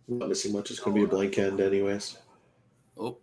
Not missing much. It's going to be a blank end, anyways. Oh,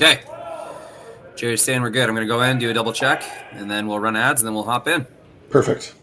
Okay. Jerry's saying we're good. I'm going to go in, do a double check, and then we'll run ads, and then we'll hop in. Perfect.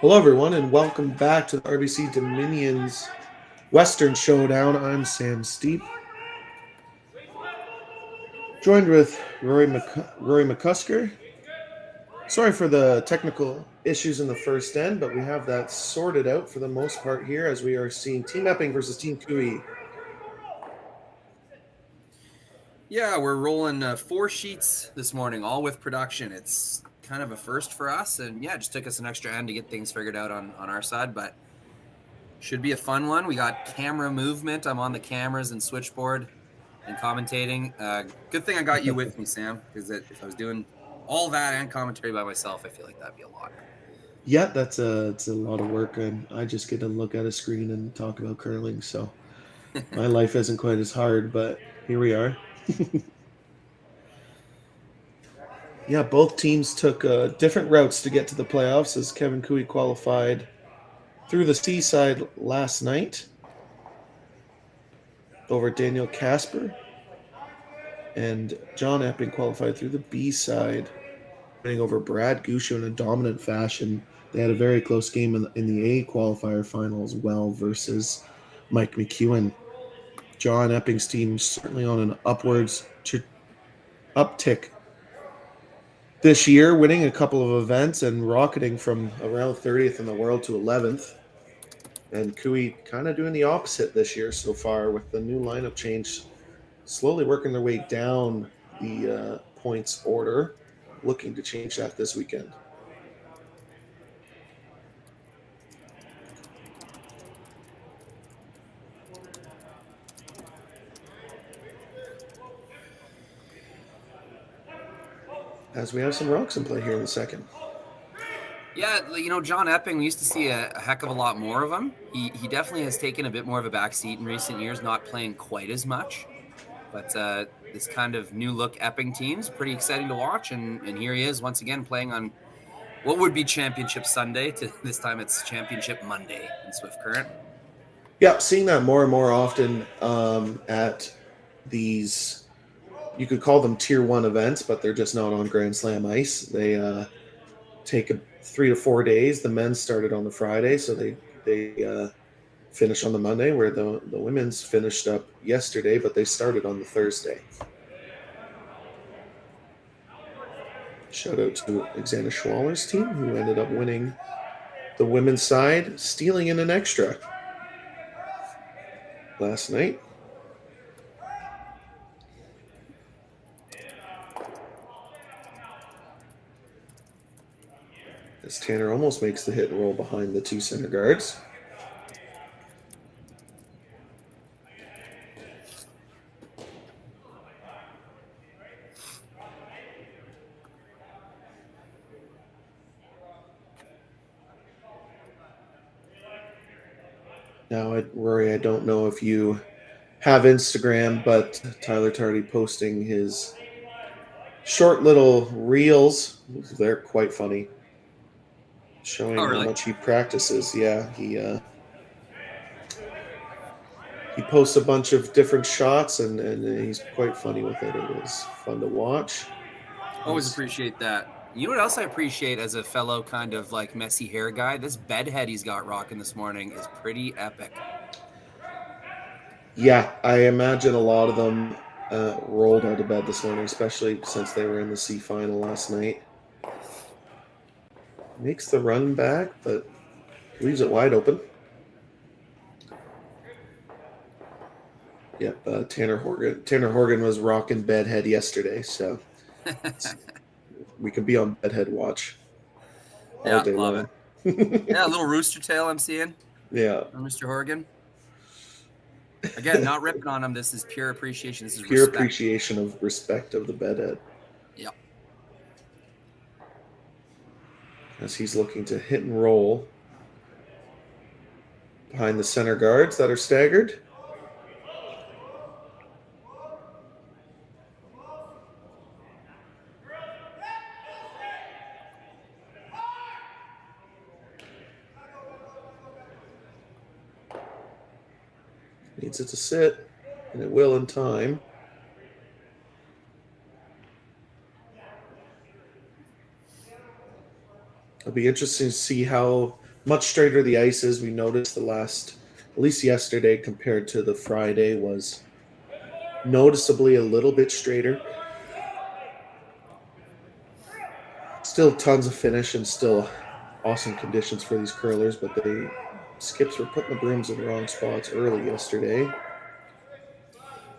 Hello, everyone, and welcome back to the RBC Dominion's Western Showdown. I'm Sam Steep, joined with Rory McCusker. Sorry for the technical issues in the first end, but we have that sorted out for the most part here as we are seeing Team Epping versus Team QE. Yeah, we're rolling 4 sheets this morning, all with production. It's kind of a first for us, and yeah, it just took us an extra end to get things figured out on our side, but should be a fun one. We got camera movement. I'm on the cameras and switchboard and commentating. Good thing I got you with me, Sam, because if I was doing all that and commentary by myself, I feel like that'd be a lot. Yeah, it's a lot of work, and I just get to look at a screen and talk about curling, so my life isn't quite as hard, but here we are. Yeah, both teams took different routes to get to the playoffs as Kevin Cooey qualified through the C side last night over Daniel Casper, and John Epping qualified through the B side, winning over Brad Gusho in a dominant fashion. They had a very close game in the A qualifier final as well versus Mike McEwen. John Epping's team certainly on an upwards uptick this year, winning a couple of events and rocketing from around 30th in the world to 11th. And Cooey kind of doing the opposite this year so far with the new lineup change, slowly working their way down the points order. looking to change that this weekend. As we have some rocks in play here in the second. Yeah, John Epping, we used to see a heck of a lot more of him. He definitely has taken a bit more of a back seat in recent years, not playing quite as much. But this kind of new look Epping team's pretty exciting to watch. And here he is once again playing on what would be Championship Sunday. This time it's Championship Monday in Swift Current. Yeah, seeing that more and more often at these, you could call them Tier 1 events, but they're just not on Grand Slam ice. They take 3 to 4 days. The men's started on the Friday, so they finish on the Monday, where the women's finished up yesterday, but they started on the Thursday. Shout out to Xana Schwaller's team, who ended up winning the women's side, stealing in an extra last night. As Tanner almost makes the hit and roll behind the two center guards. Now, Rory, I don't know if you have Instagram, but Tyler Tardy posting his short little reels. They're quite funny, showing how much he practices. Yeah, he posts a bunch of different shots, and he's quite funny with it. It is fun to watch. Always appreciate that. You know what else I appreciate as a fellow kind of like messy hair guy? This bed head he's got rocking this morning is pretty epic. Yeah, I imagine a lot of them rolled out of bed this morning, especially since they were in the C final last night. Makes the run back, but leaves it wide open. Yep, Tanner Horgan was rocking bedhead yesterday, so we could be on bedhead watch all day long. Yeah, a little rooster tail I'm seeing. Yeah, Mr. Horgan. Again, not ripping on him. This is pure appreciation. This is pure appreciation of respect of the bedhead. Yep. As he's looking to hit and roll behind the center guards that are staggered. Needs it to sit, and it will in time. It'll be interesting to see how much straighter the ice is. We noticed at least yesterday compared to the Friday, was noticeably a little bit straighter. Still tons of finish and still awesome conditions for these curlers, but skips were putting the brooms in the wrong spots early yesterday.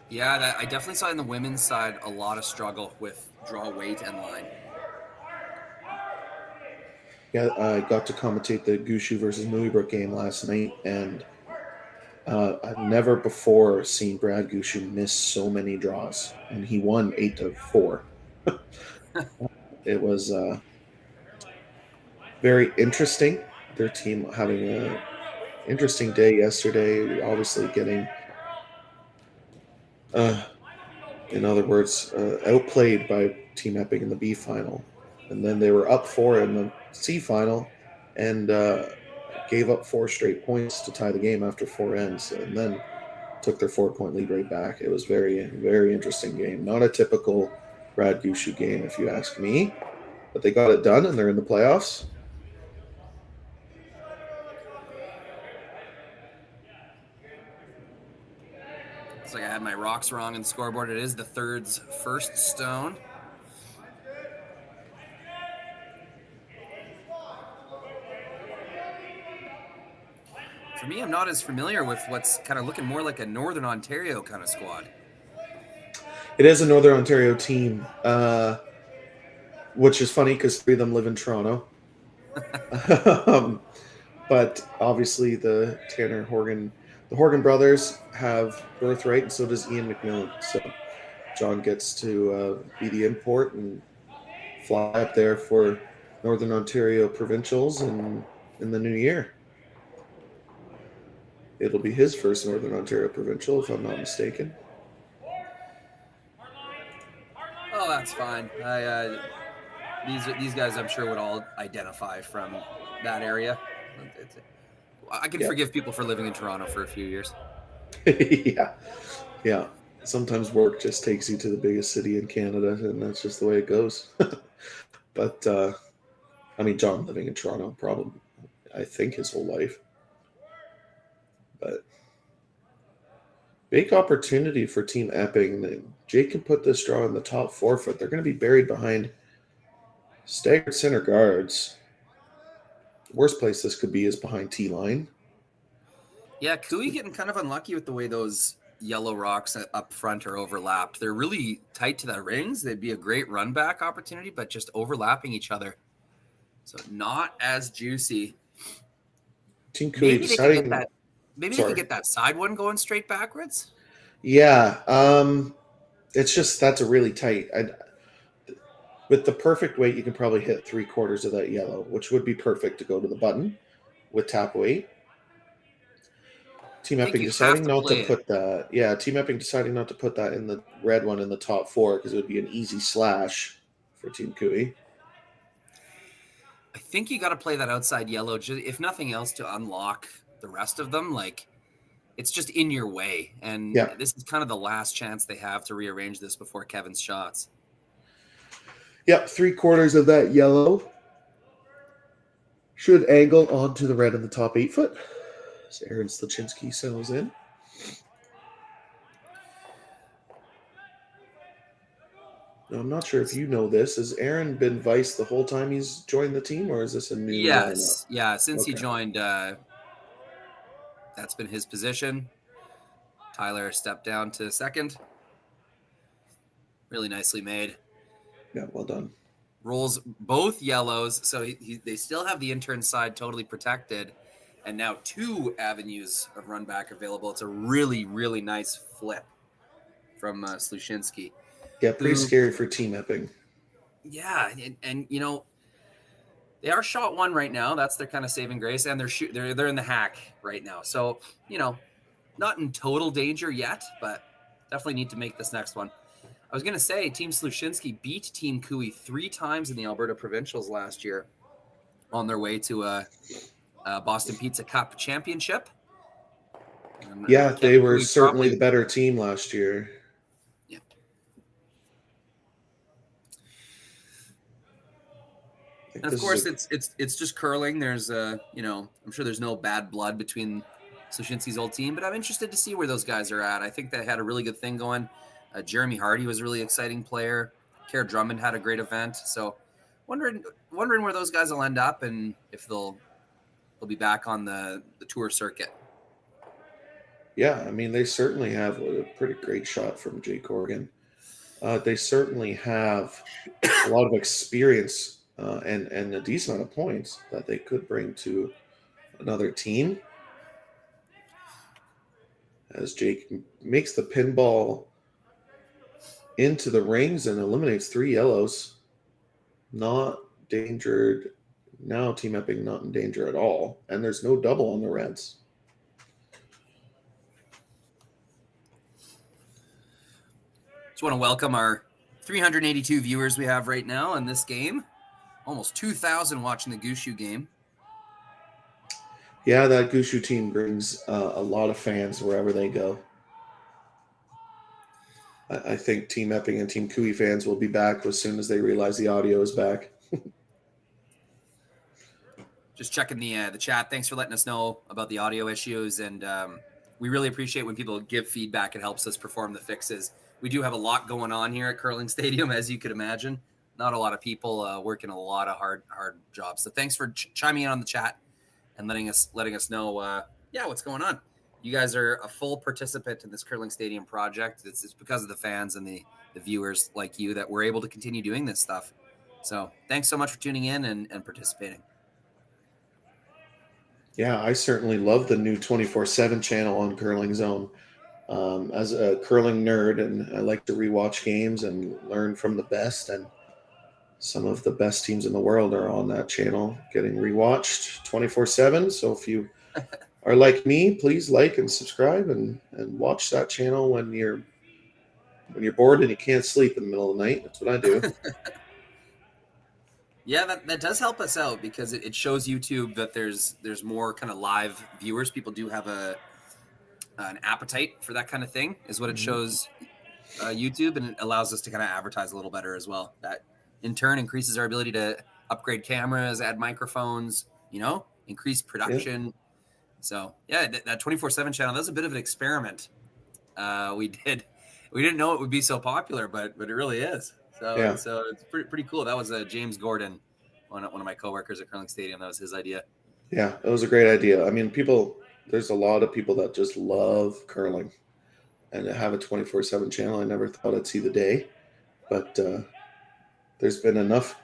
Yeah, I definitely saw in the women's side a lot of struggle with draw weight and line. Yeah, I got to commentate the Gushu versus Mooibrook game last night, and I've never before seen Brad Gushu miss so many draws, and he won 8-4. It was very interesting. Their team having an interesting day yesterday, obviously getting, in other words, outplayed by Team Epping in the B final. And then they were up 4 in the C final and gave up 4 straight points to tie the game after 4 ends, and then took their 4-point lead right back. It was very, very interesting game. Not a typical Brad Gushu game, if you ask me, but they got it done, and they're in the playoffs. Looks like I had my rocks wrong in the scoreboard. It is the Third's first stone. For me, I'm not as familiar with what's kind of looking more like a Northern Ontario kind of squad. It is a Northern Ontario team. which is funny because 3 of them live in Toronto. um, but obviously the Horgan brothers have birthright, and so does Ian McMillan. So John gets to be the import and fly up there for Northern Ontario provincials in the new year. It'll be his first Northern Ontario provincial, if I'm not mistaken. Oh, that's fine. These guys, I'm sure, would all identify from that area. I can forgive people for living in Toronto for a few years. Yeah. Sometimes work just takes you to the biggest city in Canada, and that's just the way it goes. But I mean, John living in Toronto, probably, I think, his whole life. But big opportunity for Team Epping. Jake can put this draw in the top 4 foot. They're going to be buried behind staggered center guards. The worst place this could be is behind T-line. Yeah, QE getting kind of unlucky with the way those yellow rocks up front are overlapped. They're really tight to the rings. They'd be a great run back opportunity, but just overlapping each other. So not as juicy. Team QE Maybe deciding... they could get that. Maybe they could get that side one going straight backwards. Yeah, it's just that's a really tight. With the perfect weight, you can probably hit 3/4 of that yellow, which would be perfect to go to the button with tap weight. Team Epping deciding not to put that. Yeah, Team Epping deciding not to put that in the red one in the top 4 because it would be an easy slash for Team QE. I think you got to play that outside yellow, if nothing else, to unlock the rest of them. Like, it's just in your way. And this is kind of the last chance they have to rearrange this before Kevin's shots. Yep, 3/4 of that yellow should angle onto the red in the top 8 foot. So Aaron Sluchinski settles in. Now, I'm not sure if you know this. Has Aaron been vice the whole time he's joined the team, or is this a new lineup? Yeah. Since he joined, that's been his position. Tyler stepped down to second. Really nicely made. Yeah, well done. Rolls both yellows, so they still have the intern side totally protected, and now 2 avenues of run back available. It's a really, really nice flip from Sluchinski. Yeah, pretty scary for Team Epping. Yeah, and you know, they are shot 1 right now. That's their kind of saving grace, and they're in the hack right now. So, you know, not in total danger yet, but definitely need to make this next one. I was going to say, Team Sluchinski beat Team QE 3 times in the Alberta Provincials last year on their way to a Boston Pizza Cup championship. Yeah, they were certainly the better team last year. Yeah. And of course, it's just curling. There's I'm sure there's no bad blood between Sluchinski's old team, but I'm interested to see where those guys are at. I think they had a really good thing going. Jeremy Hardy was a really exciting player. Kerr Drummond had a great event. So wondering where those guys will end up and if they'll be back on the tour circuit. Yeah, I mean, they certainly have a pretty great shot from Jake Horgan. They certainly have a lot of experience and a decent amount of points that they could bring to another team. As Jake makes the pinball into the rings and eliminates 3 yellows. Not endangered. Now Team Epping not in danger at all. And there's no double on the Reds. Just want to welcome our 382 viewers we have right now in this game. Almost 2,000 watching the Gushu game. Yeah, that Gushu team brings a lot of fans wherever they go. I think Team Epping and Team QE fans will be back as soon as they realize the audio is back. Just checking the chat. Thanks for letting us know about the audio issues, and we really appreciate when people give feedback. It helps us perform the fixes. We do have a lot going on here at Curling Stadium, as you could imagine. Not a lot of people working a lot of hard jobs. So thanks for chiming in on the chat and letting us know what's going on. You guys are a full participant in this Curling Stadium project. It's because of the fans and the viewers like you that we're able to continue doing this stuff. So thanks so much for tuning in and participating. Yeah, I certainly love the new 24/7 channel on Curling Zone. As a curling nerd, and I like to rewatch games and learn from the best. And some of the best teams in the world are on that channel getting rewatched 24/7. So if you are like me, please like and subscribe and watch that channel when you're bored and you can't sleep in the middle of the night. That's what I do. Yeah, that does help us out because it shows YouTube that there's more kind of live viewers. People do have an appetite for that kind of thing, is what it shows YouTube, and it allows us to kind of advertise a little better as well. That in turn increases our ability to upgrade cameras, add microphones, increase production. Yeah. So yeah, that 24/7 channel, that was a bit of an experiment. We didn't know it would be so popular, but it really is. So it's pretty cool. That was James Gordon, one of my coworkers at Curling Stadium. That was his idea. Yeah, it was a great idea. I mean, there's a lot of people that just love curling and to have a 24/7 channel. I never thought I'd see the day, but there's been enough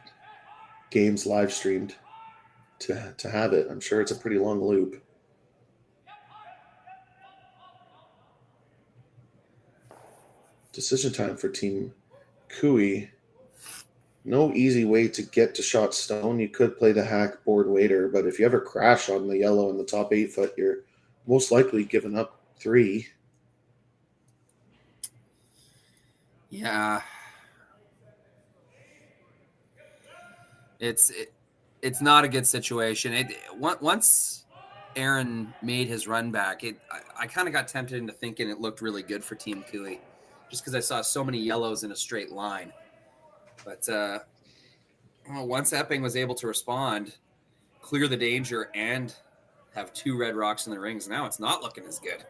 games live streamed to have it. I'm sure it's a pretty long loop. Decision time for Team Kui. No easy way to get to shot stone. You could play the hack board waiter, but if you ever crash on the yellow in the top 8 foot, you're most likely giving up 3. Yeah. It's not a good situation. Once Aaron made his run back, I kind of got tempted into thinking it looked really good for Team Kui, just because I saw so many yellows in a straight line. But once Epping was able to respond, clear the danger, and have 2 red rocks in the rings, now it's not looking as good.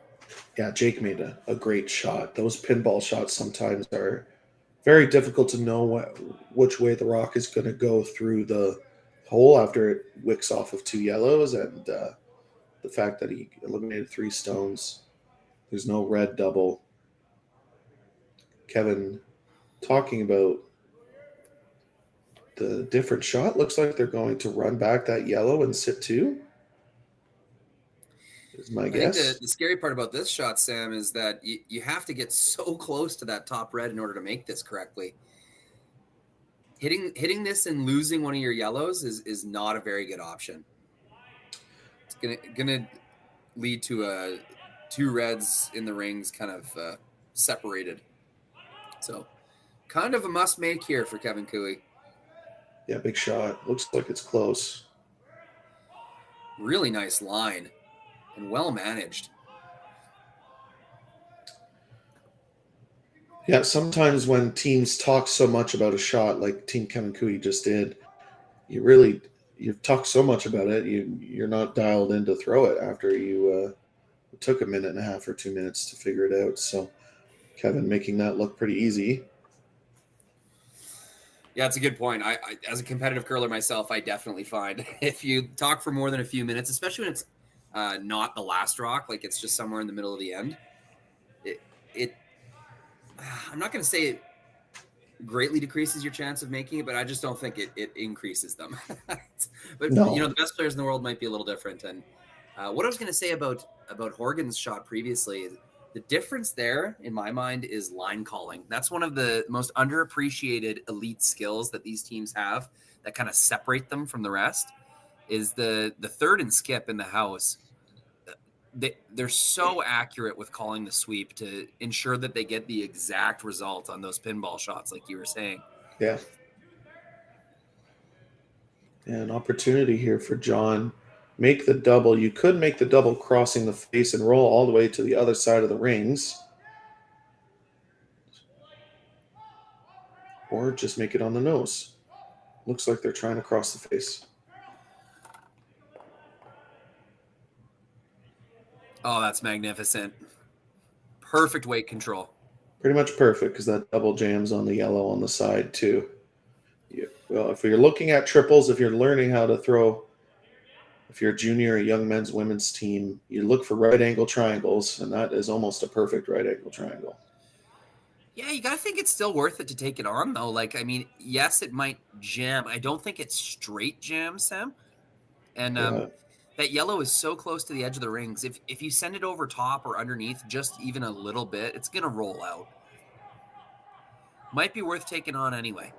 Yeah, Jake made a great shot. Those pinball shots sometimes are very difficult to know which way the rock is going to go through the hole after it wicks off of 2 yellows, and the fact that he eliminated 3 stones. There's no red double. Kevin talking about the different shot. Looks like they're going to run back that yellow and sit 2. Is my guess. I think the scary part about this shot, Sam, is that you have to get so close to that top red in order to make this correctly. Hitting this and losing one of your yellows is not a very good option. It's gonna lead to 2 reds in the rings kind of separated. So kind of a must make here for Kevin Kui. Yeah, big shot. Looks like it's close. Really nice line and well managed. Yeah, sometimes when teams talk so much about a shot, like Team Kevin Kui just did, you've talked so much about it, you're not dialed in to throw it after you took a minute and a half or 2 minutes to figure it out. So Kevin making that look pretty easy. Yeah, it's a good point. I as a competitive curler myself, I definitely find if you talk for more than a few minutes, especially when it's not the last rock, like it's just somewhere in the middle of the end, I'm not going to say it greatly decreases your chance of making it, but I just don't think it increases them. But No. the best players in the world might be a little different. And what I was going to say about Horgan's shot previously, the difference there in my mind is line calling. That's one of the most underappreciated elite skills that these teams have that kind of separate them from the rest. Is the third and skip in the house. They're so accurate with calling the sweep to ensure that they get the exact result on those pinball shots, like you were saying. Yeah. An opportunity here for John. Make the double. You could make the double crossing the face and roll all the way to the other side of the rings. Or just make it on the nose. Looks like they're trying to cross the face. Oh, that's magnificent. Perfect weight control. Pretty much perfect because that double jams on the yellow on the side too. Well, if you're looking at triples, if you're learning how to throw, if you're a junior, a young men's, women's team, you look for right angle triangles, and that is almost a perfect right angle triangle. Yeah, you got to think it's still worth it to take it on, though. Like, I mean, yes, it might jam. I don't think it's straight jam, Sam. And Yeah. that yellow is so close to the edge of the rings. If you send it over top or underneath just even a little bit, it's going to roll out. Might be worth taking on anyway.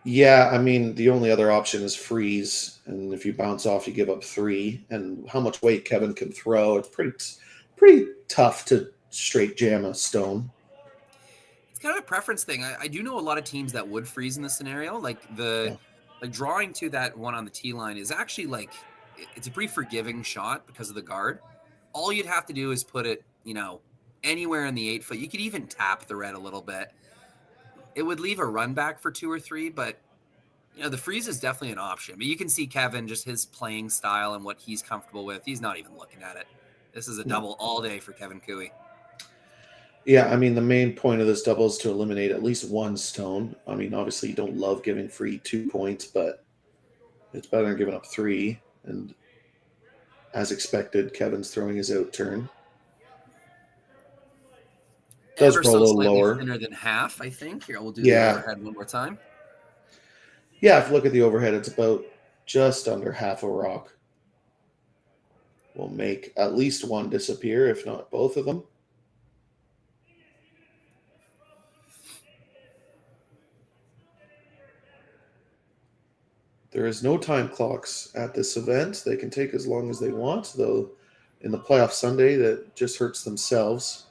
Yeah, I mean, the only other option is freeze, and if you bounce off, you give up 3. And how much weight Kevin can throw, it's pretty tough to straight jam a stone. It's kind of a preference thing. I do know a lot of teams that would freeze in this scenario. Like drawing to that one on the tee line is actually like it's a pretty forgiving shot because of the guard. All you'd have to do is put it, anywhere in the 8 foot. You could even tap the red a little bit. It would leave a run back for 2 or 3, but the freeze is definitely an option. But you can see Kevin, just his playing style and what he's comfortable with. He's not even looking at it. This is a No. double all day for Kevin Cooey. Yeah, I mean, the main point of this double is to eliminate at least 1 stone. I mean, obviously, you don't love giving free 2 points, but it's better than giving up 3. And as expected, Kevin's throwing his out turn. Does Ever roll a so little slightly lower. thinner than half, I think. Here, we'll do the Yeah. overhead one more time. Yeah, if you look at the overhead, it's about just under half a rock. We'll make at least 1 disappear, if not both of them. There is no time clocks at this event. They can take as long as they want, though in the playoff Sunday, that just hurts themselves.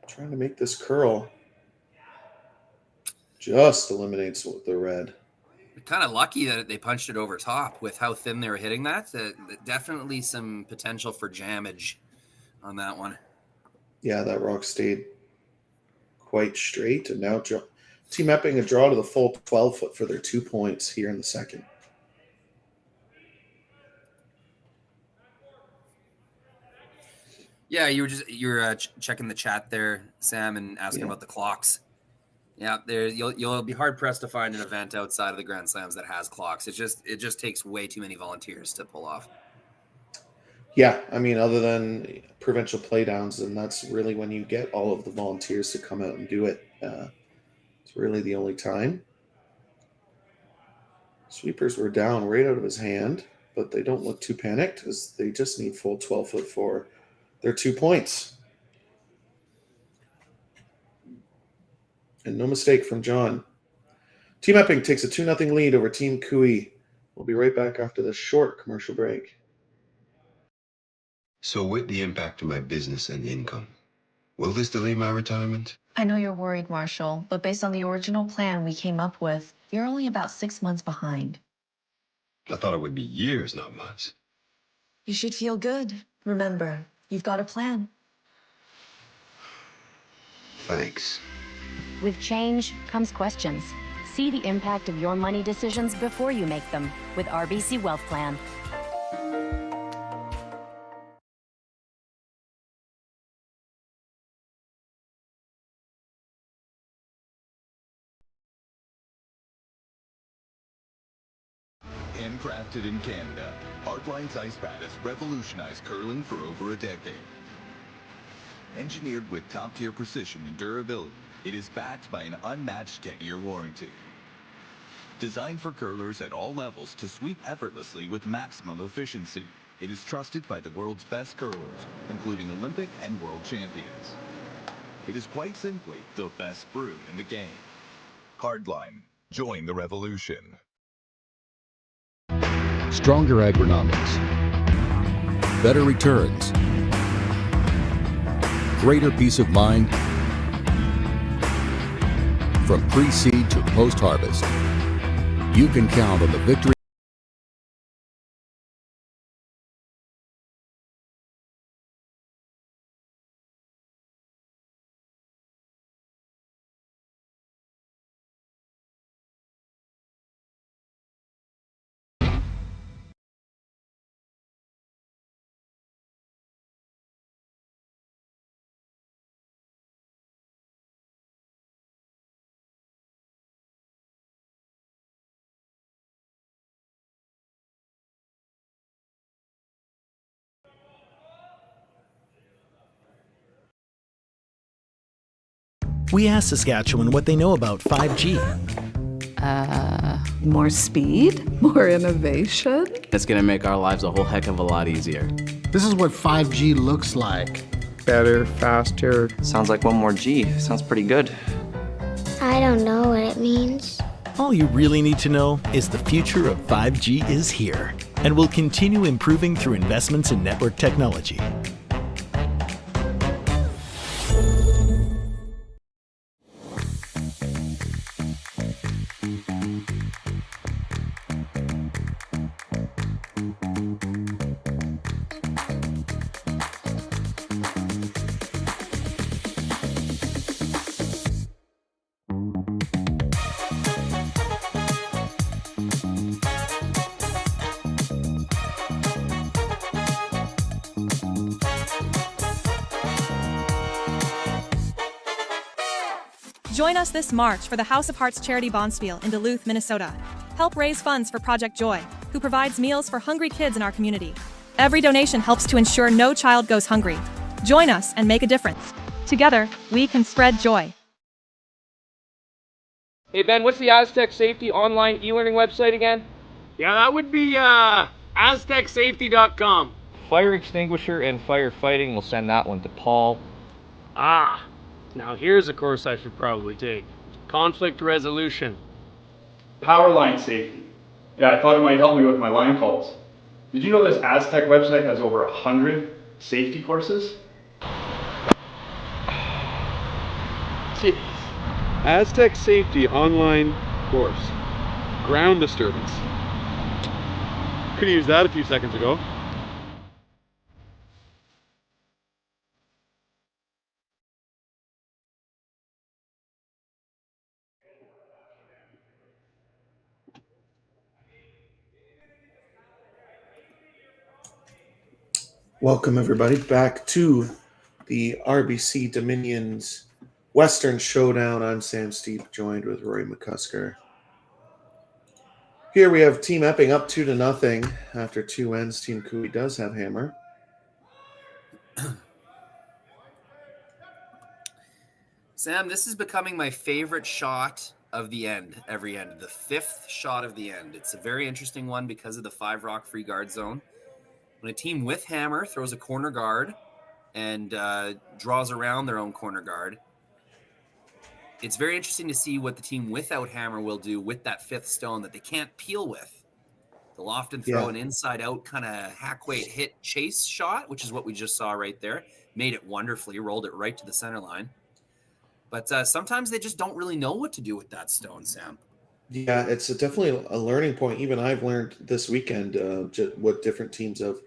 Trying to make this curl. Just eliminates the red. Kind of lucky that they punched it over top with how thin they were hitting that. Definitely some potential for jammage on that one. Yeah, that rock stayed quite straight, and now Team Epping a draw to the full 12 foot for their 2 points here in the second. Yeah, you're checking the chat there, Sam, and asking about the clocks. Yeah, you'll be hard pressed to find an event outside of the Grand Slams that has clocks. It just takes way too many volunteers to pull off. Yeah, I mean, other than provincial playdowns, and that's really when you get all of the volunteers to come out and do it. It's really the only time. Sweepers were down right out of his hand, but they don't look too panicked as they just need full 12 foot for their 2 points. And no mistake from John. Team Epping takes a 2-0 lead over Team Cooey. We'll be right back after this short commercial break. So with the impact to my business and income, will this delay my retirement? I know you're worried, Marshall, but based on the original plan we came up with, you're only about 6 months behind. I thought it would be years, not months. You should feel good. Remember, you've got a plan. Thanks. With change comes questions. See the impact of your money decisions before you make them with RBC Wealth Plan. Handcrafted in Canada, Hardline's ice pad has revolutionized curling for over a decade. Engineered with top-tier precision and durability, it is backed by an unmatched 10-year warranty. Designed for curlers at all levels to sweep effortlessly with maximum efficiency, it is trusted by the world's best curlers, including Olympic and world champions. It is quite simply the best brew in the game. Hardline. Join the revolution. Stronger agronomics, better returns, greater peace of mind from pre-seed to post-harvest. You can count on the victory. We asked Saskatchewan what they know about 5G. More speed, more innovation. It's going to make our lives a whole heck of a lot easier. This is what 5G looks like. Better, faster. Sounds like one more G. Sounds pretty good. I don't know what it means. All you really need to know is the future of 5G is here and will continue improving through investments in network technology. Join us this March for the House of Hearts Charity Bonspiel in Duluth, Minnesota. Help raise funds for Project Joy, who provides meals for hungry kids in our community. Every donation helps to ensure no child goes hungry. Join us and make a difference. Together, we can spread joy. Hey Ben, what's the Aztec Safety online e-learning website again? Yeah, that would be aztecsafety.com. Fire extinguisher and firefighting, we'll send that one to Paul. Ah, now here's a course I should probably take. Conflict resolution. Power line safety. Yeah, I thought it might help me with my line calls. Did you know this Aztec website has over 100 safety courses? Jeez. Aztec Safety online course. Ground disturbance. Could have used that a few seconds ago. Welcome, everybody, back to the RBC Dominion's Western Showdown. I'm Sam Steep, joined with Rory McCusker. Here we have Team Epping up 2-0 after 2 ends. Team Cooey does have hammer. Sam, this is becoming my favorite shot of the end, every end. The 5th shot of the end. It's a very interesting one because of the 5 rock free guard zone. When a team with hammer throws a corner guard and draws around their own corner guard, it's very interesting to see what the team without hammer will do with that 5th stone that they can't peel with. They'll often throw an inside-out kind of hack weight hit chase shot, which is what we just saw right there. Made it wonderfully, rolled it right to the center line. But sometimes they just don't really know what to do with that stone, Sam. Yeah, it's definitely a learning point. Even I've learned this weekend what different teams have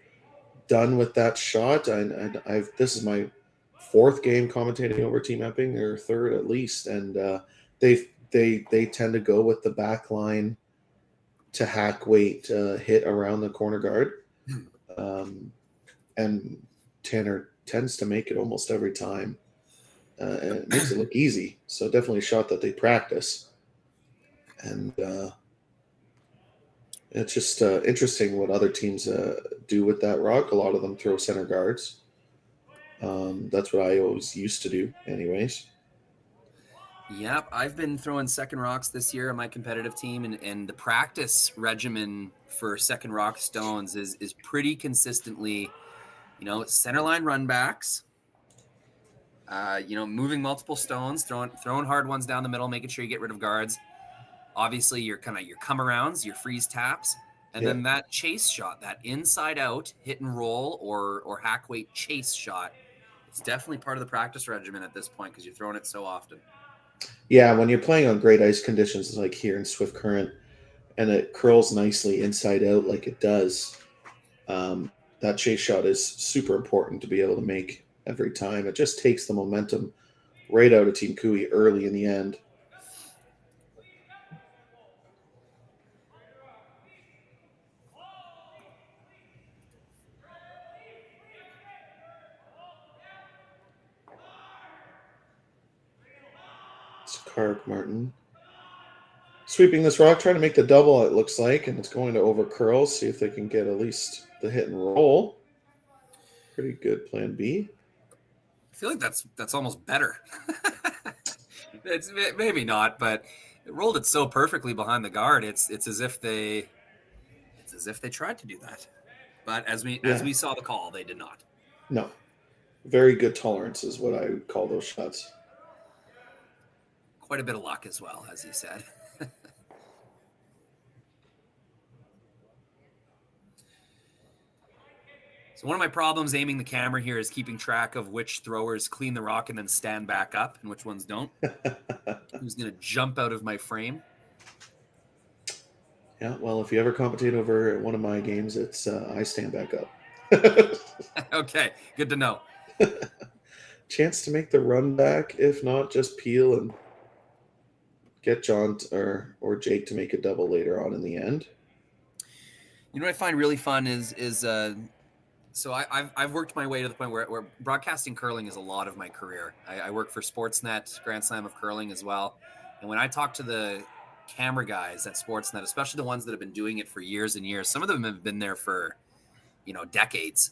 done with that shot. And this is my 4th game commentating over Team Epping, or 3rd at least, and they tend to go with the back line to hack weight hit around the corner guard, and Tanner tends to make it almost every time, and it makes it look easy. So definitely a shot that they practice, and it's just interesting what other teams do with that rock. A lot of them throw center guards. That's what I always used to do anyways. Yep, I've been throwing second rocks this year on my competitive team, and the practice regimen for second rock stones is pretty consistently, center line run backs, moving multiple stones, throwing hard ones down the middle, making sure you get rid of guards. Obviously, your come arounds, your freeze taps, and then that chase shot, that inside out hit and roll or hack weight chase shot. It's definitely part of the practice regimen at this point because you're throwing it so often. Yeah, when you're playing on great ice conditions like here in Swift Current, and it curls nicely inside out like it does, that chase shot is super important to be able to make every time. It just takes the momentum right out of Team Cooey early in the end. Kark Martin sweeping this rock, trying to make the double, it looks like, and it's going to over curl. See if they can get at least the hit and roll. Pretty good plan B. I feel like that's almost better. It's maybe not, but it rolled it so perfectly behind the guard. It's as if they tried to do that. But as we saw the call, they did not. No. Very good tolerance is what I would call those shots. Quite a bit of luck as well, as you said. So one of my problems aiming the camera here is keeping track of which throwers clean the rock and then stand back up and which ones don't. Who's going to jump out of my frame? Yeah, well, if you ever commentate over one of my games, it's I stand back up. Okay, good to know. Chance to make the run back. If not, just peel and get John or Jake to make a double later on in the end. You know what I find really fun is so I've worked my way to the point where broadcasting curling is a lot of my career. I work for Sportsnet, Grand Slam of Curling as well. And when I talk to the camera guys at Sportsnet, especially the ones that have been doing it for years and years, some of them have been there for, decades.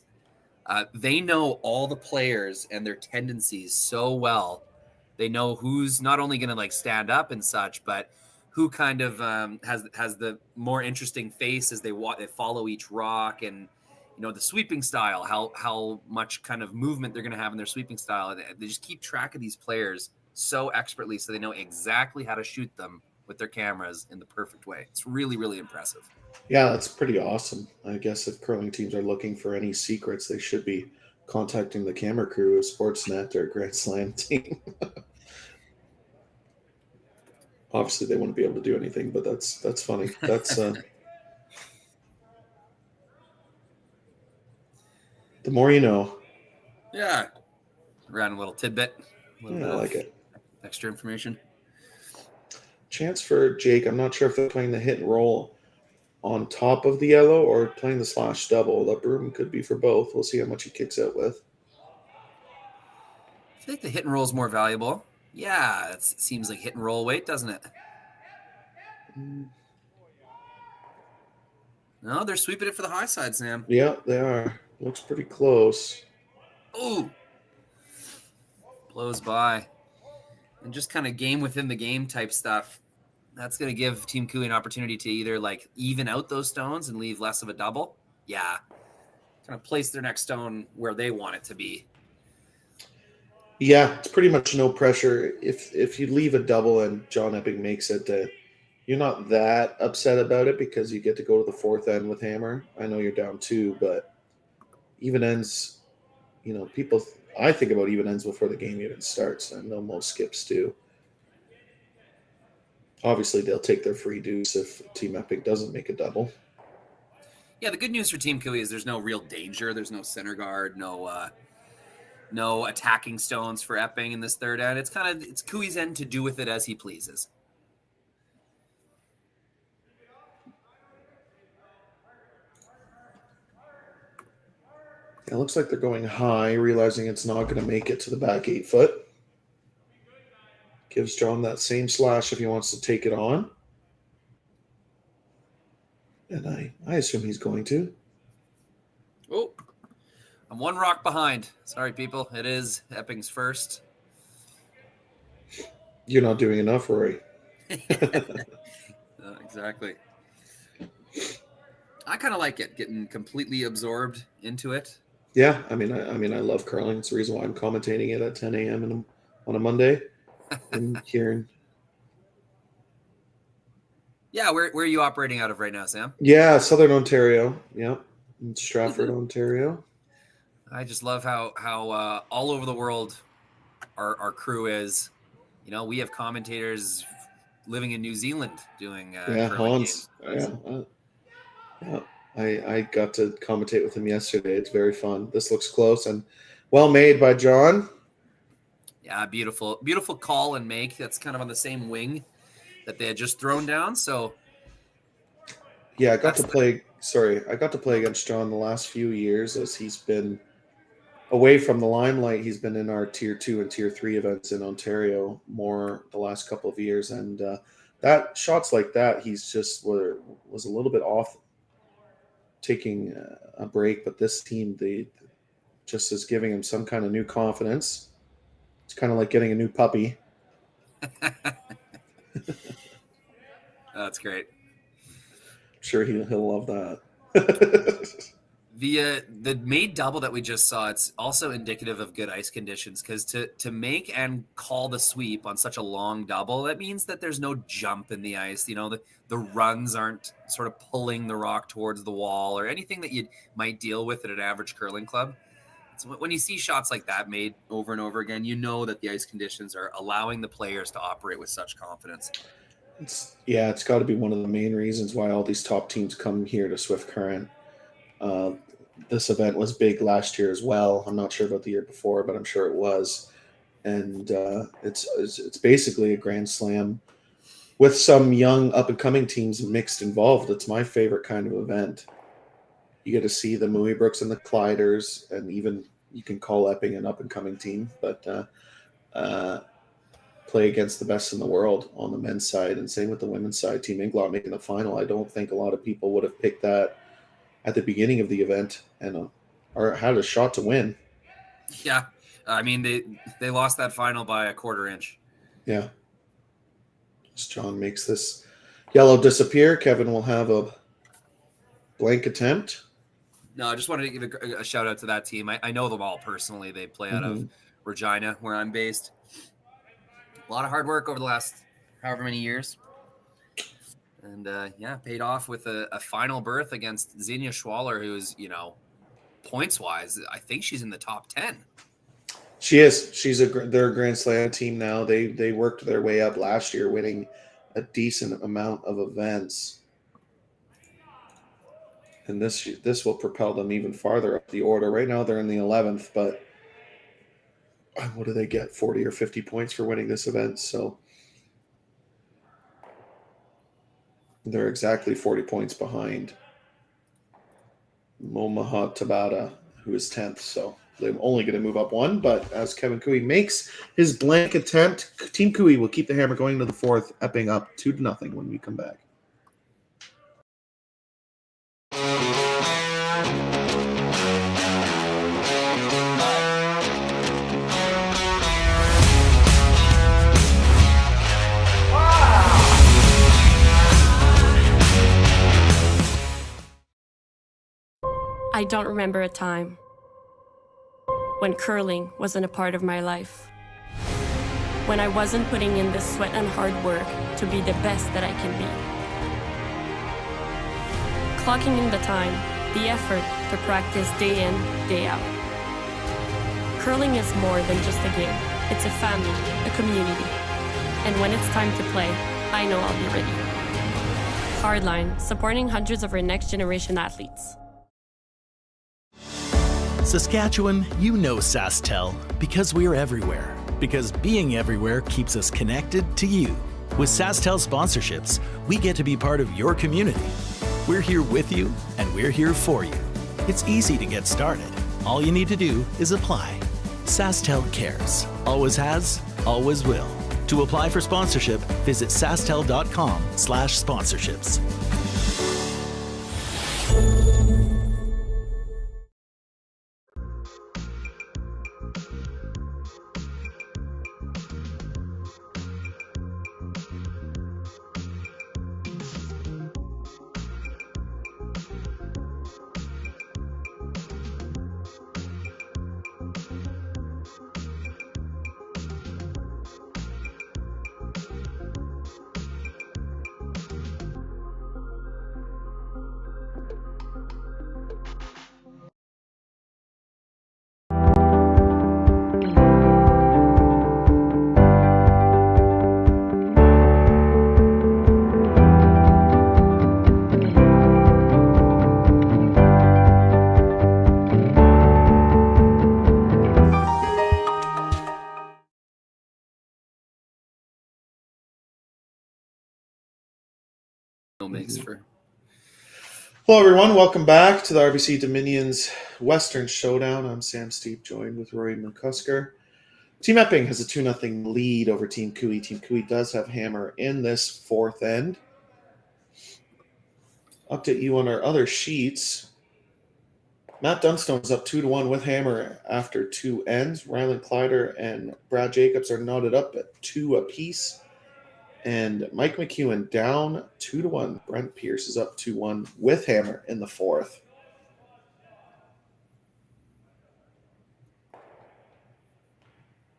They know all the players and their tendencies so well. They know who's not only going to stand up and such, but who kind of has the more interesting face as they follow each rock, and the sweeping style, how much kind of movement they're going to have in their sweeping style. They just keep track of these players so expertly, so they know exactly how to shoot them with their cameras in the perfect way. It's really, really impressive. Yeah, that's pretty awesome. I guess if curling teams are looking for any secrets, they should be contacting the camera crew of Sportsnet or Grand Slam team. Obviously, they wouldn't be able to do anything, but that's funny. That's the more you know. Yeah, random little tidbit. I like it. Extra information. Chance for Jake. I'm not sure if they're playing the hit and roll on top of the yellow or playing the slash double. The broom could be for both. We'll see how much he kicks out with. I think the hit and roll is more valuable. Yeah, it seems like hit and roll weight, doesn't it? No, they're sweeping it for the high side, Sam. Yeah, they are. Looks pretty close. Ooh. Blows by. And just kind of game within the game type stuff. That's going to give Team Kui an opportunity to either even out those stones and leave less of a double. Yeah. Kind of place their next stone where they want it to be. Yeah, it's pretty much no pressure. If you leave a double and John Epping makes it, you're not that upset about it because you get to go to the fourth end with hammer. I know you're down 2, but even ends, I think about even ends before the game even starts. I know most skips do. Obviously, they'll take their free deuce if Team Epic doesn't make a double. Yeah, the good news for Team Kui is there's no real danger. There's no center guard, no attacking stones for Epping in this third end. It's Kui's end to do with it as he pleases. It looks like they're going high, realizing it's not going to make it to the back 8 foot. Gives John that same slash if he wants to take it on. And I assume he's going to. Oh, I'm 1 rock behind. Sorry, people. It is Epping's first. You're not doing enough, Rory. Exactly. I kind of like it, getting completely absorbed into it. Yeah, I mean, I love curling. It's the reason why I'm commentating it at 10 a.m. on a Monday. And here. Yeah, where are you operating out of right now, Sam? Yeah, Southern Ontario. Yeah, in Stratford, Ontario. I just love how all over the world our crew is. We have commentators living in New Zealand doing Hans. Games. Yeah. I got to commentate with him yesterday. It's very fun. This looks close and well made by John. Yeah, beautiful call and make. That's kind of on the same wing that they had just thrown down. So yeah, I got to play against John the last few years as he's been away from the limelight. He's been in our tier 2 and tier 3 events in Ontario more the last couple of years. And that shots like that, he's just was a little bit off taking a break. But this team, they just is giving him some kind of new confidence. It's kind of like getting a new puppy. That's great. I'm sure he'll love that. The made double that we just saw, it's also indicative of good ice conditions, because to make and call the sweep on such a long double, that means that there's no jump in the ice. You know, the runs aren't sort of pulling the rock towards the wall or anything that you might deal with at an average curling club. So when you see shots like that made over and over again, you know that the ice conditions are allowing the players to operate with such confidence. It's got to be one of the main reasons why all these top teams come here to Swift Current. This event was big last year as well. I'm not sure about the year before, but I'm sure it was. And it's basically a Grand Slam with some young up-and-coming teams mixed involved. It's my favorite kind of event. You get to see the Mooey Brooks and the Clyders, and even you can call Epping an up-and-coming team, but play against the best in the world on the men's side, and same with the women's side. Team Inglot making the final. I don't think a lot of people would have picked that at the beginning of the event and or had a shot to win. Yeah. I mean, they lost that final by a quarter inch. Yeah. As John makes this yellow disappear, Kevin will have a blank attempt. No, I just wanted to give a shout out to that team. I know them all personally. They play out of Regina, where I'm based. A lot of hard work over the last however many years. And paid off with a final berth against Xenia Schwaller, who's, points-wise, I think she's in the top 10. She is. They're a Grand Slam team now. They worked their way up last year, winning a decent amount of events. And this will propel them even farther up the order. Right now they're in the 11th, but what do they get? 40 or 50 points for winning this event. So they're exactly 40 points behind Momaha Tabata, who is 10th. So they're only going to move up one. But as Kevin Cooey makes his blank attempt, Team Cooey will keep the hammer going to the fourth, Epping up 2-0 when we come back. I don't remember a time when curling wasn't a part of my life, when I wasn't putting in the sweat and hard work to be the best that I can be. Clocking in the time, the effort to practice day in, day out. Curling is more than just a game. It's a family, a community. And when it's time to play, I know I'll be ready. Hardline, supporting hundreds of our next generation athletes. Saskatchewan, you know Sasktel because we're everywhere. Because being everywhere keeps us connected to you. With Sasktel sponsorships, we get to be part of your community. We're here with you, and we're here for you. It's easy to get started. All you need to do is apply. Sasktel cares. Always has, always will. To apply for sponsorship, visit sastel.com/sponsorships. Makes for. Hello, everyone. Welcome back to the RBC Dominion's Western Showdown. I'm Sam Steep, joined with Rory McCusker. Team Epping has a 2-0 lead over Team Cooey. Team Cooey does have hammer in this fourth end. Update you on our other sheets. Matt Dunstone's up 2-1 with hammer after 2 ends. Rylan Kleider and Brad Jacobs are knotted up at 2 apiece. And Mike McEwen down 2-1. Brent Pierce is up 2-1 with hammer in the 4th.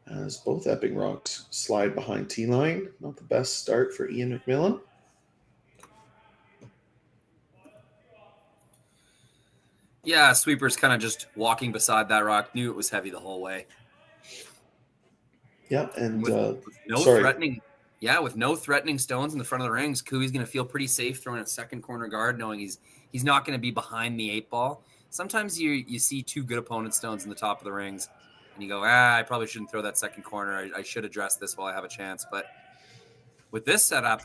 As both Epping Rocks slide behind T-line. Not the best start for Ian McMillan. Yeah, Sweeper's kind of just walking beside that rock. Knew it was heavy the whole way. Yeah, and with no threatening. Yeah, with no threatening stones in the front of the rings, Cooey's going to feel pretty safe throwing a second corner guard, knowing he's not going to be behind the 8 ball. Sometimes you see 2 good opponent stones in the top of the rings, and you go, I probably shouldn't throw that second corner. I should address this while I have a chance. But with this setup,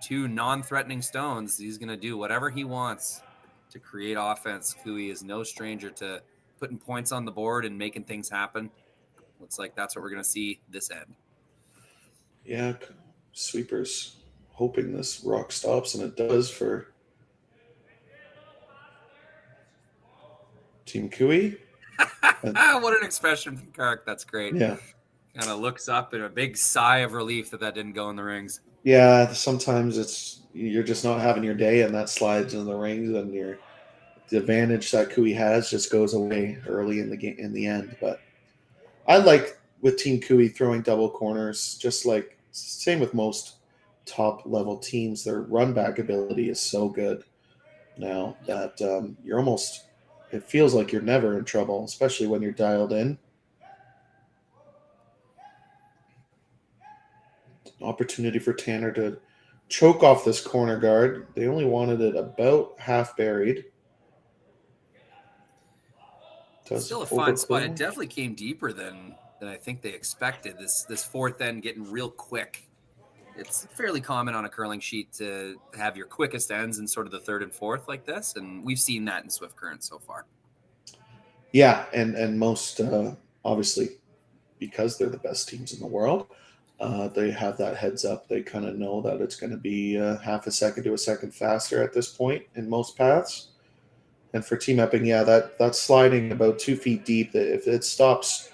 2 non-threatening stones, he's going to do whatever he wants to create offense. Cooey is no stranger to putting points on the board and making things happen. Looks like that's what we're going to see this end. Yeah, Sweepers hoping this rock stops, and it does for Team Cooey. What an expression from Kirk. That's great. Yeah. Kind of looks up in a big sigh of relief that didn't go in the rings. Yeah, sometimes you're just not having your day, and that slides in the rings, and the advantage that Cooey has just goes away early in the game, in the end. But I like with Team Cooey throwing double corners, just like same with most top level teams. Their run back ability is so good now that you're almost, it feels like you're never in trouble, especially when you're dialed in. Opportunity for Tanner to choke off this corner guard. They only wanted it about half buried. Still a fine spot. It definitely came deeper than I think they expected. This fourth end getting real quick. It's fairly common on a curling sheet to have your quickest ends in sort of the 3rd and 4th like this, and we've seen that in Swift Current so far. Yeah, and most obviously because they're the best teams in the world, they have that heads up. They kind of know that it's going to be half a second to a second faster at this point in most paths. And for Team Epping, yeah, that's sliding about 2 feet deep. If it stops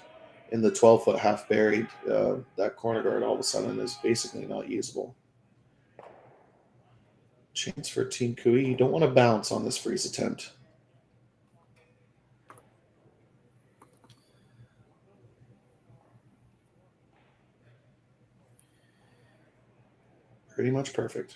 in the 12-foot half buried, that corner guard all of a sudden is basically not usable. Chance for Team Cooey. You don't want to bounce on this freeze attempt. Pretty much perfect.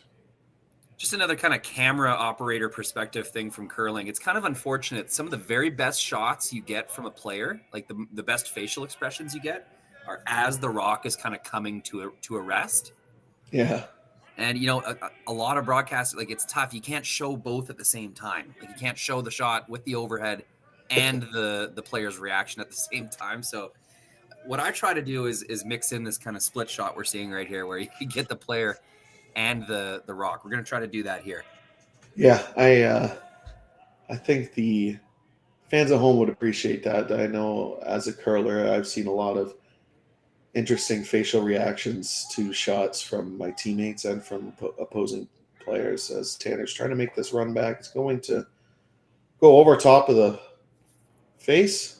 Just another kind of camera operator perspective thing from curling. It's kind of unfortunate. Some of the very best shots you get from a player, like the best facial expressions you get, are as the rock is kind of coming to a rest. Yeah. And, a lot of broadcasts, like, it's tough. You can't show both at the same time. Like, you can't show the shot with the overhead and the player's reaction at the same time. So what I try to do is mix in this kind of split shot we're seeing right here, where you get the player and the rock. We're going to try to do that here. Yeah, I think the fans at home would appreciate that. I know as a curler, I've seen a lot of interesting facial reactions to shots from my teammates and from opposing players as Tanner's trying to make this run back. It's going to go over top of the face.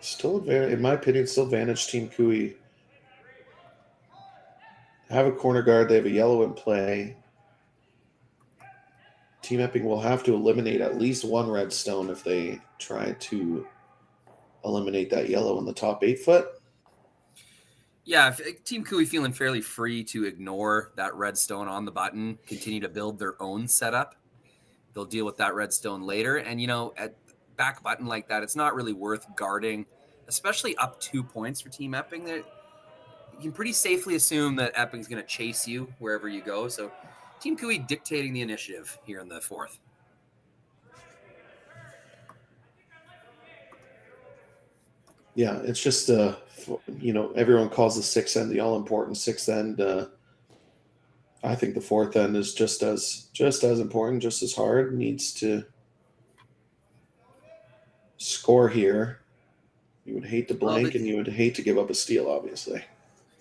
Still, in my opinion, still advantage Team Cooey. Have a corner guard. They have a yellow in play. Team Epping will have to eliminate at least one red stone if they try to eliminate that yellow in the top 8 foot. Yeah, if Team Cooey feeling fairly free to ignore that red stone on the button, continue to build their own setup. They'll deal with that red stone later. And, at back button like that, it's not really worth guarding, especially up 2 points for Team Epping. You can pretty safely assume that Epping's going to chase you wherever you go. So Team Cooey dictating the initiative here in the 4th. Yeah, it's just, everyone calls the 6th end the all-important 6th end. I think the 4th end is just as important, just as hard. Needs to score here. You would hate to blank, and you would hate to give up a steal, obviously.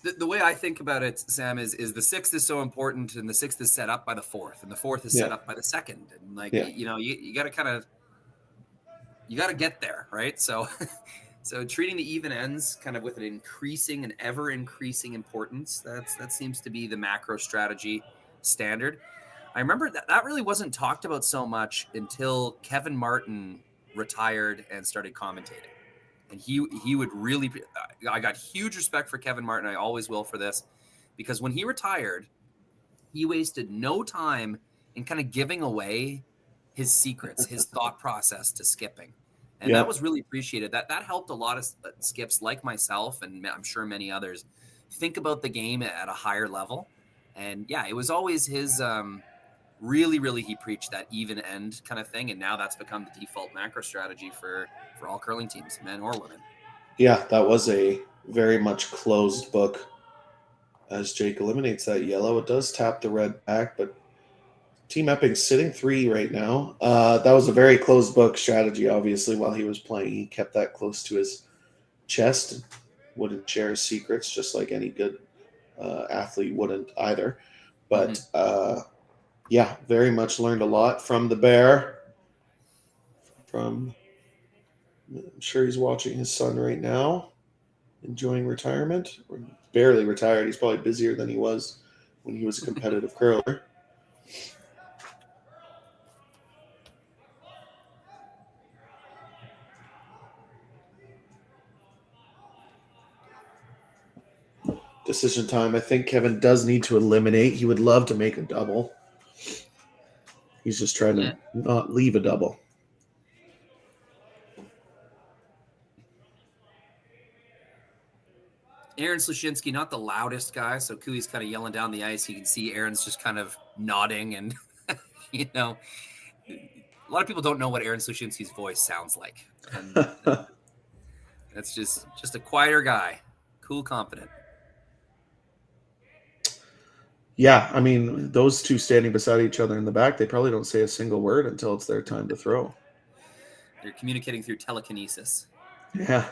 The way I think about it, Sam, is the sixth is so important, and the sixth is set up by the fourth, and the fourth is set up by the second, and you got to you got to get there, right? So, so treating the even ends kind of with an increasing and ever increasing importance. That seems to be the macro strategy standard. I remember that really wasn't talked about so much until Kevin Martin retired and started commentating. And he would really, I got huge respect for Kevin Martin. I always will for this, because when he retired, he wasted no time in kind of giving away his secrets, his thought process to skipping. And that was really appreciated. That helped a lot of skips like myself, and I'm sure many others, think about the game at a higher level. And yeah, it was always his, really, he preached that even end kind of thing. And now that's become the default macro strategy for all curling teams, men or women. Yeah, that was a very much closed book. As Jake eliminates that yellow, it does tap the red back, but Team Epping sitting 3 right now. That was a very closed book strategy, obviously, while he was playing. He kept that close to his chest, wouldn't share his secrets, just like any good athlete wouldn't either. But yeah, very much learned a lot from the Bear. I'm sure he's watching his son right now, enjoying retirement. Or barely retired. He's probably busier than he was when he was a competitive curler. Decision time. I think Kevin does need to eliminate. He would love to make a double. He's just trying to not leave a double. Aaron Slushinsky, not the loudest guy, so Kui's kind of yelling down the ice. You can see Aaron's just kind of nodding, and a lot of people don't know what Aaron Slushinsky's voice sounds like. And that's just a quieter guy, cool, confident. Yeah, I mean, those two standing beside each other in the back, they probably don't say a single word until it's their time to throw. They're communicating through telekinesis. Yeah.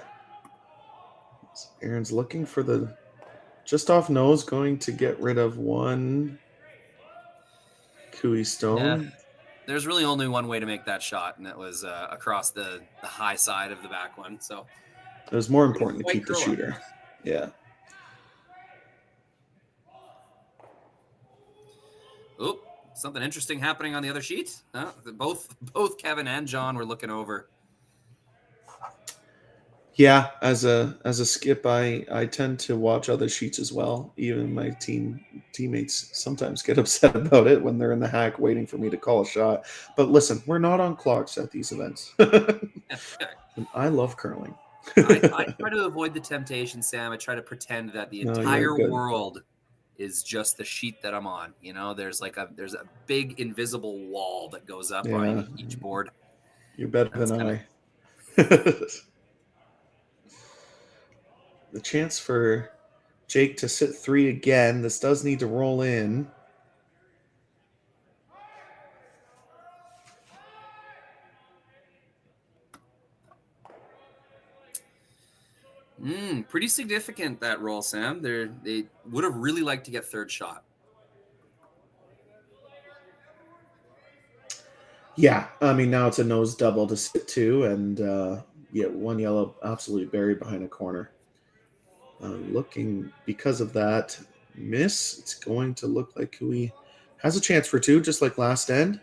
So Aaron's looking for the just off nose, going to get rid of one Kui Stone. Yeah. There's really only one way to make that shot, and that was across the high side of the back one. So it was more important to keep the shooter. Yeah. Oh, something interesting happening on the other sheet. Both Kevin and John were looking over. Yeah, as a skip, I tend to watch other sheets as well. Even my teammates sometimes get upset about it when they're in the hack waiting for me to call a shot. But listen, we're not on clocks at these events. I love curling. I try to avoid the temptation, Sam. I try to pretend that the entire world is just the sheet that I'm on. There's a big invisible wall that goes up on each board. You're better than I. The chance for Jake to sit 3 again. This does need to roll in. Pretty significant, that roll, Sam. They would have really liked to get third shot. Yeah, I mean, now it's a nose double to sit 2, and one yellow absolutely buried behind a corner. Looking, because of that miss, it's going to look like Kui has a chance for 2, just like last end.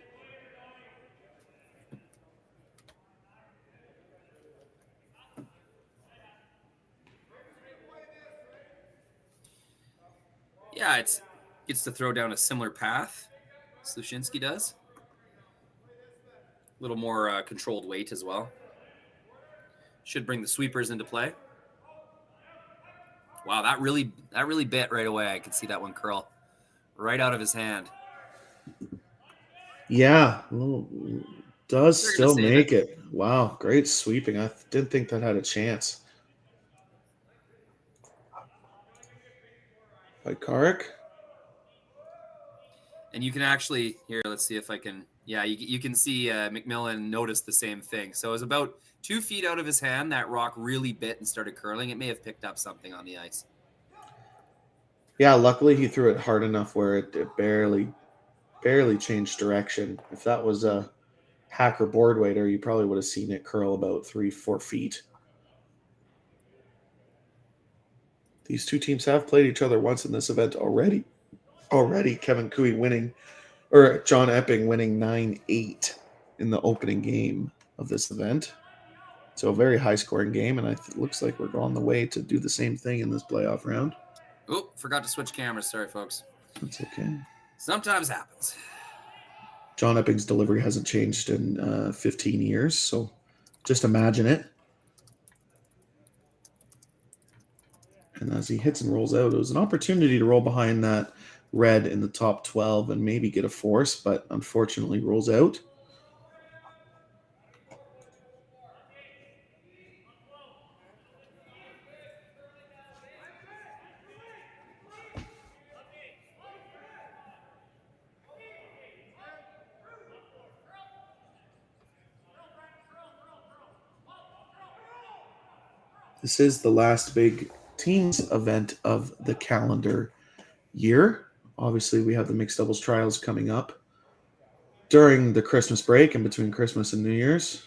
Yeah, it gets to throw down a similar path. Slushinsky does. A little more controlled weight as well. Should bring the sweepers into play. Wow, that really bit right away. I could see that one curl right out of his hand. Yeah, does still make it. Wow, great sweeping. I didn't think that had a chance. By Karik. And you can actually, here, let's see if I can, you can see McMillan noticed the same thing. So it was about 2 feet out of his hand. That rock really bit and started curling. It may have picked up something on the ice. Yeah, luckily he threw it hard enough where it barely changed direction. If that was a hacker board waiter, you probably would have seen it curl about 3-4 feet. These two teams have played each other once in this event already. Kevin Cooey winning, or John Epping winning 9-8 in the opening game of this event. So a very high-scoring game, and it looks like we're on the way to do the same thing in this playoff round. Oh, forgot to switch cameras. Sorry, folks. That's okay. Sometimes happens. John Epping's delivery hasn't changed in 15 years, so just imagine it. And as he hits and rolls out, it was an opportunity to roll behind that red in the top 12 and maybe get a force, but unfortunately rolls out. This is the last big teams event of the calendar year. Obviously, we have the mixed doubles trials coming up during the Christmas break and between Christmas and New Year's.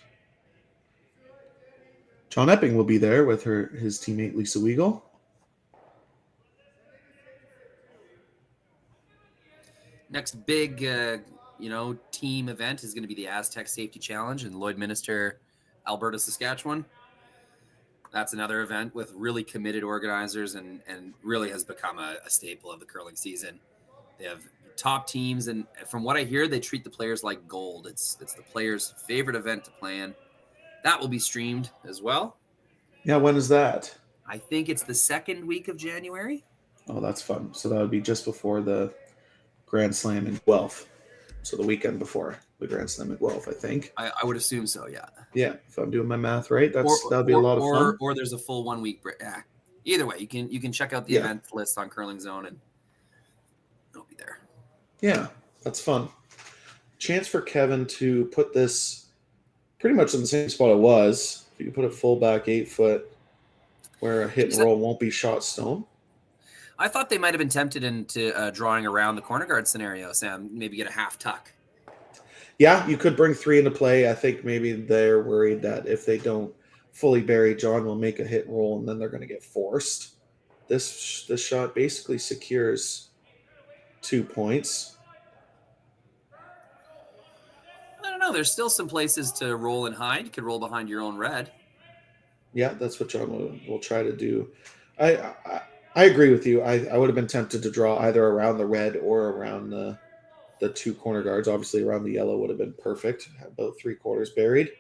John Epping will be there with his teammate Lisa Weigel. Next big, team event is going to be the Aztec Safety Challenge in Lloydminster, Alberta, Saskatchewan. That's another event with really committed organizers and really has become a staple of the curling season. They have top teams, and from what I hear, they treat the players like gold. It's the players' favorite event to play in. That will be streamed as well. Yeah, when is that? I think it's the second week of January. Oh, that's fun. So that would be just before the Grand Slam in Guelph. So the weekend before the Grand Slam in Guelph, I think. I would assume so, yeah. Yeah, if I'm doing my math right, that'd be a lot of fun. Or there's a full 1 week break. Yeah. Either way, you can check out the event list on Curling Zone and it'll be there. Yeah, that's fun. Chance for Kevin to put this pretty much in the same spot it was. If you put it full back 8 foot where a hit and roll won't be shot stone. I thought they might have been tempted into drawing around the corner guard scenario, Sam. Maybe get a half tuck. Yeah, you could bring 3 into play. I think maybe they're worried that if they don't fully bury, John will make a hit and roll, and then they're going to get forced. This shot basically secures 2 points. I don't know. There's still some places to roll and hide. You could roll behind your own red. Yeah, that's what John will try to do. I agree with you. I would have been tempted to draw either around the red or around the 2 corner guards. Obviously, around the yellow would have been perfect. About 3/4 buried.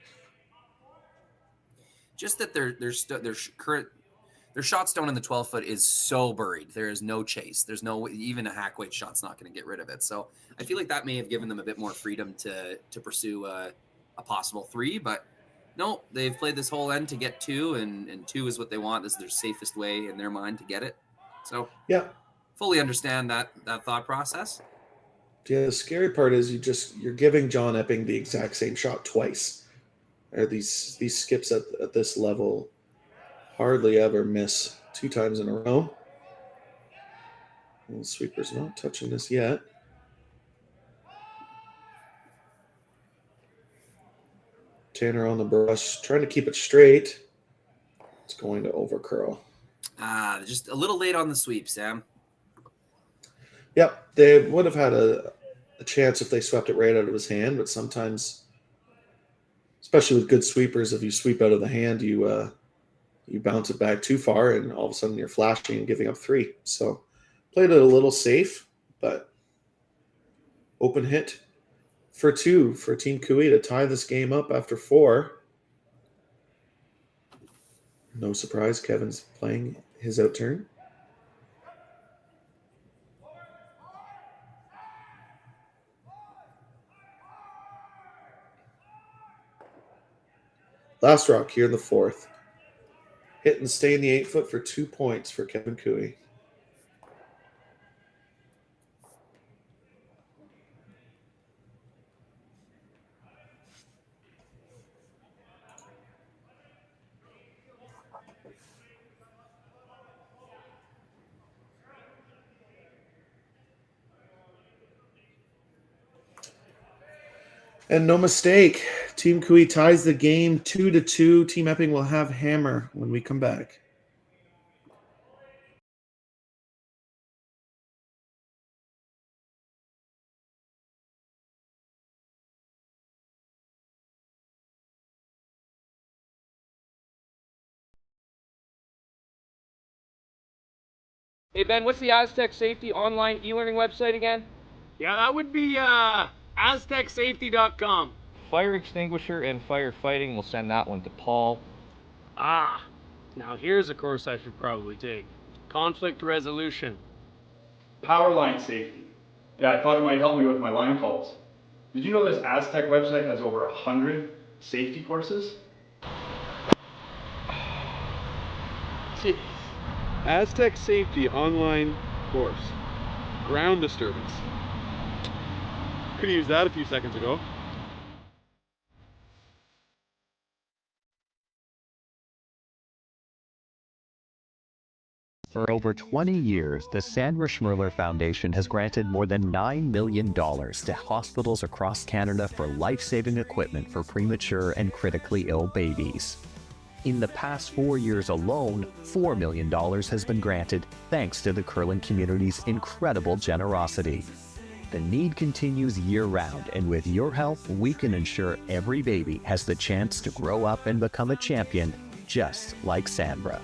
Just that their shot stone in the 12 foot is so buried. There is no chase. There's no, even a hack weight shot's not going to get rid of it. So I feel like that may have given them a bit more freedom to pursue a possible 3. But no, they've played this whole end to get 2, and 2 is what they want. This is their safest way in their mind to get it. So yeah, fully understand that thought process. Yeah, the scary part is you're giving John Epping the exact same shot twice. Or these skips at this level hardly ever miss 2 times in a row. Well, the sweeper's not touching this yet. Tanner on the brush, trying to keep it straight. It's going to overcurl. Just a little late on the sweep, Sam. Yep, they would have had a chance if they swept it right out of his hand, but sometimes, especially with good sweepers, if you sweep out of the hand, you bounce it back too far, and all of a sudden you're flashing and giving up 3. So played it a little safe, but open hit for 2 for Team Cooey to tie this game up after 4. No surprise, Kevin's playing his out turn. Last rock here in the 4th. Hit and stay in the 8 foot for 2 points for Kevin Cooey. And no mistake, Team Kui ties the game 2-2. Team Epping will have hammer when we come back. Hey Ben, what's the Aztec Safety online e-learning website again? Yeah, that would be aztecsafety.com. Fire extinguisher and firefighting, we'll send that one to Paul. Ah, now here's a course I should probably take. Conflict resolution. Power line safety. Yeah, I thought it might help me with my line calls. Did you know this Aztec website has over 100 safety courses? Jeez. Aztec Safety online course. Ground disturbance. Could have used that a few seconds ago. For over 20 years, the Sandra Schmirler Foundation has granted more than $9 million to hospitals across Canada for life-saving equipment for premature and critically ill babies. In the past 4 years alone, $4 million has been granted thanks to the curling community's incredible generosity. The need continues year-round, and with your help, we can ensure every baby has the chance to grow up and become a champion, just like Sandra.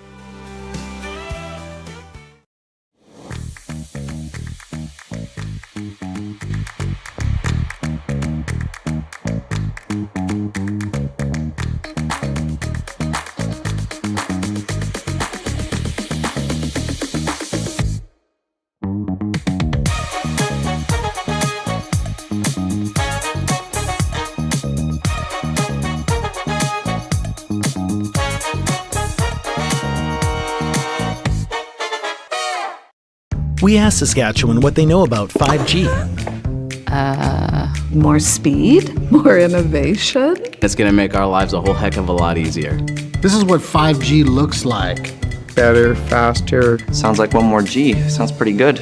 We asked Saskatchewan what they know about 5G. More speed, more innovation. It's gonna make our lives a whole heck of a lot easier. This is what 5G looks like. Better, faster. Sounds like one more G. Sounds pretty good.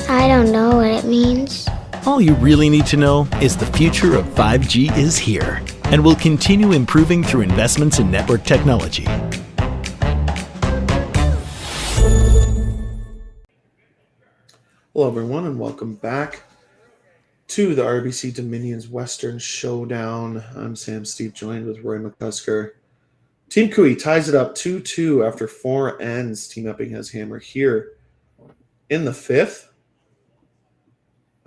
I don't know what it means. All you really need to know is the future of 5G is here and will continue improving through investments in network technology. Hello, everyone, and welcome back to the RBC Dominion's Western Showdown. I'm Sam Steve, joined with Rory McCusker. Team Kui ties it up 2-2 after 4 ends. Team Epping has hammer here in the 5th.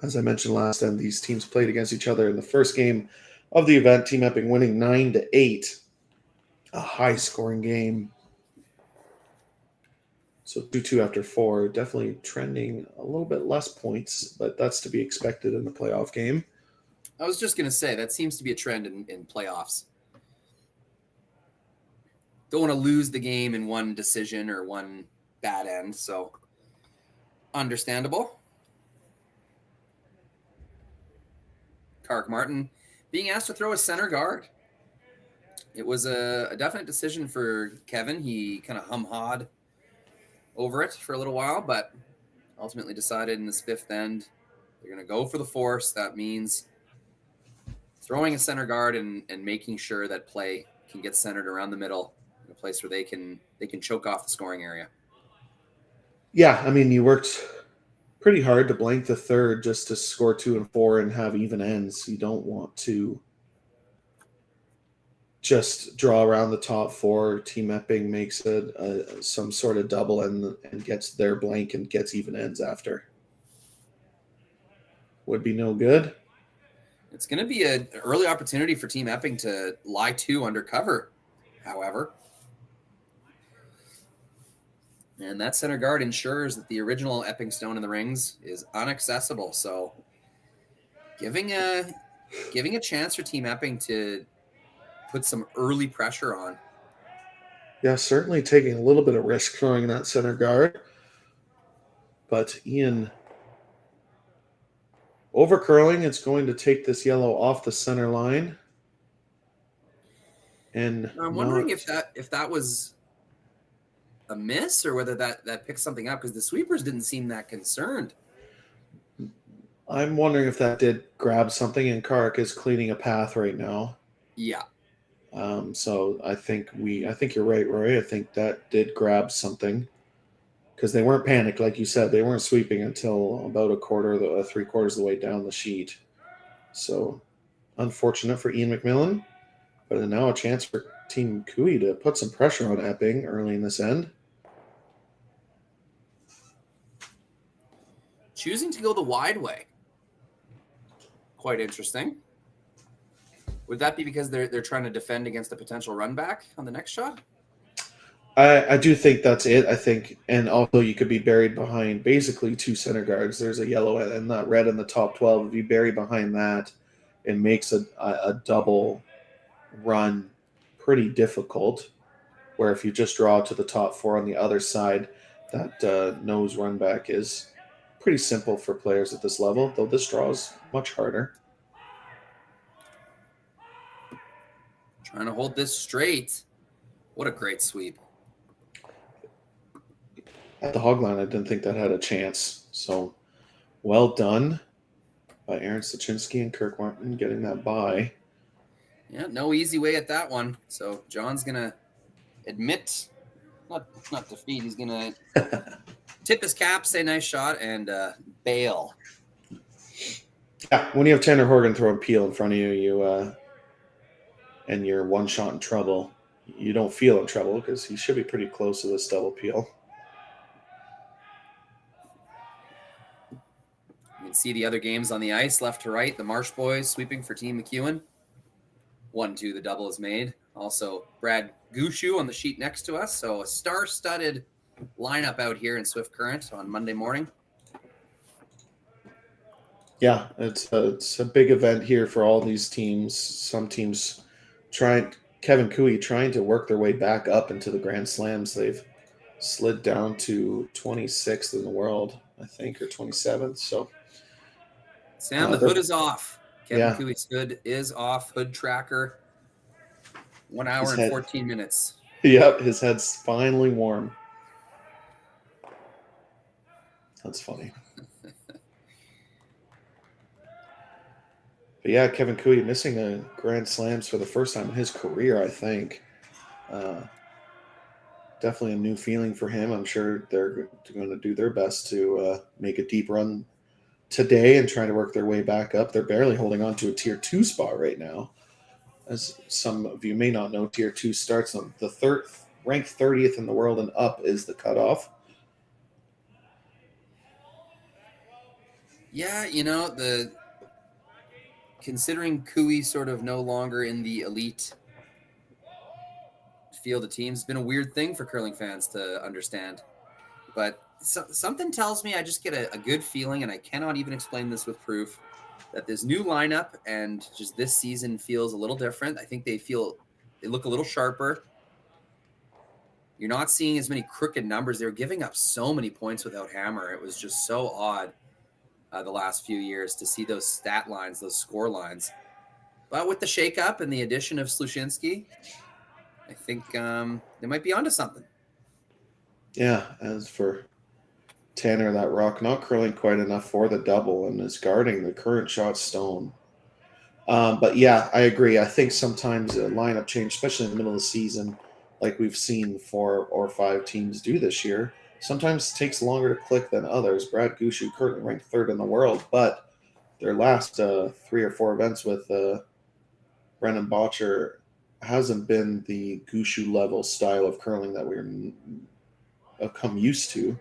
As I mentioned last end, these teams played against each other in the first game of the event. Team Epping winning 9-8. A high-scoring game. So 2-2 after 4, definitely trending a little bit less points, but that's to be expected in the playoff game. I was just going to say, that seems to be a trend in playoffs. Don't want to lose the game in one decision or one bad end, so understandable. Kark Martin being asked to throw a center guard. It was a definite decision for Kevin. He kind of hum-hawed over it for a little while, but ultimately decided in this 5th end they're going to go for the force. That means throwing a center guard and making sure that play can get centered around the middle in a place where they can choke off the scoring area. Yeah, I mean, you worked pretty hard to blank the third just to score 2 and 4 and have even ends. You don't want to just draw around the top 4. Team Epping makes some sort of double and gets their blank and gets even ends after. Would be no good. It's going to be an early opportunity for Team Epping to lie 2 undercover, however. And that center guard ensures that the original Epping stone in the rings is inaccessible. So giving a chance for Team Epping to put some early pressure on. Yeah, certainly taking a little bit of risk throwing that center guard. But Ian over curling, it's going to take this yellow off the center line. And I'm wondering if that was a miss or whether that picked something up, because the sweepers didn't seem that concerned. I'm wondering if that did grab something, and Kark is cleaning a path right now. Yeah. So I think you're right, Rory. I think that did grab something because they weren't panicked, like you said. They weren't sweeping until about three-quarters of the way down the sheet. So unfortunate for Ian McMillan, but now a chance for Team Cooey to put some pressure on Epping early in this end. Choosing to go the wide way. Quite interesting. Would that be because they're trying to defend against a potential run back on the next shot? I do think that's it. I think, and also you could be buried behind basically two center guards. There's a yellow and that red in the top 12. If you bury behind that, it makes a double run pretty difficult. Where if you just draw to the top 4 on the other side, that nose run back is pretty simple for players at this level, though this draw is much harder. Trying to hold this straight. What a great sweep. At the hog line, I didn't think that had a chance. So well done by Aaron Sachinsky and Kirk Martin getting that by. Yeah, no easy way at that one. So John's going to admit, not defeat, he's going to tip his cap, say nice shot, and bail. Yeah, when you have Tanner Horgan throw a peel in front of you, and you're one shot in trouble, you don't feel in trouble because he should be pretty close to this double peel. You can see the other games on the ice, left to right. The Marsh boys sweeping for Team McEwen. 1-2, the double is made. Also, Brad Gushu on the sheet next to us. So a star-studded lineup out here in Swift Current on Monday morning. Yeah, it's a big event here for all these teams. Some teams Kevin Cooey trying to work their way back up into the Grand Slams. They've slid down to 26th in the world, I think, or 27th. So, Sam, the hood is off. Kevin Cooey's hood is off. Hood tracker. 1 hour and 14 minutes. Yep, his head's finally warm. That's funny. But yeah, Kevin Cooey missing a Grand Slams for the first time in his career, I think. Definitely a new feeling for him. I'm sure they're going to do their best to make a deep run today and try to work their way back up. They're barely holding on to a Tier 2 spot right now. As some of you may not know, Tier 2 starts on the ranked 30th in the world and up is the cutoff. Yeah, considering Cooey sort of no longer in the elite field of teams, it's been a weird thing for curling fans to understand. But something tells me, I just get a good feeling, and I cannot even explain this with proof, that this new lineup and just this season feels a little different. I think they look a little sharper. You're not seeing as many crooked numbers. They were giving up so many points without Hammer. It was just so odd the last few years to see those stat lines, those score lines. But with the shakeup and the addition of Slushinsky, I think they might be onto something. Yeah, as for Tanner, that rock not curling quite enough for the double and is guarding the current shot stone. But yeah, I agree. I think sometimes a lineup change, especially in the middle of the season, like we've seen 4 or 5 teams do this year, sometimes takes longer to click than others. Brad Gushu currently ranked 3rd in the world, but their last 3 or 4 events with Brendan Botcher hasn't been the Gushu level style of curling that we're come used to.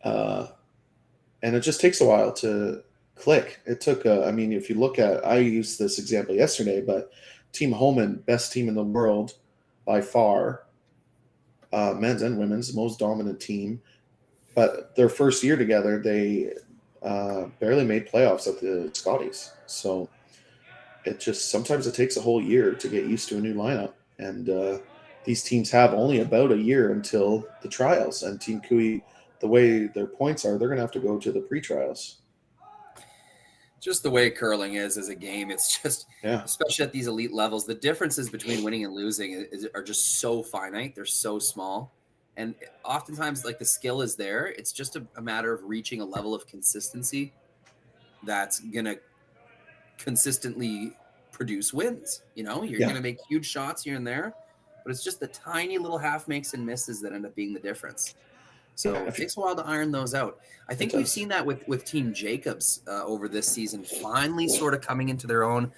And it just takes a while to click. It took, if you look at, I used this example yesterday, but Team Holman, best team in the world by far, men's and women's, most dominant team. But their first year together, they barely made playoffs at the Scotties. So sometimes it takes a whole year to get used to a new lineup. And these teams have only about a year until the trials. And Team Cooey, the way their points are, they're going to have to go to the pre-trials. Just the way curling is as a game, it's just, especially at these elite levels, the differences between winning and losing are just so finite. They're so small. And oftentimes, like, the skill is there. It's just a matter of reaching a level of consistency that's going to consistently produce wins. You're Yeah. going to make huge shots here and there, but it's just the tiny little half makes and misses that end up being the difference. So it takes a while to iron those out. I think we've seen that with Team Jacobs over this season, finally sort of coming into their own.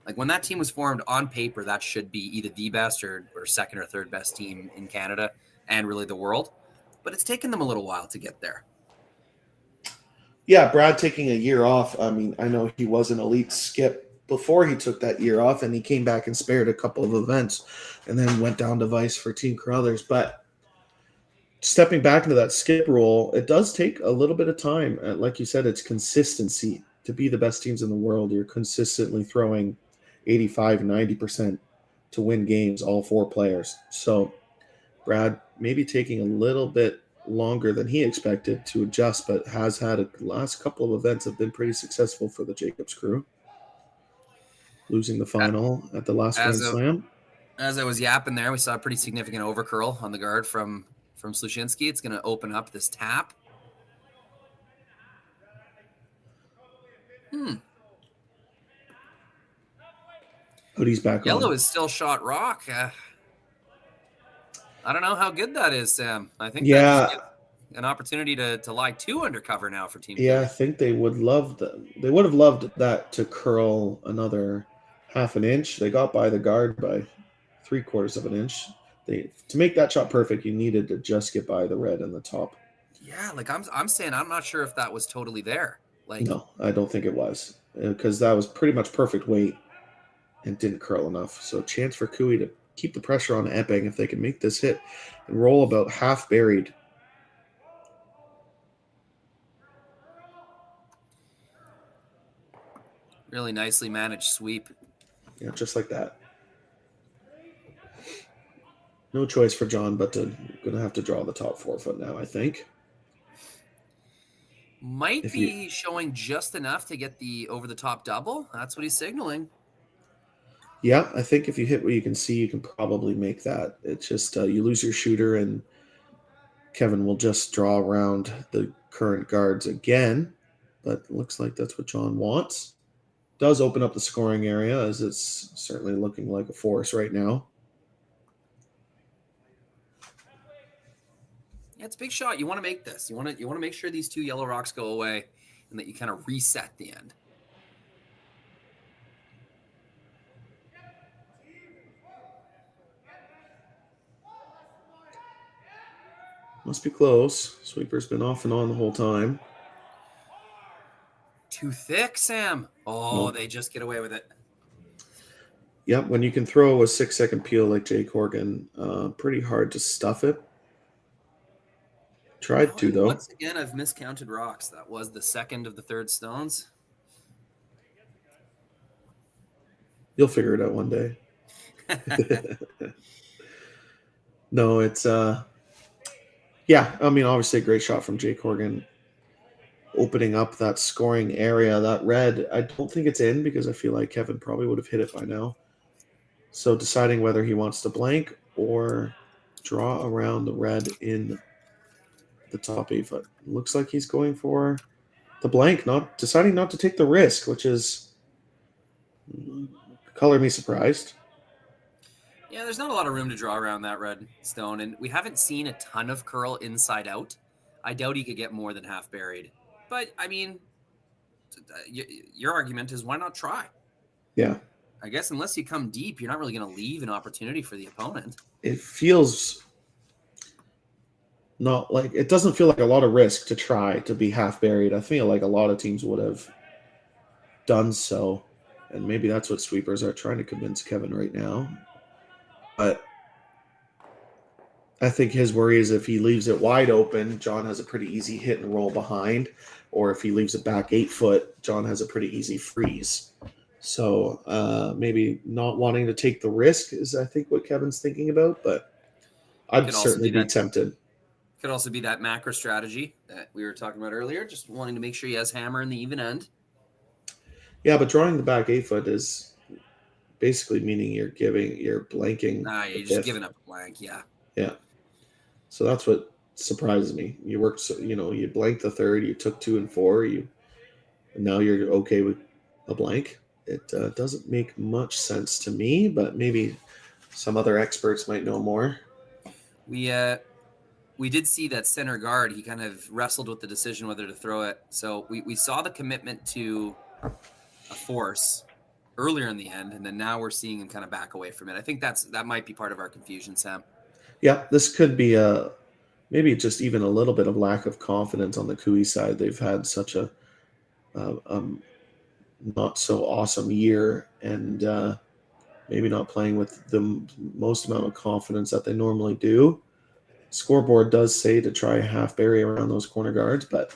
Like when that team was formed on paper, that should be either the best or second or third best team in Canada and really the world. But it's taken them a little while to get there. Yeah, Brad taking a year off. I mean, I know he was an elite skip before he took that year off, and he came back and spared a couple of events and then went down to Vice for Team Carruthers. But stepping back into that skip role, it does take a little bit of time. Like you said, it's consistency. To be the best teams in the world, you're consistently throwing 85, 90% to win games, all 4 players. So Brad maybe taking a little bit longer than he expected to adjust, but has had the last couple of events have been pretty successful for the Jacobs crew. Losing the final at the last Grand Slam. As I was yapping there, we saw a pretty significant overcurl on the guard from Slushinsky. It's going to open up this tap. Hoodie's back Yellow on. is still shot rock. I don't know how good that is, Sam. I think Yeah. that's an opportunity to lie 2 undercover now for Team. Yeah, I think they would love they would have loved that to curl another half an inch. They got by the guard by 3/4 of an inch. To make that shot perfect, you needed to just get by the red and the top. Yeah, like I'm saying, I'm not sure if that was totally there. Like, no, I don't think it was, because that was pretty much perfect weight and didn't curl enough. So chance for Cooey to keep the pressure on Epping if they can make this hit and roll about half buried. Really nicely managed sweep. Yeah, just like that. No choice for John but to going to have to draw the top 4 foot now, I think. Might be showing just enough to get the over-the-top double. That's what he's signaling. Yeah, I think if you hit what you can see, you can probably make that. It's just you lose your shooter, and Kevin will just draw around the current guards again. But it looks like that's what John wants. Does open up the scoring area, as it's certainly looking like a force right now. Yeah, it's a big shot. You want to make this. You want to make sure these 2 yellow rocks go away and that you kind of reset the end. Must be close. Sweeper's been off and on the whole time. Too thick, Sam. Oh, they just get away with it. Yep, when you can throw a 6-second peel like Jay Corgan, pretty hard to stuff it. Tried to, though. Once again, I've miscounted rocks. That was the 2nd of the 3rd stones. You'll figure it out one day. No, it's yeah, I mean, obviously a great shot from Jay Corgan, opening up that scoring area. That red, I don't think it's in, because I feel like Kevin probably would have hit it by now. So deciding whether he wants to blank or draw around the red in the top 8 foot. Looks like he's going for the blank, deciding not to take the risk, which is color me surprised. Yeah, there's not a lot of room to draw around that red stone, and we haven't seen a ton of curl inside out. I doubt he could get more than half buried. But, I mean, your argument is why not try? Yeah. I guess unless you come deep, you're not really going to leave an opportunity for the opponent. It feels not like, it doesn't feel like a lot of risk to try to be half buried. I feel like a lot of teams would have done so, and maybe that's what sweepers are trying to convince Kevin right now. But I think his worry is if he leaves it wide open, John has a pretty easy hit and roll behind, or if he leaves it back 8 foot, John has a pretty easy freeze. So maybe not wanting to take the risk is, I think, what Kevin's thinking about, but I'd certainly be tempted. Could also be that macro strategy that we were talking about earlier, just wanting to make sure he has hammer in the even end. Yeah, but drawing the back 8 foot is basically meaning you're blanking. Nah, you're just giving up a blank, yeah. Yeah. So that's what surprises me. You worked, you blanked the 3rd, you took 2 and 4, you and now you're okay with a blank. It doesn't make much sense to me, but maybe some other experts might know more. We did see that center guard. He kind of wrestled with the decision whether to throw it. So we saw the commitment to a force earlier in the end, and then now we're seeing him kind of back away from it. I think that might be part of our confusion, Sam. Yeah, this could be maybe just even a little bit of lack of confidence on the QE side. They've had such a not so awesome year, and maybe not playing with the most amount of confidence that they normally do. Scoreboard does say to try a half bury around those corner guards, but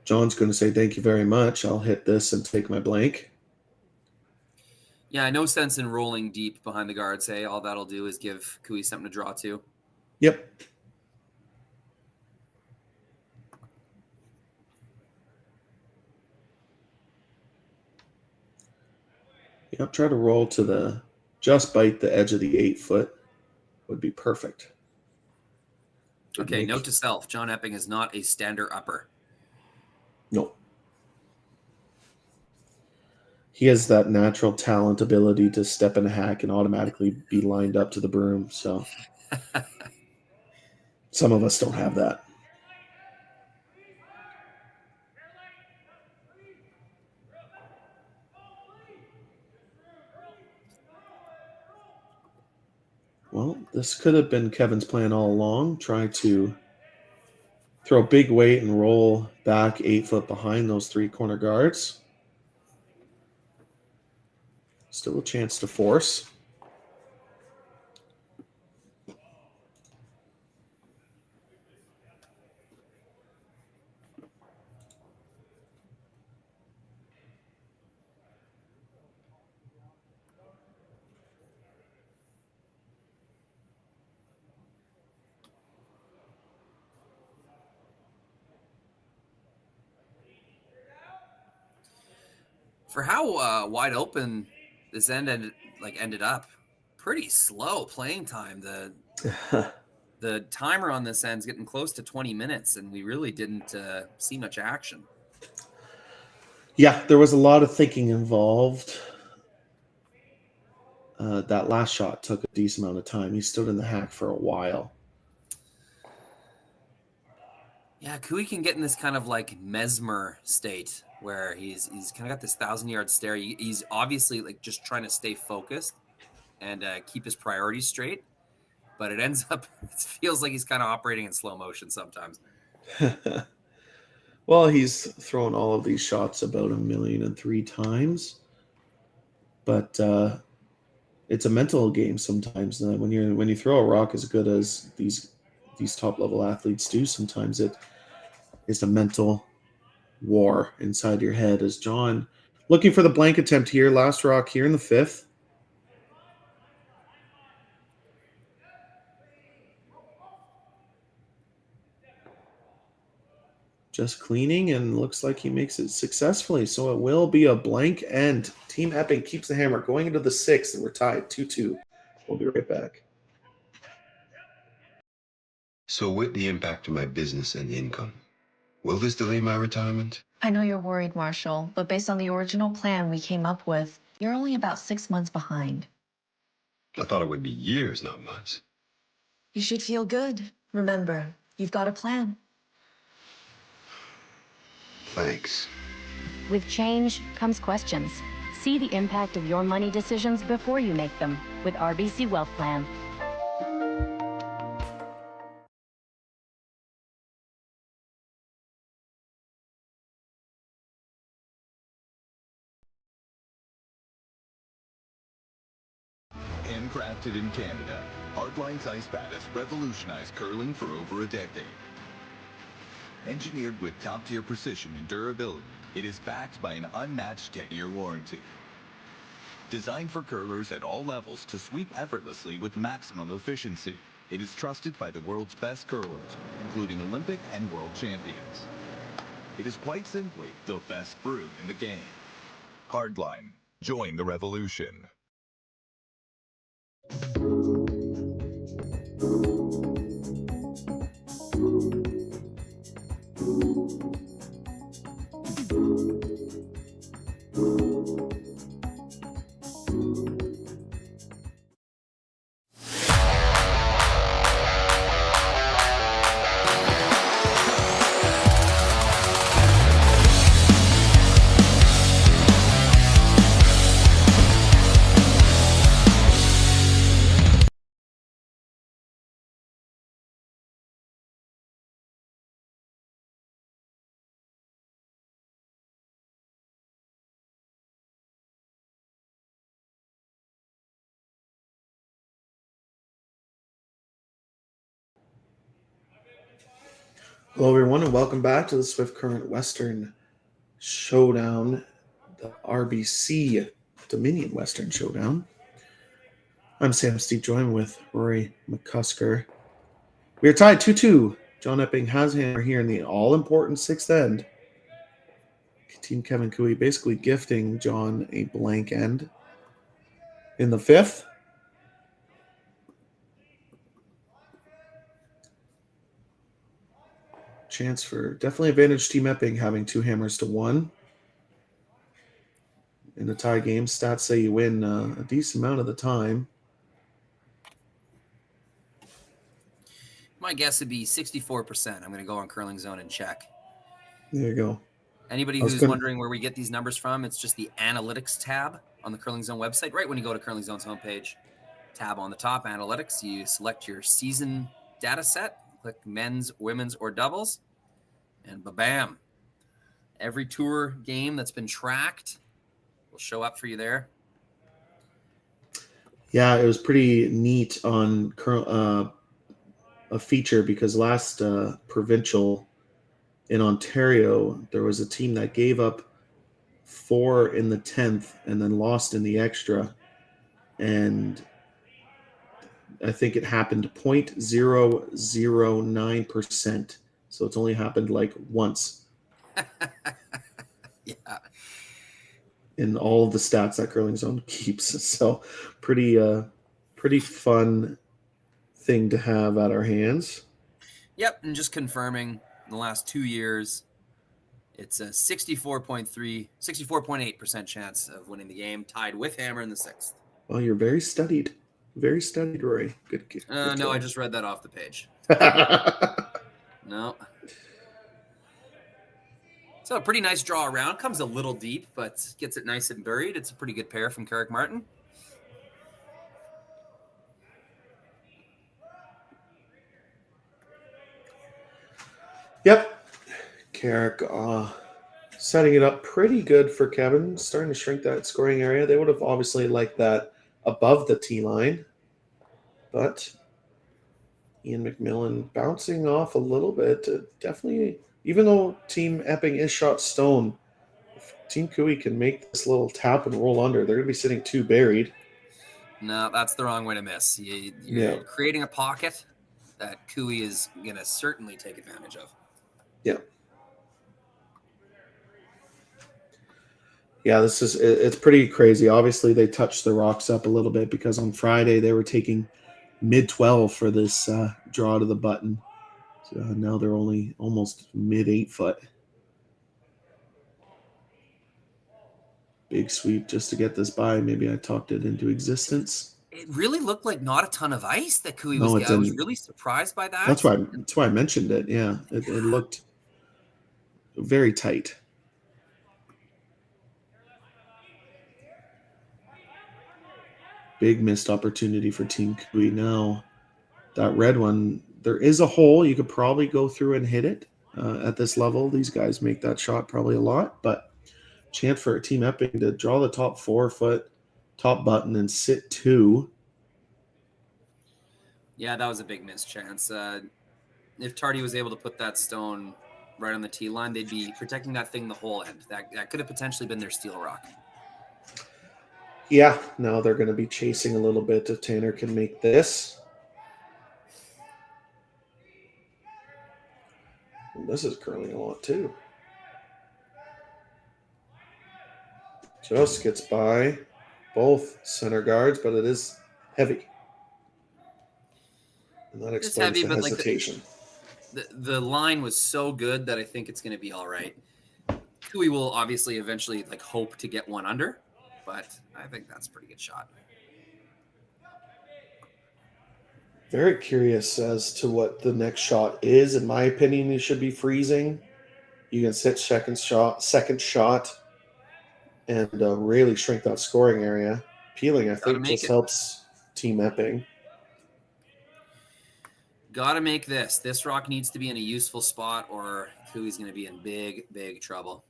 John's going to say thank you very much. I'll hit this and take my blank. Yeah, no sense in rolling deep behind the guards. Hey, all that'll do is give QE something to draw to. Yep. Yep, try to roll to just bite the edge of the 8 foot would be perfect. Okay, note to self, John Epping is not a stander upper. No. He has that natural talent ability to step in a hack and automatically be lined up to the broom, so some of us don't have that. Well, this could have been Kevin's plan all along. Try to throw big weight and roll back 8 foot behind those 3 corner guards. Still a chance to force. For how wide open this ended up, pretty slow playing time. The timer on this end's getting close to 20 minutes, and we really didn't see much action. Yeah, there was a lot of thinking involved. That last shot took a decent amount of time. He stood in the hack for a while. Yeah, QE can get in this kind of like mesmer state where he's kind of got this 1,000-yard stare. He's obviously just trying to stay focused and keep his priorities straight, but it feels like he's kind of operating in slow motion sometimes. Well, he's thrown all of these shots about 1,000,003 times, but it's a mental game sometimes. When you throw a rock as good as these top level athletes do, sometimes it is a mental war inside your head. As John looking for the blank attempt here, last rock here in the 5th. Just cleaning, and looks like he makes it successfully. So it will be a blank end. Team Epping keeps the hammer going into the 6th, and we're tied 2-2. We'll be right back. So with the impact to my business and income, will this delay my retirement? I know you're worried, Marshall, but based on the original plan we came up with, you're only about 6 months behind. I thought it would be years, not months. You should feel good. Remember, you've got a plan. Thanks. With change comes questions. See the impact of your money decisions before you make them with RBC Wealth Plan. Handcrafted in Canada, Hardline's Ice Bat has revolutionized curling for over a decade. Engineered with top-tier precision and durability, it is backed by an unmatched 10-year warranty. Designed for curlers at all levels to sweep effortlessly with maximum efficiency, it is trusted by the world's best curlers, including Olympic and world champions. It is quite simply the best brew in the game. Hardline. Join the revolution. Hello, everyone, and welcome back to the Swift Current Western Showdown, the RBC Dominion Western Showdown. I'm Sam Steve, joined with Rory McCusker. We are tied 2-2. John Epping has hammer here in the all-important sixth end. Team Kevin Cooey basically gifting John a blank end. In the fifth, chance for definitely advantage Team Epping having 2 hammers to 1. In a tie game, stats say you win a decent amount of the time. My guess would be 64%. I'm going to go on curling zone and check. There you go. Anybody who's wondering where we get these numbers from, it's just the analytics tab on the Curling Zone website. Right when you go to Curling Zone's homepage, tab on the top, analytics, you select your season data set, click men's, women's, or doubles, and ba-bam. Every tour game that's been tracked will show up for you there. Yeah, it was pretty neat on a feature because last provincial in Ontario, there was a team that gave up 4 in the 10th and then lost in the extra. And I think it happened 0.009%. So it's only happened like once. Yeah. In all of the stats that Curling Zone keeps. So pretty fun thing to have at our hands. Yep, and just confirming in the last 2 years, it's a 64.8% chance of winning the game, tied with hammer in the sixth. Well, you're very studied, Rory. Good. No, I just read that off the page. No. So a pretty nice draw around. Comes a little deep, but gets it nice and buried. It's a pretty good pair from Carrick Martin. Yep. Carrick setting it up pretty good for Kevin. Starting to shrink that scoring area. They would have obviously liked that above the tee line. But Ian McMillan bouncing off a little bit. Definitely, even though Team Epping is shot stone, if Team Cooey can make this little tap and roll under, they're going to be sitting 2 buried. No, that's the wrong way to miss. You're creating a pocket that Cooey is going to certainly take advantage of. Yeah. Yeah, it's pretty crazy. Obviously, they touched the rocks up a little bit because on Friday they were taking mid-12 for this draw to the button. So now they're only almost mid-8 foot. Big sweep just to get this by. Maybe I talked it into existence. It really looked like not a ton of ice that Cooey was getting. I was really surprised by that. That's why I mentioned it. Yeah, it looked very tight. Big missed opportunity for Team Cooey now. That red one, there is a hole. You could probably go through and hit it at this level. These guys make that shot probably a lot, but chance for Team Epping to draw the top 4 foot, top button, and sit 2. Yeah, that was a big missed chance. If Tardy was able to put that stone right on the tee line, they'd be protecting that thing the whole end. That could have potentially been their steel rock. Yeah, now they're going to be chasing a little bit if Tanner can make this. And this is curling a lot too. Just gets by both center guards, but it is heavy. And that explains the hesitation. Like the line was so good that I think it's going to be all right. Cooey will obviously eventually hope to get one under, but I think that's a pretty good shot. Very curious as to what the next shot is. In my opinion, you should be freezing. You can sit second shot, and really shrink that scoring area. Peeling, I think, just helps Team Epping. Got to make this. This rock needs to be in a useful spot, or Cooey's going to be in big, big trouble.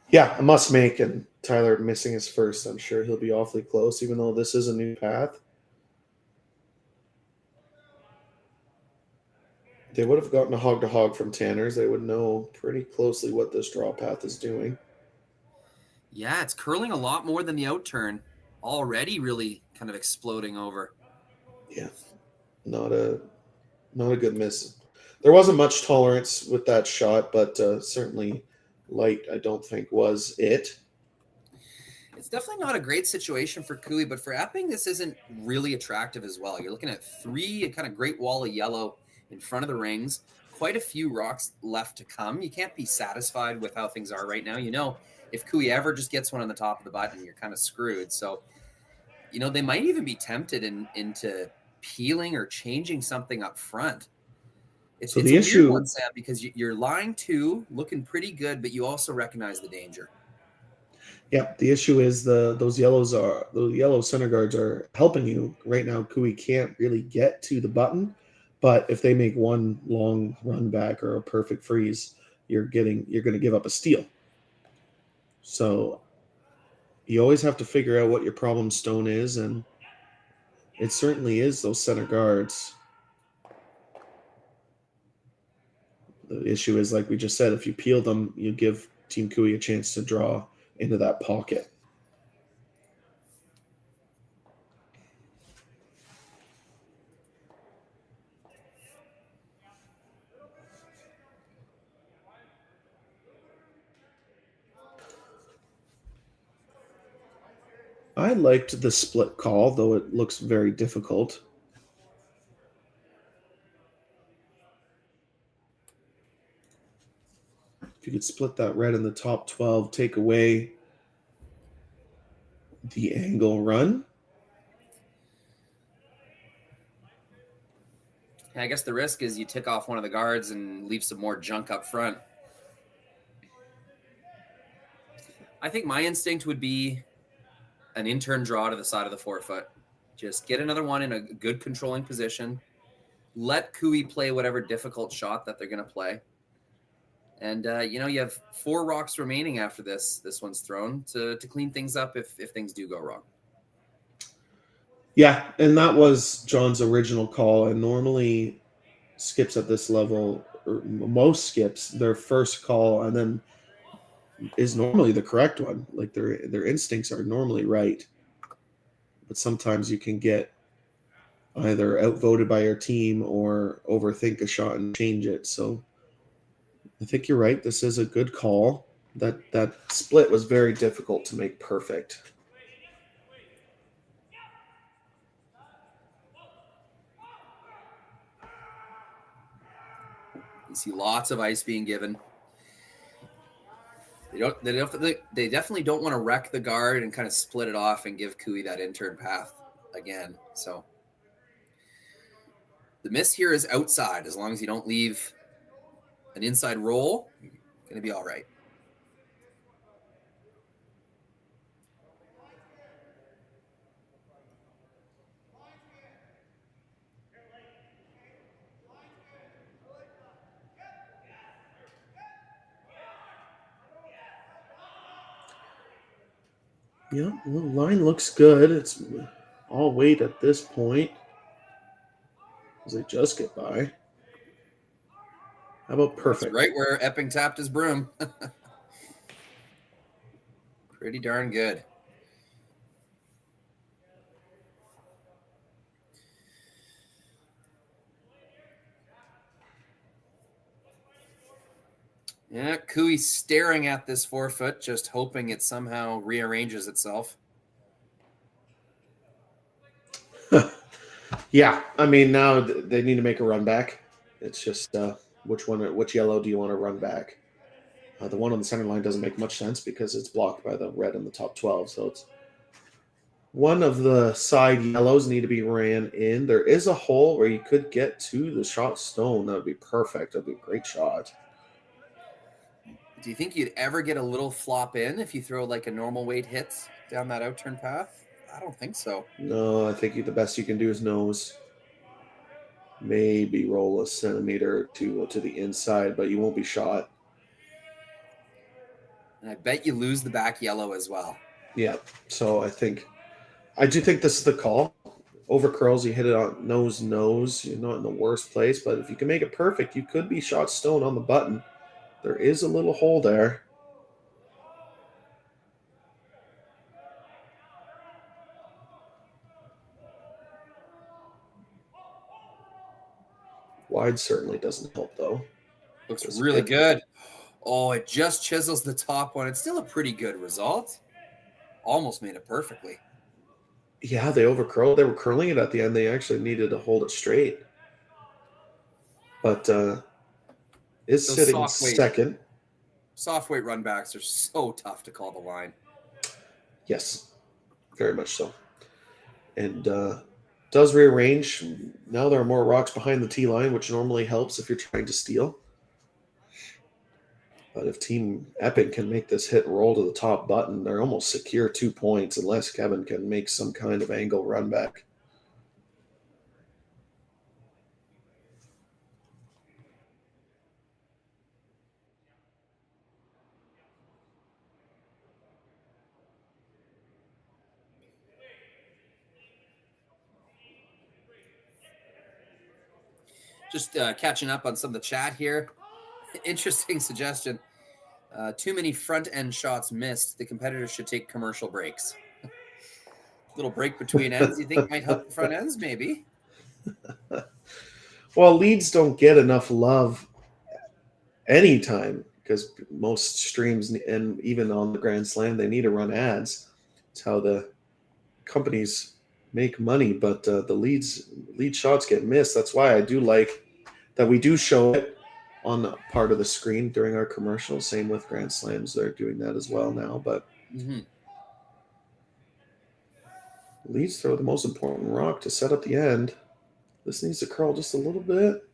Yeah, a must make, and Tyler missing his first. I'm sure he'll be awfully close, even though this is a new path. They would have gotten a hog to hog from Tanners. They would know pretty closely what this draw path is doing. Yeah, it's curling a lot more than the out turn. Already really kind of exploding over. Yeah, not a good miss. There wasn't much tolerance with that shot, but certainly light, I don't think, was it. It's definitely not a great situation for Cooey, but for Epping, this isn't really attractive as well. You're looking at a kind of great wall of yellow in front of the rings. Quite a few rocks left to come. You can't be satisfied with how things are right now. You know, if Cooey ever just gets one on the top of the button, you're kind of screwed. So, you know, they might even be tempted into peeling or changing something up front. It's the a issue, weird one, Sam, because you're line two, looking pretty good, but you also recognize the danger. Yeah, the issue is the yellow center guards are helping you right now. Cooey can't really get to the button, but if they make one long run back or a perfect freeze, you're going to give up a steal. So you always have to figure out what your problem stone is, and it certainly is those center guards. The issue is, like we just said, if you peel them, you give Team Cooey a chance to draw into that pocket. I liked the split call, though it looks very difficult. If you could split that red in the top 12, take away the angle run. I guess the risk is you tick off one of the guards and leave some more junk up front. I think my instinct would be an in-turn draw to the side of the 4-foot. Just get another one in a good controlling position. Let Cooey play whatever difficult shot that they're going to play. And, you know, you have 4 rocks remaining after this one's thrown to clean things up if things do go wrong. Yeah, and that was John's original call. And normally skips at this level, or most skips, their first call and then is normally the correct one. Like their instincts are normally right. But sometimes you can get either outvoted by your team or overthink a shot and change it. So I think you're right. This is a good call. That split was very difficult to make perfect. You see lots of ice being given. They definitely don't want to wreck the guard and kind of split it off and give Cooey that in-turn path again. So the miss here is outside. As long as you don't leave an inside roll, you're going to be all right. Yeah, well, the line looks good. It's all weight at this point as they just get by. How about perfect? That's right where Epping tapped his broom. Pretty darn good. Yeah, Cooey staring at this 4-foot, just hoping it somehow rearranges itself. Yeah, I mean, now they need to make a run back. It's just which yellow do you want to run back? The one on the center line doesn't make much sense because it's blocked by the red in the top 12. So it's one of the side yellows need to be ran in. There is a hole where you could get to the shot stone. That would be perfect. That would be a great shot. Do you think you'd ever get a little flop in if you throw like a normal weight hits down that out-turn path? I don't think so. No, I think the best you can do is nose. Maybe roll a centimeter to the inside, but you won't be shot. And I bet you lose the back yellow as well. Yeah, so I do think this is the call. over curls, you hit it on nose, you're not in the worst place, but if you can make it perfect, you could be shot stone on the button. There is a little hole there. Wide certainly doesn't help, though. Looks really good. Oh, it just chisels the top one. It's still a pretty good result. Almost made it perfectly. Yeah, they overcurled. They were curling it at the end. They actually needed to hold it straight. But is Those sitting soft weight- second. Soft weight run backs are so tough to call the line. Yes, very much so. And does rearrange. Now there are more rocks behind the tee line, which normally helps if you're trying to steal. But if Team Epping can make this hit roll to the top button, they're almost secure 2 points unless Kevin can make some kind of angle run back. Just catching up on some of the chat here. Interesting suggestion. Too many front end shots missed. The competitors should take commercial breaks. Little break between ends, you think might help the front ends, maybe? Well, leads don't get enough love anytime because most streams and even on the Grand Slam, they need to run ads. It's how the companies make money, but the lead shots get missed. That's why I do like that we do show it on part of the screen during our commercials. Same with Grand Slams. They're doing that as well now, but leads throw the most important rock to set up the end. This needs to curl just a little bit.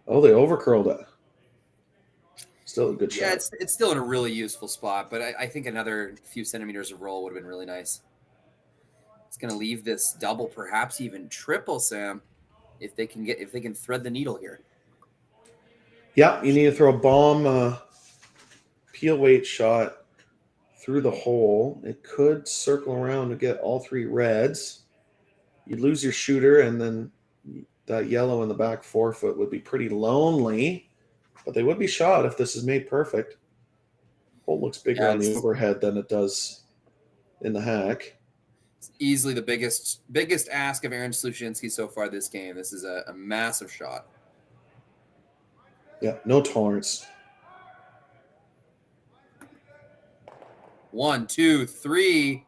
Oh, they overcurled it. Still a good shot. Yeah, it's still in a really useful spot, but I think another few centimeters of roll would have been really nice. It's going to leave this double, perhaps even triple, Sam, if they can thread the needle here. Yeah, you need to throw a bomb peel weight shot through the hole. It could circle around to get all three reds. You'd lose your shooter, and then that yellow in the back forefoot would be pretty lonely, but they would be shot if this is made perfect. Hole looks bigger on the overhead than it does in the hack. It's easily the biggest ask of Aaron Sluchinski so far this game. This is a massive shot. Yeah, no tolerance. 1, 2, 3.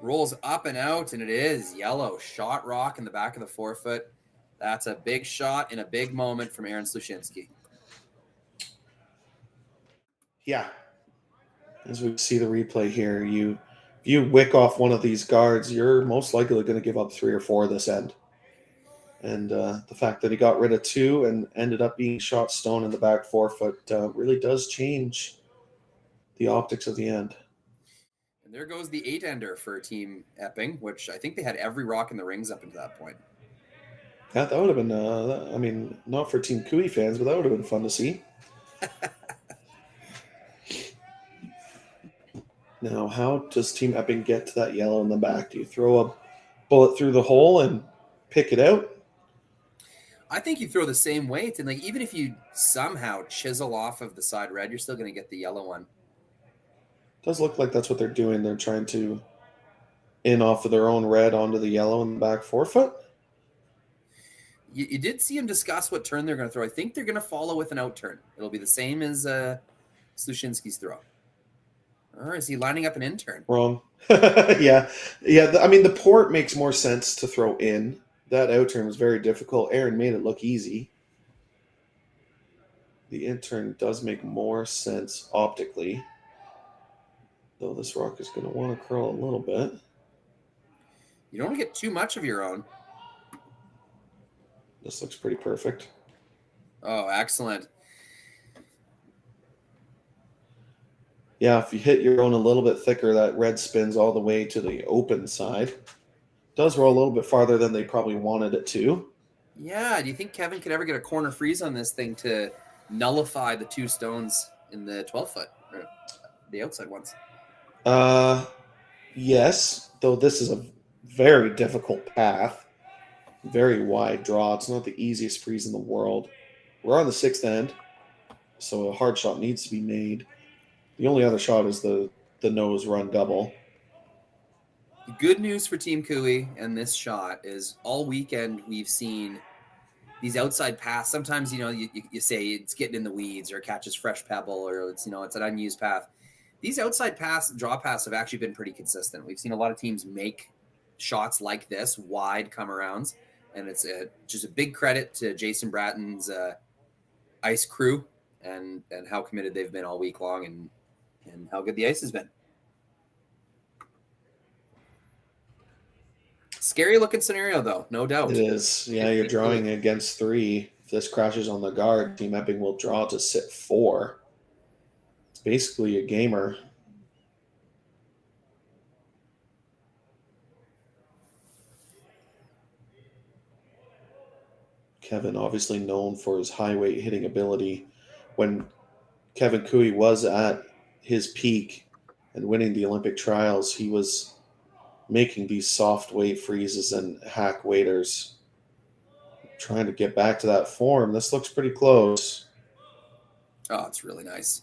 Rolls up and out, and it is yellow. Shot rock in the back of the forefoot. That's a big shot in a big moment from Aaron Sluchinski. Yeah. As we see the replay here, you wick off one of these guards, you're most likely going to give up 3 or 4 this end. And the fact that he got rid of 2 and ended up being shot stone in the back forefoot really does change the optics of the end. And there goes the 8-ender for Team Epping, which I think they had every rock in the rings up until that point. Yeah, that would have been, I mean, not for Team Cooey fans, but that would have been fun to see. Now, how does Team Epping get to that yellow in the back? Do you throw a bullet through the hole and pick it out? I think you throw the same weight, and like even if you somehow chisel off of the side red, you're still going to get the yellow one. Does look like that's what they're doing. They're trying to in off of their own red onto the yellow in the back forefoot. You did see him discuss what turn they're going to throw. I think they're going to follow with an out turn. It'll be the same as Sluchinski's throw. Or is he lining up an in turn? Wrong. Yeah. I mean, the port makes more sense to throw in. That out turn was very difficult. Aaron made it look easy. The in turn does make more sense optically. Though this rock is going to want to curl a little bit. You don't want to get too much of your own. This looks pretty perfect. Oh, excellent. Yeah, if you hit your own a little bit thicker, that red spins all the way to the open side. Does roll a little bit farther than they probably wanted it to. Yeah, do you think Kevin could ever get a corner freeze on this thing to nullify the 2 stones in the 12-foot, or the outside ones? Yes, though this is a very difficult path, very wide draw. It's not the easiest freeze in the world. We're on the 6th end, so a hard shot needs to be made. The only other shot is the nose run double. Good news for Team Cooey and this shot is all weekend we've seen these outside pass. Sometimes, you say it's getting in the weeds or catches fresh pebble or it's an unused path. These outside draw pass have actually been pretty consistent. We've seen a lot of teams make shots like this, wide come arounds, and it's just a big credit to Jason Bratton's ice crew and how committed they've been all week long and how good the ice has been. Scary looking scenario, though, no doubt. It is. Yeah, you're drawing against 3. If this crashes on the guard, Team Epping will draw to sit 4. It's basically a gamer. Kevin, obviously known for his high weight hitting ability. When Kevin Cooey was at his peak and winning the Olympic trials, he was making these soft weight freezes and hack waiters. Trying to get back to that form. This looks pretty close. Oh, it's really nice.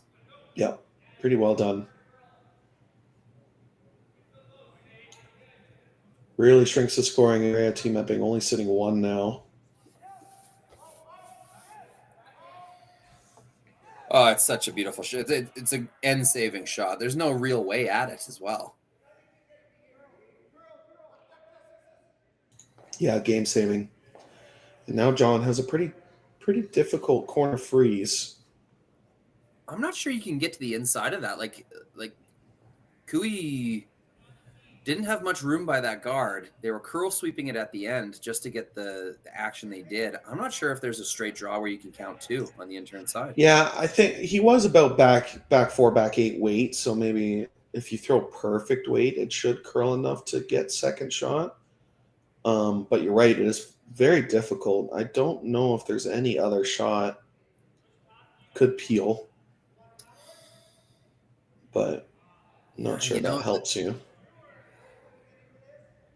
Yep, pretty well done. Really shrinks the scoring area. Team Epping only sitting 1 now. Oh, it's such a beautiful shot. It's an end-saving shot. There's no real way at it as well. Yeah, game saving. And now John has a pretty difficult corner freeze. I'm not sure you can get to the inside of that. Like Cooey didn't have much room by that guard. They were curl sweeping it at the end just to get the action they did. I'm not sure if there's a straight draw where you can count 2 on the intern side. Yeah, I think he was about back 4, back 8 weight. So maybe if you throw perfect weight, it should curl enough to get second shot. But you're right, it is very difficult. I don't know if there's any other shot could peel, but I'm not sure that helps you.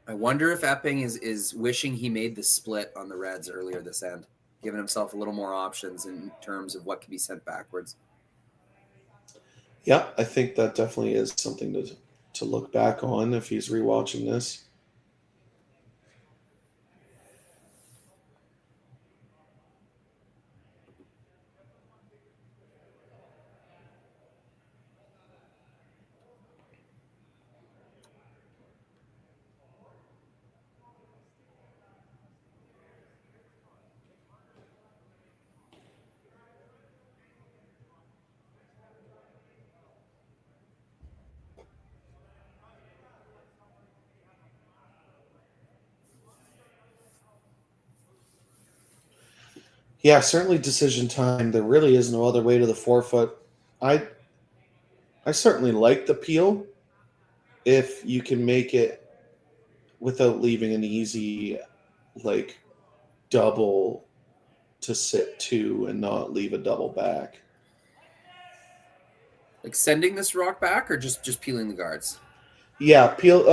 I wonder if Epping is wishing he made the split on the Reds earlier this end, giving himself a little more options in terms of what can be sent backwards. Yeah, I think that definitely is something to look back on if he's rewatching this. Yeah, certainly decision time. There really is no other way to the 4-foot. I certainly like the peel if you can make it without leaving an easy double to sit 2 and not leave a double back. Like sending this rock back or just peeling the guards? Yeah, peel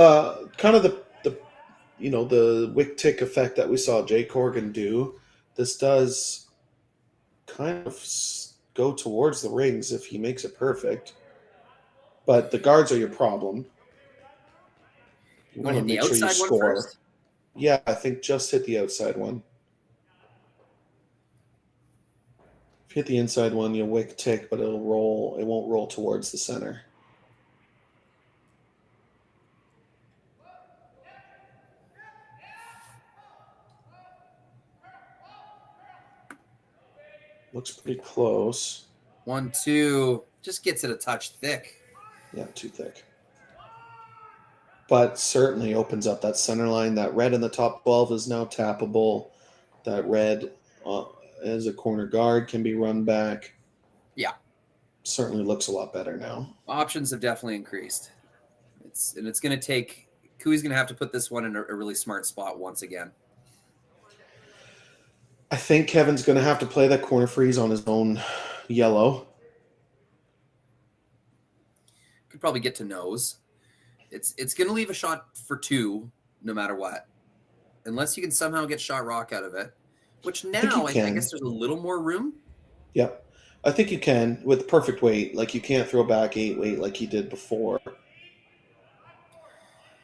kind of the wick tick effect that we saw Jay Corrigan do. This does kind of go towards the rings if he makes it perfect. But the guards are your problem. You want to make sure you score. Yeah, I think just hit the outside one. If you hit the inside one, you'll wick tick, but it'll roll. It won't roll towards the center. Looks pretty close. 1-2. Just gets it a touch thick. Yeah, too thick. But certainly opens up that center line. That red in the top 12 is now tappable. That red as a corner guard can be run back. Yeah. Certainly looks a lot better now. Options have definitely increased. It's going to take – Cooey's going to have to put this one in a really smart spot once again. I think Kevin's going to have to play that corner freeze on his own yellow. Could probably get to nose. It's going to leave a shot for 2, no matter what, unless you can somehow get shot rock out of it. Which think now you I can. guess there's a little more room. Yep. I think you can with perfect weight. Like you can't throw back 8 weight like you did before.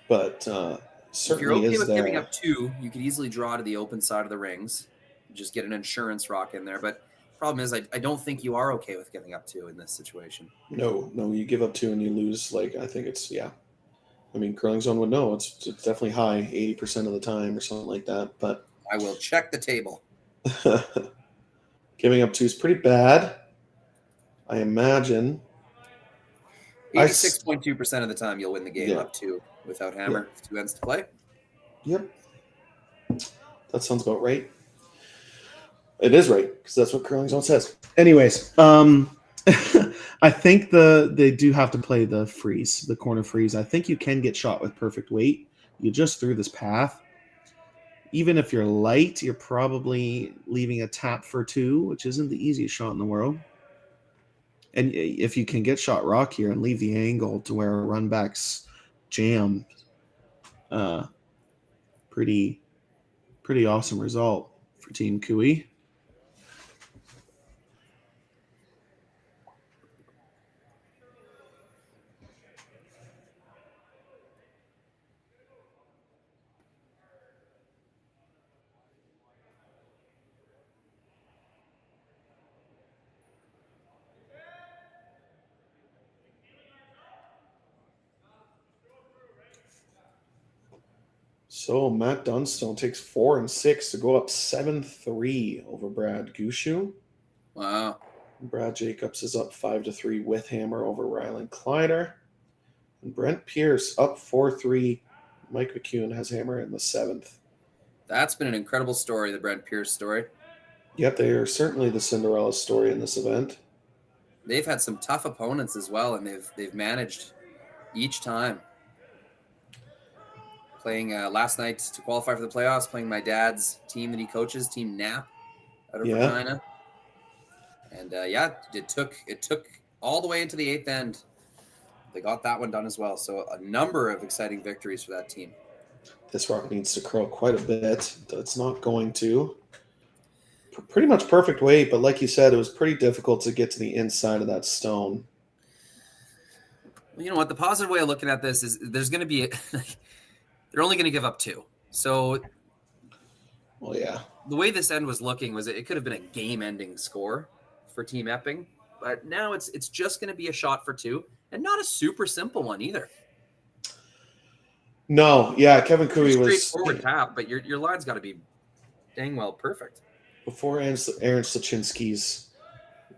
But If you're certainly okay is with there. giving up 2, you could easily draw to the open side of the rings. Just get an insurance rock in there. But problem is, I don't think you are okay with giving up 2 in this situation. No, you give up 2 and you lose. Like I think it's I mean, Curling Zone would know it's definitely high, 80% of the time or something like that. But I will check the table. giving up 2 is pretty bad. I imagine. 86.2% of the time you'll win the game up 2 without hammer. Yeah. 2 ends to play. Yep. That sounds about right. It is right, because that's what Curling Zone says. Anyways, I think they do have to play the freeze, the corner freeze. I think you can get shot with perfect weight. You just threw this path. Even if you're light, you're probably leaving a tap for 2, which isn't the easiest shot in the world. And if you can get shot rock here and leave the angle to where a run back's jammed, pretty awesome result for Team QE. So Matt Dunstone takes 4 and 6 to go up 7-3 over Brad Gushu. Wow. Brad Jacobs is up 5-3 with hammer over Ryland Kleider. And Brent Pierce up 4-3. Mike McEwen has hammer in the 7th. That's been an incredible story, the Brent Pierce story. Yep, they are certainly the Cinderella story in this event. They've had some tough opponents as well, and they've managed each time. Playing last night to qualify for the playoffs, playing my dad's team that he coaches, Team Knapp out of Regina. And it took all the way into the 8th end. They got that one done as well. So a number of exciting victories for that team. This rock needs to curl quite a bit. It's not going to. Pretty much perfect weight, but like you said, it was pretty difficult to get to the inside of that stone. Well, you know what? The positive way of looking at this is there's going to be they're only going to give up 2. So, well, yeah. The way this end was looking was it could have been a game-ending score for Team Epping, but now it's just going to be a shot for 2, and not a super simple one either. No, yeah, Kevin Cooey was straightforward tap, but your line's got to be dang well perfect. Before Aaron Slachinsky's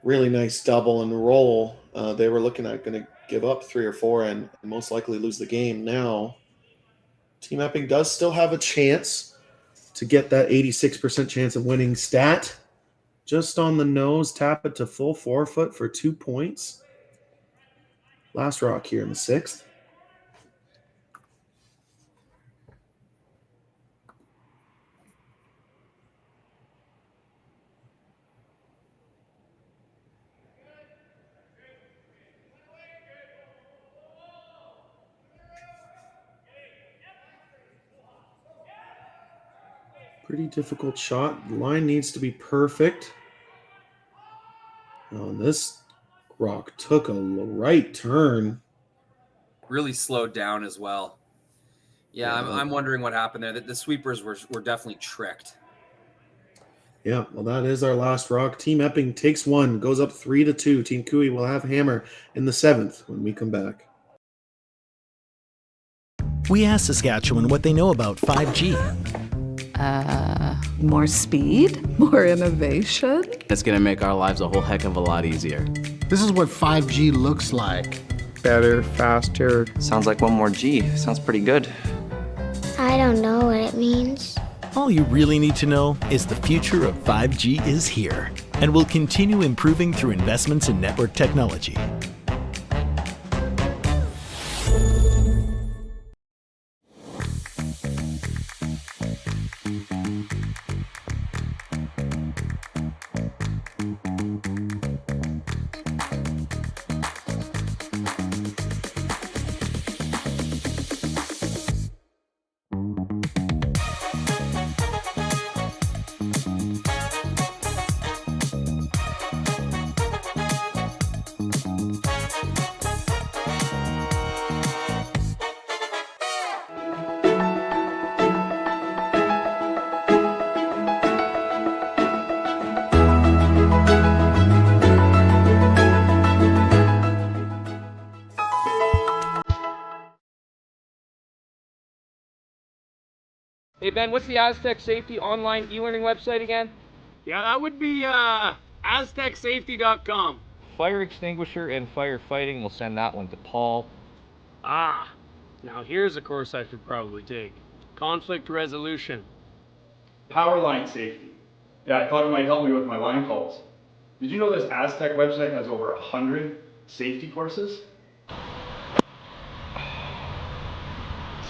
really nice double and roll, they were looking at going to give up 3 or 4 and most likely lose the game. Now, Team Epping does still have a chance to get that 86% chance of winning stat. Just on the nose, tap it to full forefoot for 2 points. Last rock here in the 6th. Pretty difficult shot. The line needs to be perfect. Oh, and this rock took a right turn. Really slowed down as well. Yeah, I'm wondering what happened there. The sweepers were definitely tricked. Yeah, well, that is our last rock. Team Epping takes 1, goes up 3-2. Team Cooey will have hammer in the 7th when we come back. We asked Saskatchewan what they know about 5G. More speed? More innovation? It's gonna make our lives a whole heck of a lot easier. This is what 5G looks like. Better, faster. Sounds like 1 more G. Sounds pretty good. I don't know what it means. All you really need to know is the future of 5G is here and will continue improving through investments in network technology. Hey Ben, what's the Aztec Safety online e-learning website again? Yeah, that would be aztecsafety.com. Fire extinguisher and firefighting, we'll send that one to Paul. Ah, now here's a course I should probably take. Conflict resolution. Power line safety. Yeah, I thought it might help me with my line calls. Did you know this Aztec website has over 100 safety courses?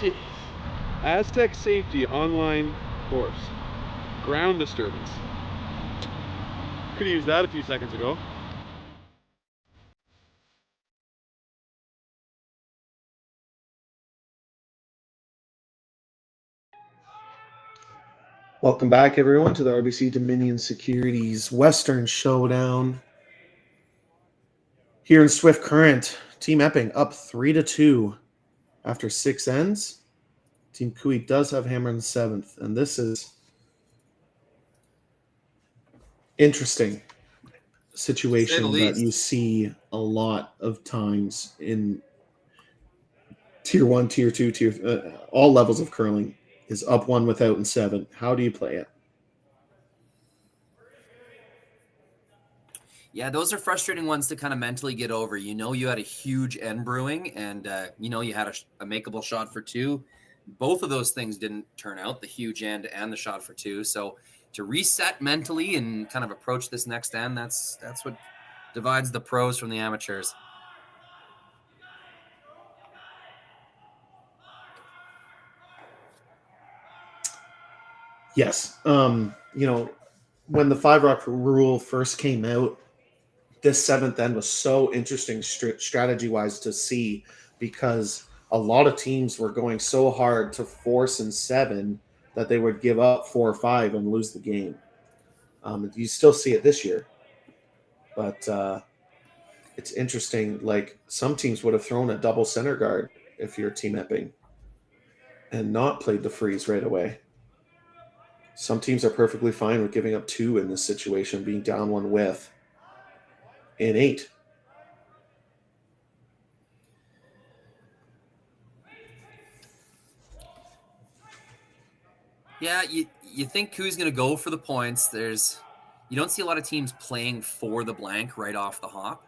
Jeez. Aztec Safety online course. Ground disturbance. Could have used that a few seconds ago. Welcome back, everyone, to the RBC Dominion Securities Western Showdown. Here in Swift Current, Team Epping up 3-2 after 6 ends. Team Kui does have hammer in the 7th, and this is interesting situation that you see a lot of times in Tier 1, Tier 2, all levels of curling is up 1 without and 7. How do you play it? Yeah, those are frustrating ones to kind of mentally get over. You know you had a huge end brewing, and you know you had a makeable shot for 2. Both of those things didn't turn out, the huge end and the shot for 2. So to reset mentally and kind of approach this next end, that's what divides the pros from the amateurs. Yes. You know, when the 5-rock rule first came out, this 7th end was so interesting strategy-wise to see, because a lot of teams were going so hard to force in 7 that they would give up 4 or 5 and lose the game. You still see it this year. But it's interesting. Like, some teams would have thrown a double center guard if you're Team Epping and not played the freeze right away. Some teams are perfectly fine with giving up 2 in this situation, being down 1 with in 8. Yeah, you think who's going to go for the points. You don't see a lot of teams playing for the blank right off the hop.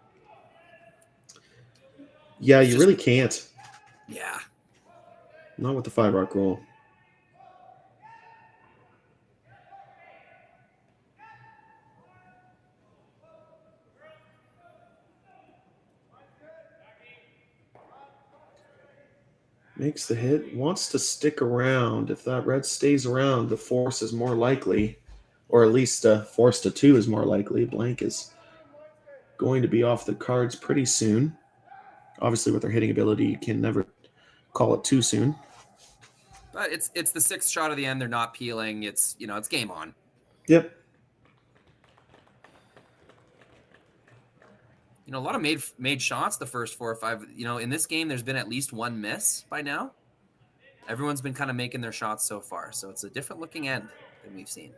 Yeah, you really can't. Yeah. Not with the 5-rock rule. Makes the hit, wants to stick around. If that red stays around, the force is more likely, or at least force to 2 is more likely. Blank is going to be off the cards pretty soon. Obviously, with their hitting ability, you can never call it too soon. But it's the 6th shot of the end. They're not peeling. It's game on. Yep. A lot of made shots the first 4 or 5. In this game, there's been at least 1 miss by now. Everyone's been kind of making their shots so far, so it's a different looking end than we've seen.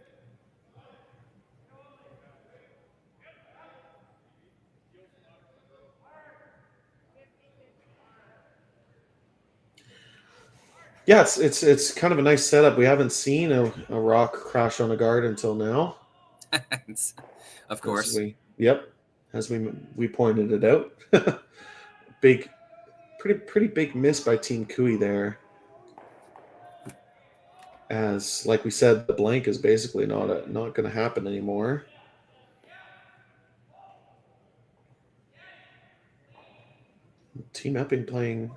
Yeah, it's kind of a nice setup. We haven't seen a rock crash on a guard until now. Of course. As we pointed it out. Pretty big miss by Team Kui there. As, like we said, the blank is basically not going to happen anymore. Team Epping playing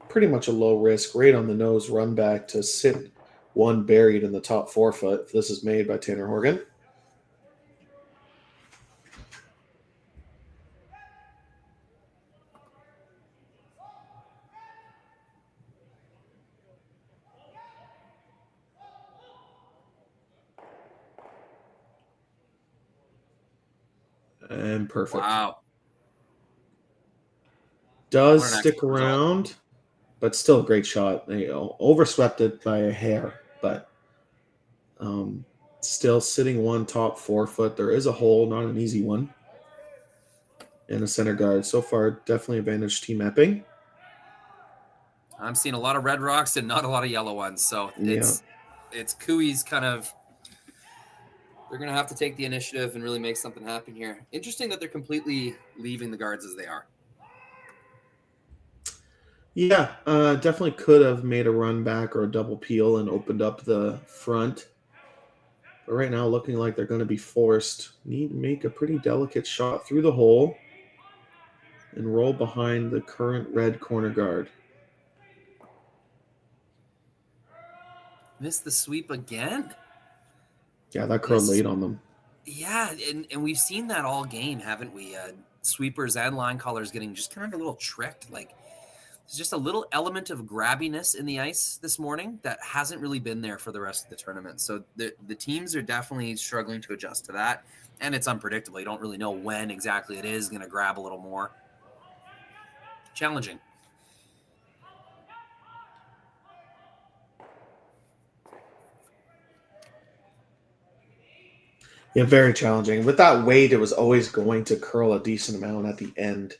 pretty much a low risk, right on the nose run back to sit 1 buried in the top 4 foot. This is made by Tanner Horgan. And perfect. Wow. Does stick around, but still a great shot. Overswept it by a hair, but still sitting 1 top 4 foot. There is a hole, not an easy one. And a center guard. So far, definitely advantage Team Epping. I'm seeing a lot of red rocks and not a lot of yellow ones, so it's it's Cooey's kind of. They're going to have to take the initiative and really make something happen here. Interesting that they're completely leaving the guards as they are. Yeah, definitely could have made a run back or a double peel and opened up the front. But right now, looking like they're going to be forced. Need to make a pretty delicate shot through the hole and roll behind the current red corner guard. Missed the sweep again. Yeah, that curled late on them. Yeah, and we've seen that all game, haven't we? Sweepers and line callers getting just kind of a little tricked. Like, there's just a little element of grabbiness in the ice this morning that hasn't really been there for the rest of the tournament. So the teams are definitely struggling to adjust to that, and it's unpredictable. You don't really know when exactly it is going to grab a little more. Challenging. Yeah, very challenging. With that weight, it was always going to curl a decent amount at the end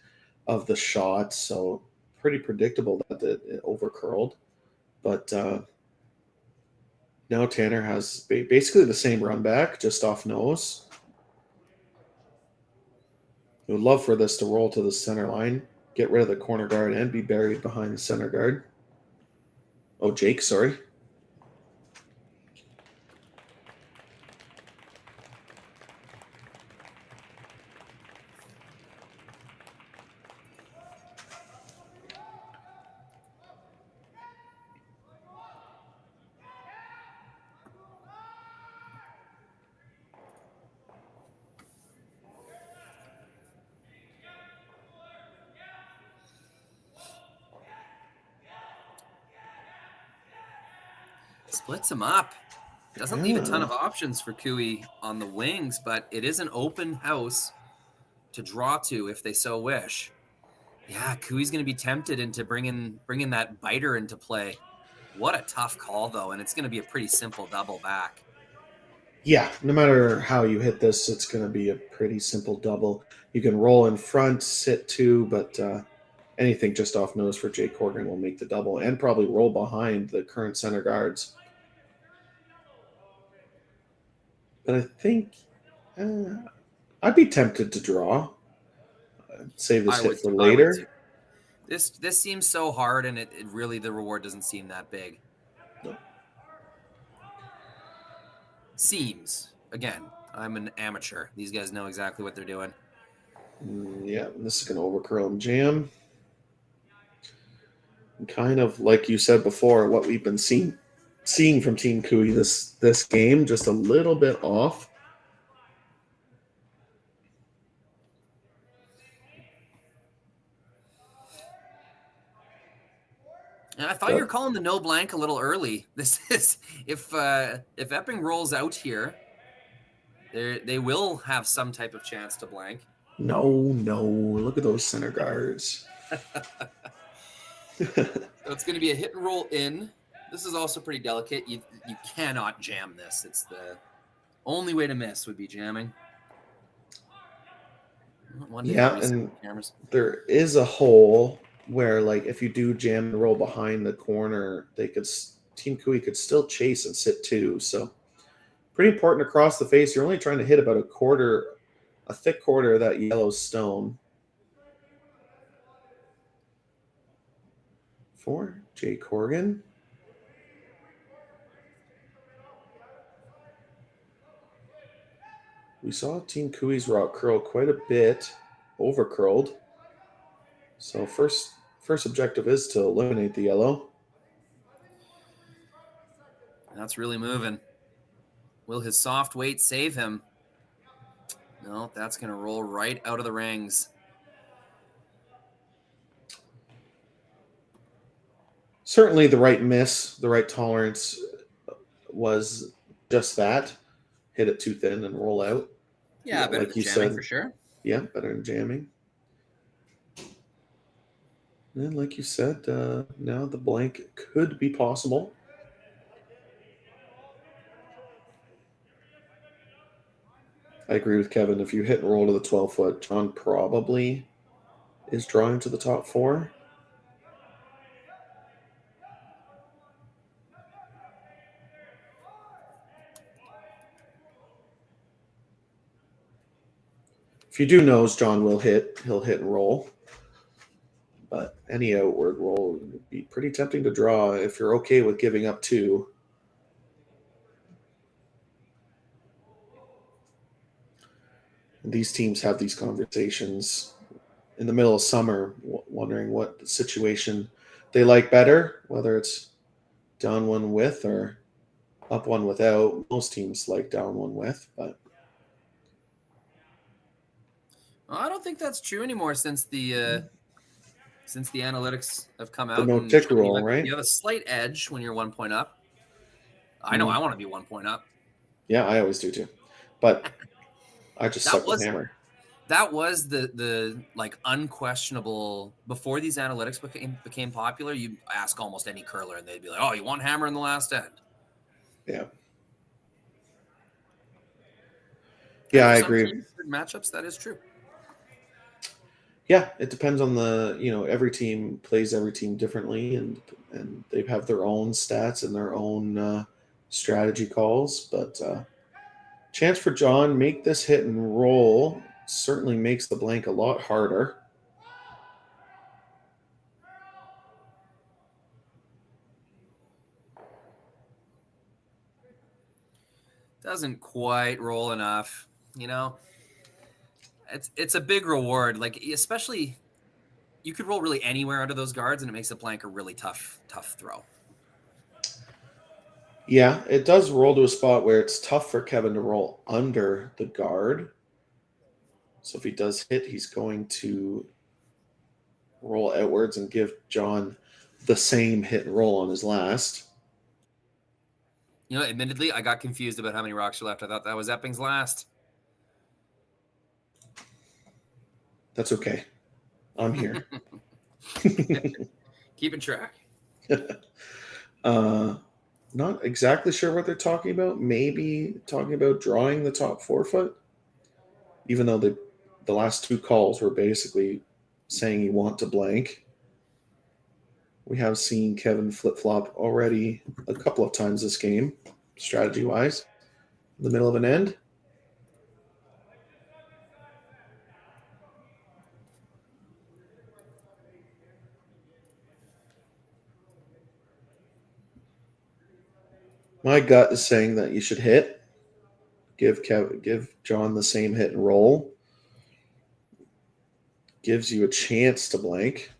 of the shot. So pretty predictable that it over curled. But now Tanner has basically the same run back, just off nose. I would love for this to roll to the center line, get rid of the corner guard, and be buried behind the center guard. Oh, Jake, sorry. Splits him up. Doesn't leave a ton of options for Cooey on the wings, but it is an open house to draw to if they so wish. Yeah, Cooey's going to be tempted into bringing that biter into play. What a tough call, though, and it's going to be a pretty simple double back. Yeah, no matter how you hit this, it's going to be a pretty simple double. You can roll in front, sit two, but anything just off nose for Jake Corrigan will make the double and probably roll behind the current center guards. But I think I'd be tempted to draw. Save this hit for later. This seems so hard, and it really, the reward doesn't seem that big. No. Seems. Again, I'm an amateur. These guys know exactly what they're doing. Yeah, this is going to overcurl and jam. And kind of like you said before, what we've been seeing from Team Cooey this game, just a little bit off. And I thought you were calling the no blank a little early. This is if Epping rolls out here, they will have some type of chance to blank. No, look at those center guards. So it's going to be a hit and roll in. This is also pretty delicate. You cannot jam this. It's the only way to miss would be jamming. Yeah, and there is a hole where, like, if you do jam and roll behind the corner, Team Cooey could still chase and sit two. So pretty important across the face. You're only trying to hit about a thick quarter of that yellow stone. For Jay Corrigan. We saw Team Cooey's rock curl quite a bit, over curled. So first objective is to eliminate the yellow. That's really moving. Will his soft weight save him? No, that's going to roll right out of the rings. Certainly the right miss, the right tolerance was just that. Hit it too thin and roll out. Yeah, better than jamming for sure. Yeah, better than jamming. And like you said, now the blank could be possible. I agree with Kevin. If you hit and roll to the 12-foot, John probably is drawing to the top four. If you do nose, John will hit. He'll hit and roll. But any outward roll would be pretty tempting to draw if you're okay with giving up 2. These teams have these conversations in the middle of summer, wondering what situation they like better, whether it's down 1 with or up 1 without. Most teams like down 1 with, but I don't think that's true anymore since the analytics have come out. The no tick roll, right? You have a slight edge when you're 1 point up. I know I want to be 1 point up. Yeah, I always do too. But I just suck with hammer. That was the like unquestionable before these analytics became popular. You ask almost any curler and they'd be like, "Oh, you want hammer in the last end?" Yeah. Yeah, I agree. Matchups, that is true. Yeah, it depends on every team plays every team differently, and they have their own stats and their own strategy calls. But chance for John, make this hit and roll certainly makes the blank a lot harder. Doesn't quite roll enough, It's a big reward, like especially you could roll really anywhere under those guards, and it makes a blank a really tough throw. Yeah, it does roll to a spot where it's tough for Kevin to roll under the guard. So if he does hit, he's going to roll outwards and give John the same hit and roll on his last. Admittedly, I got confused about how many rocks are left. I thought that was Epping's last. That's okay. I'm here. Keeping track. Not exactly sure what they're talking about. Maybe talking about drawing the top 4 foot. Even though the last 2 calls were basically saying you want to blank. We have seen Kevin flip-flop already a couple of times this game, strategy-wise. In the middle of an end. My gut is saying that you should hit. Give John the same hit and roll. Gives you a chance to blank.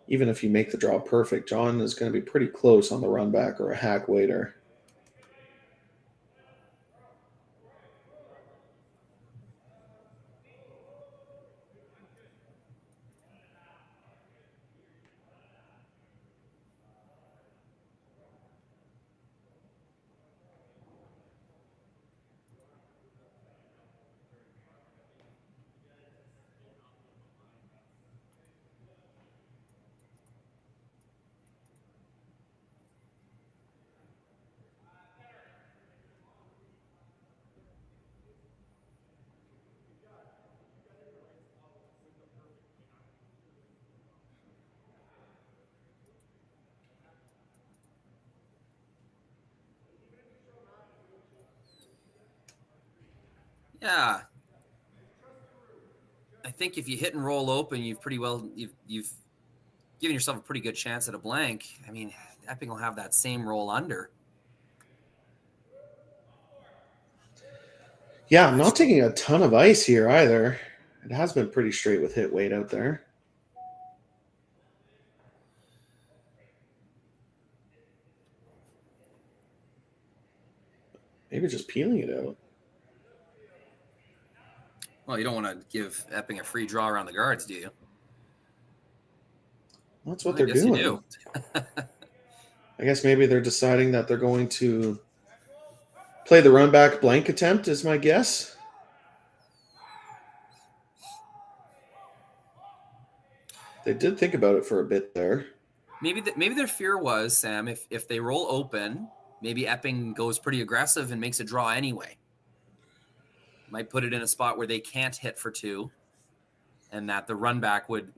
Even if you make the draw perfect, John is going to be pretty close on the run back or a hack waiter. Yeah. I think if you hit and roll open, you've given yourself a pretty good chance at a blank. I mean, Epping will have that same roll under. Yeah, I'm not taking a ton of ice here either. It has been pretty straight with hit weight out there. Maybe just peeling it out. Well, you don't want to give Epping a free draw around the guards, do you? That's what they're doing. You do. I guess maybe they're deciding that they're going to play the run back blank attempt is my guess. They did think about it for a bit there. Maybe their fear was, Sam, if they roll open, maybe Epping goes pretty aggressive and makes a draw anyway. Might put it in a spot where they can't hit for 2, and that the run back would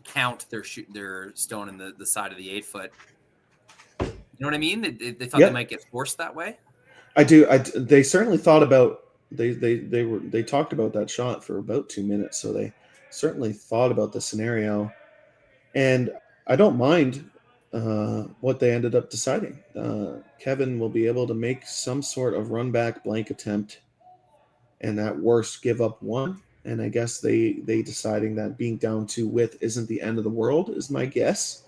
count their stone in the side of the 8 foot. You know what I mean? They thought they might get forced that way. I do. They certainly thought about They talked about that shot for about 2 minutes, so they certainly thought about the scenario. And I don't mind what they ended up deciding. Kevin will be able to make some sort of run back blank attempt, and at worst give up one. And I guess they deciding that being down 2 width isn't the end of the world is my guess.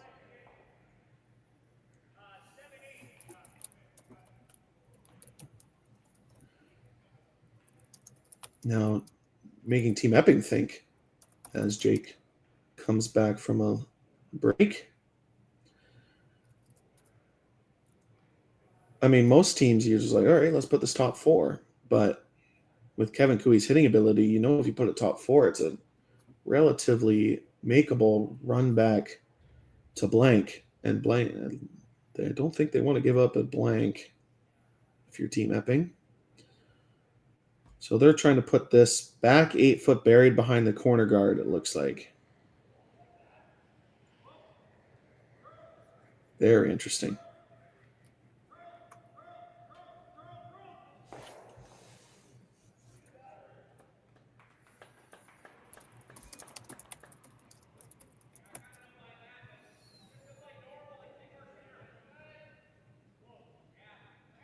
Now, making Team Epping think as Jake comes back from a break. I mean, most teams, you're just like, all right, let's put this top 4. But with Kevin Cooey's hitting ability, you know, if you put it top 4, it's a relatively makeable run back to blank. And blank, I don't think they want to give up a blank if you're Team Epping. So they're trying to put this back 8 foot buried behind the corner guard, it looks like. Very interesting.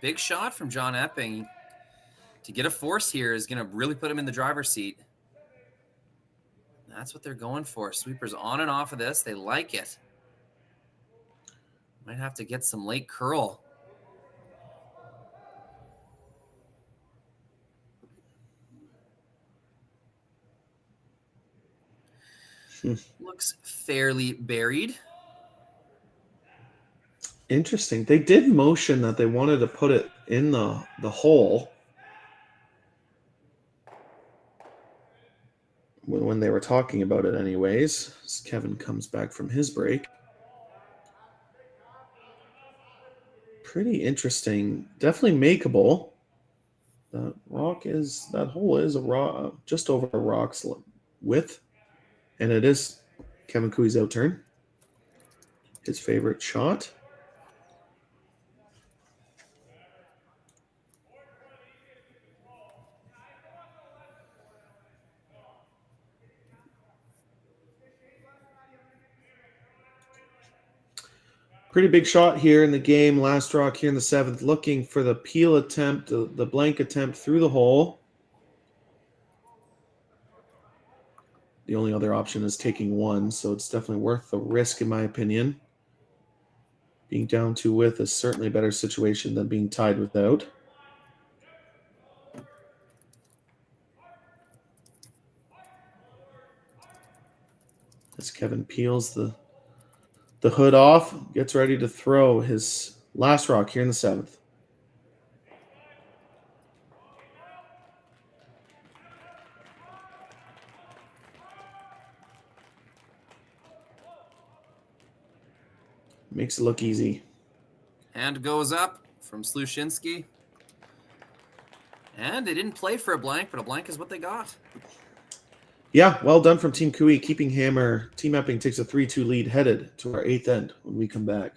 Big shot from John Epping. To get a force here is going to really put him in the driver's seat. That's what they're going for. Sweepers on and off of this. They like it. Might have to get some late curl. Looks fairly buried. Interesting. They did motion that they wanted to put it in the hole when they were talking about it anyways. As Kevin comes back from his break. Pretty interesting. Definitely makeable. That hole is a rock, just over a rock's width. And it is Kevin Cooey's out turn. His favorite shot. Pretty big shot here in the game. Last rock here in the 7th. Looking for the peel attempt, the blank attempt through the hole. The only other option is taking 1, so it's definitely worth the risk in my opinion. Being down 2 width is certainly a better situation than being tied without. As Kevin peels the hood off, gets ready to throw his last rock here in the 7th. Makes it look easy. Hand goes up from Slushinsky. And they didn't play for a blank, but a blank is what they got. Yeah, well done from Team Cooey, keeping hammer. Team Epping takes a 3-2 lead, headed to our 8th end when we come back.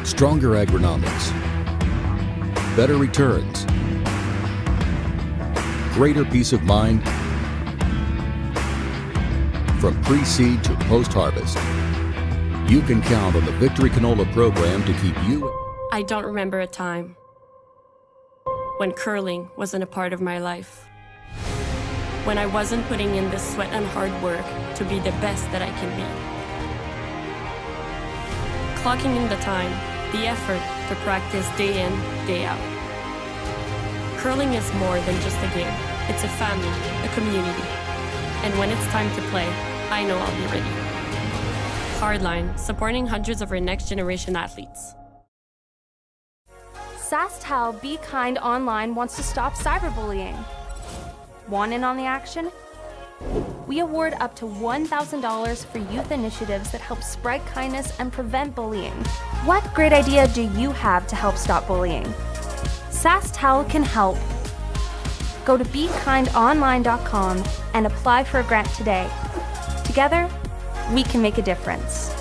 Stronger agronomics, better returns, greater peace of mind. From pre-seed to post-harvest, you can count on the Victory Canola program to keep you. I don't remember a time when curling wasn't a part of my life. When I wasn't putting in the sweat and hard work to be the best that I can be. Clocking in the time, the effort to practice day in, day out. Curling is more than just a game. It's a family, a community. And when it's time to play, I know I'll be ready. Hardline, supporting hundreds of our next generation athletes. Sasktel Be Kind Online wants to stop cyberbullying. Want in on the action? We award up to $1,000 for youth initiatives that help spread kindness and prevent bullying. What great idea do you have to help stop bullying? Sasktel can help. Go to BeKindOnline.com and apply for a grant today. Together, we can make a difference.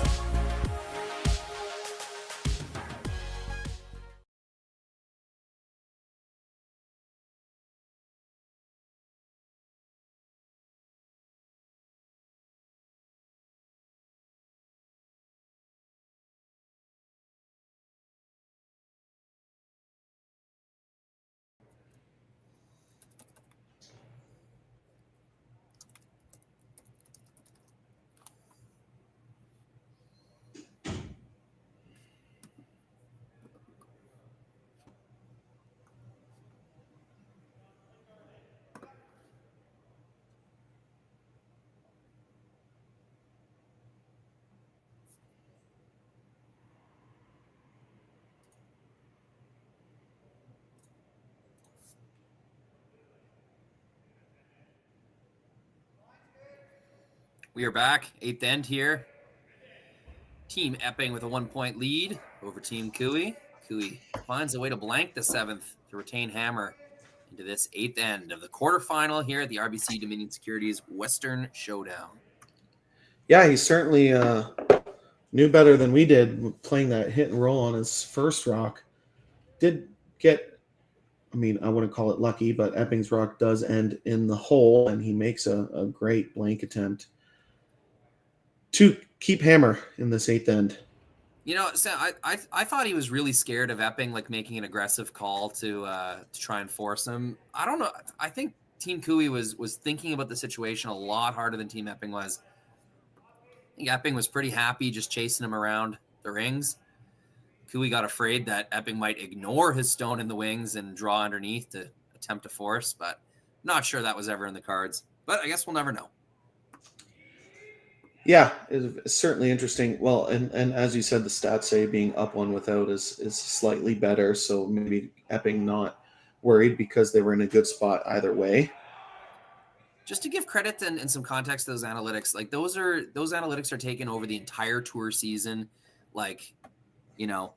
We are back, 8th end here. Team Epping with a 1-point lead over Team QUI. QUI finds a way to blank the 7th to retain hammer into this 8th end of the quarterfinal here at the RBC Dominion Securities Western Showdown. Yeah, he certainly knew better than we did playing that hit and roll on his first rock. Did get, I mean, I wouldn't call it lucky, but Epping's rock does end in the hole, and he makes a great blank attempt to keep hammer in this 8th end. You know, Sam, I thought he was really scared of Epping, like making an aggressive call to try and force him. I don't know. I think Team QUI was thinking about the situation a lot harder than Team Epping was. I think Epping was pretty happy just chasing him around the rings. QUI got afraid that Epping might ignore his stone in the wings and draw underneath to attempt to force, but not sure that was ever in the cards. But I guess we'll never know. Yeah, it's certainly interesting. Well, and as you said, the stats say being up one without is slightly better. So maybe Epping not worried because they were in a good spot either way. Just to give credit and some context to those analytics, like those analytics are taken over the entire tour season. Like, you know,